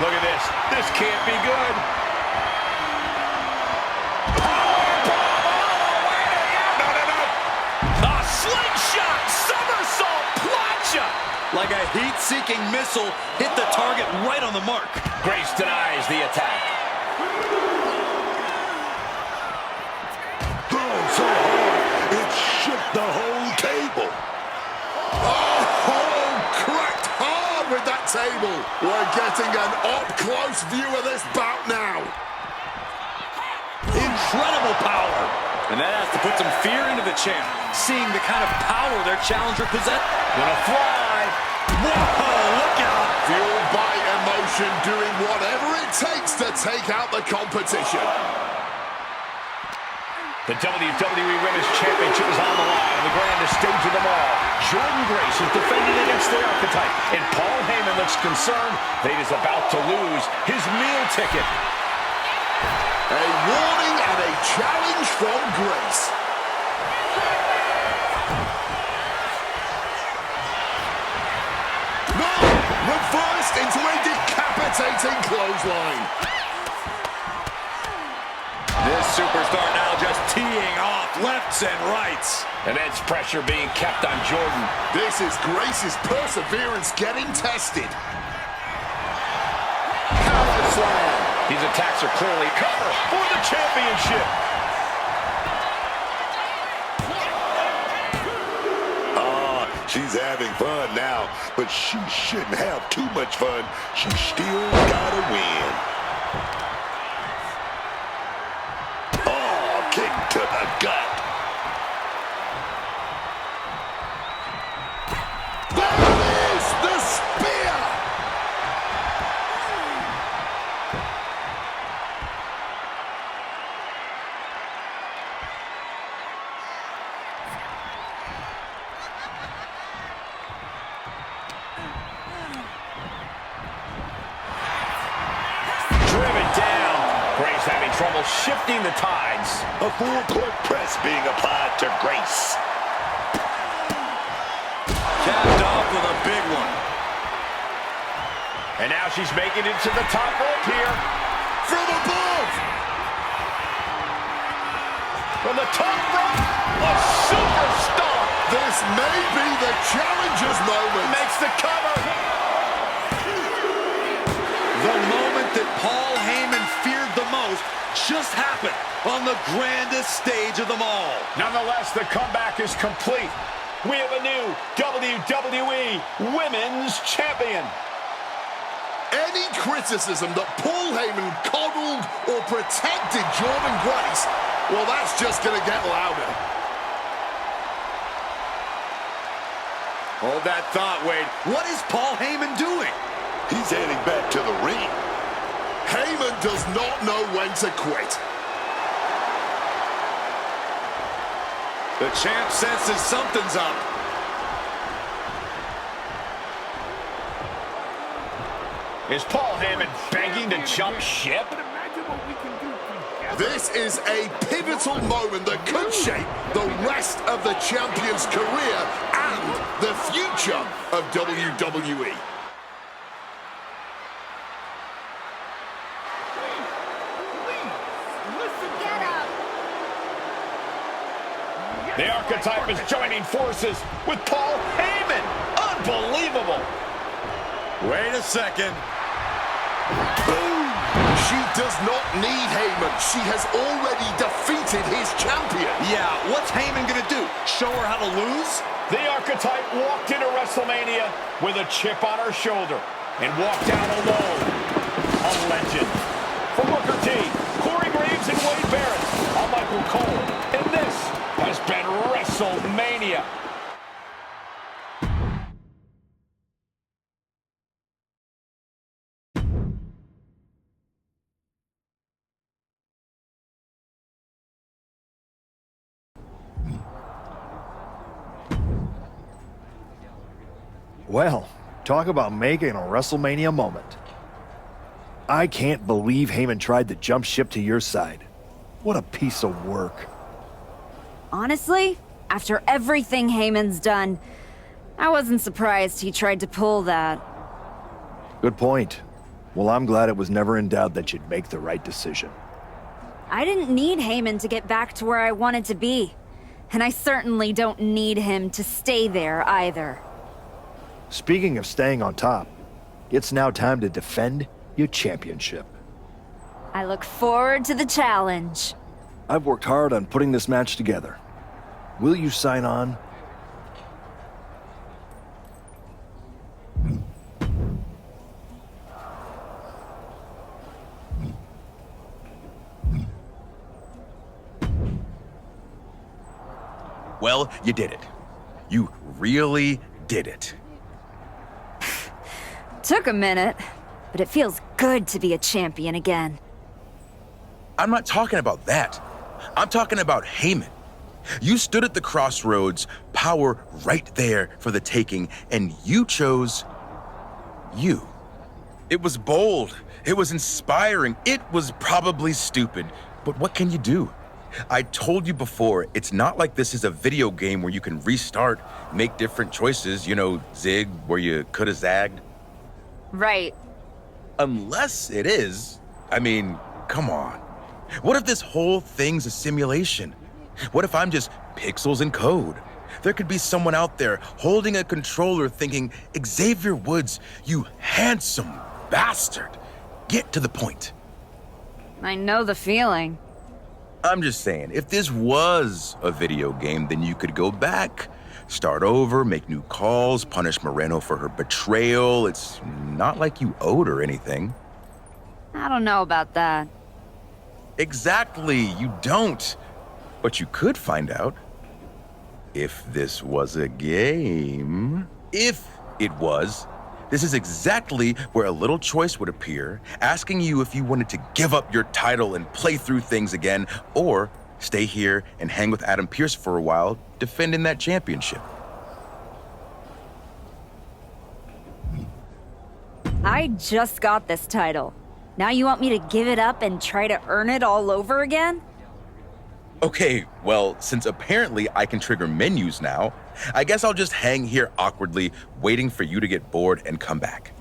Look at this. This can't be good. No. A slingshot somersault plancha. Like a heat-seeking missile hit the target right on the mark. Grace denies the attack. We're getting an up-close view of this bout now. Incredible power. And that has to put some fear into the champ, seeing the kind of power their challenger possesses. Gonna fly. Whoa, look out. Fueled by emotion, doing whatever it takes to take out the competition. The WWE Women's Championship is on the line on the grandest stage of them all. Jordan Grace is defending against the Archetype, and Paul Heyman looks concerned that he's about to lose his meal ticket. A warning and a challenge from Grace. No! Reversed into a decapitating clothesline. This superstar now just teeing off lefts and rights. Immense pressure being kept on Jordan. This is Grace's perseverance getting tested. Power slam. These attacks are clearly cover for the championship. She's having fun now, but she shouldn't have too much fun. She still gotta win. Oh, kick to the gut. There it is, the spear! Having trouble shifting the tides. A full court press being applied to Grace. Capped off with a big one. And now she's making it to the top rope here. From above! From the top rope, a superstar. This may be the challenger's moment. Makes the cover. The moment that Paul Heyman feared the most just happened on the grandest stage of them all. Nonetheless, the comeback is complete. We have a new WWE Women's Champion. Any criticism that Paul Heyman coddled or protected Jordan Grace, well, that's just going to get louder. Hold that thought, Wade. What is Paul Heyman doing? He's heading back to the ring. Heyman does not know when to quit. The champ senses something's up. Is Paul Heyman begging to jump ship? This is a pivotal moment that could shape the rest of the champion's career and the future of WWE. The Archetype is joining forces with Paul Heyman. Unbelievable. Wait a second. Boom! She does not need Heyman. She has already defeated his champion. Yeah, what's Heyman gonna do? Show her how to lose? The Archetype walked into WrestleMania with a chip on her shoulder and walked out alone. A legend. For Booker T, Corey Graves, and Wade Barrett, I'm Michael Cole, and this has been WrestleMania. Well, talk about making a WrestleMania moment. I can't believe Heyman tried to jump ship to your side. What a piece of work. Honestly, after everything Heyman's done, I wasn't surprised he tried to pull that. Good point. Well, I'm glad it was never in doubt that you'd make the right decision. I didn't need Heyman to get back to where I wanted to be. And I certainly don't need him to stay there either. Speaking of staying on top, it's now time to defend your championship. I look forward to the challenge. I've worked hard on putting this match together. Will you sign on? Well, you did it. You really did it. Took a minute, but it feels good to be a champion again. I'm not talking about that. I'm talking about Heyman. You stood at the crossroads, power right there for the taking, and you chose you. It was bold. It was inspiring. It was probably stupid. But what can you do? I told you before, it's not like this is a video game where you can restart, make different choices, zig where you could have zagged. Right. Unless it is. I mean, come on. What if this whole thing's a simulation? What if I'm just pixels and code? There could be someone out there holding a controller thinking, Xavier Woods, you handsome bastard. Get to the point. I know the feeling. I'm just saying, if this was a video game, then you could go back, start over, make new calls, punish Moreno for her betrayal. It's not like you owed her anything. I don't know about that. Exactly, you don't. But you could find out if this was a game. If it was, this is exactly where a little choice would appear, asking you if you wanted to give up your title and play through things again, or stay here and hang with Adam Pearce for a while, defending that championship. I just got this title. Now you want me to give it up and try to earn it all over again? Okay, well, since apparently I can trigger menus now, I guess I'll just hang here awkwardly, waiting for you to get bored and come back.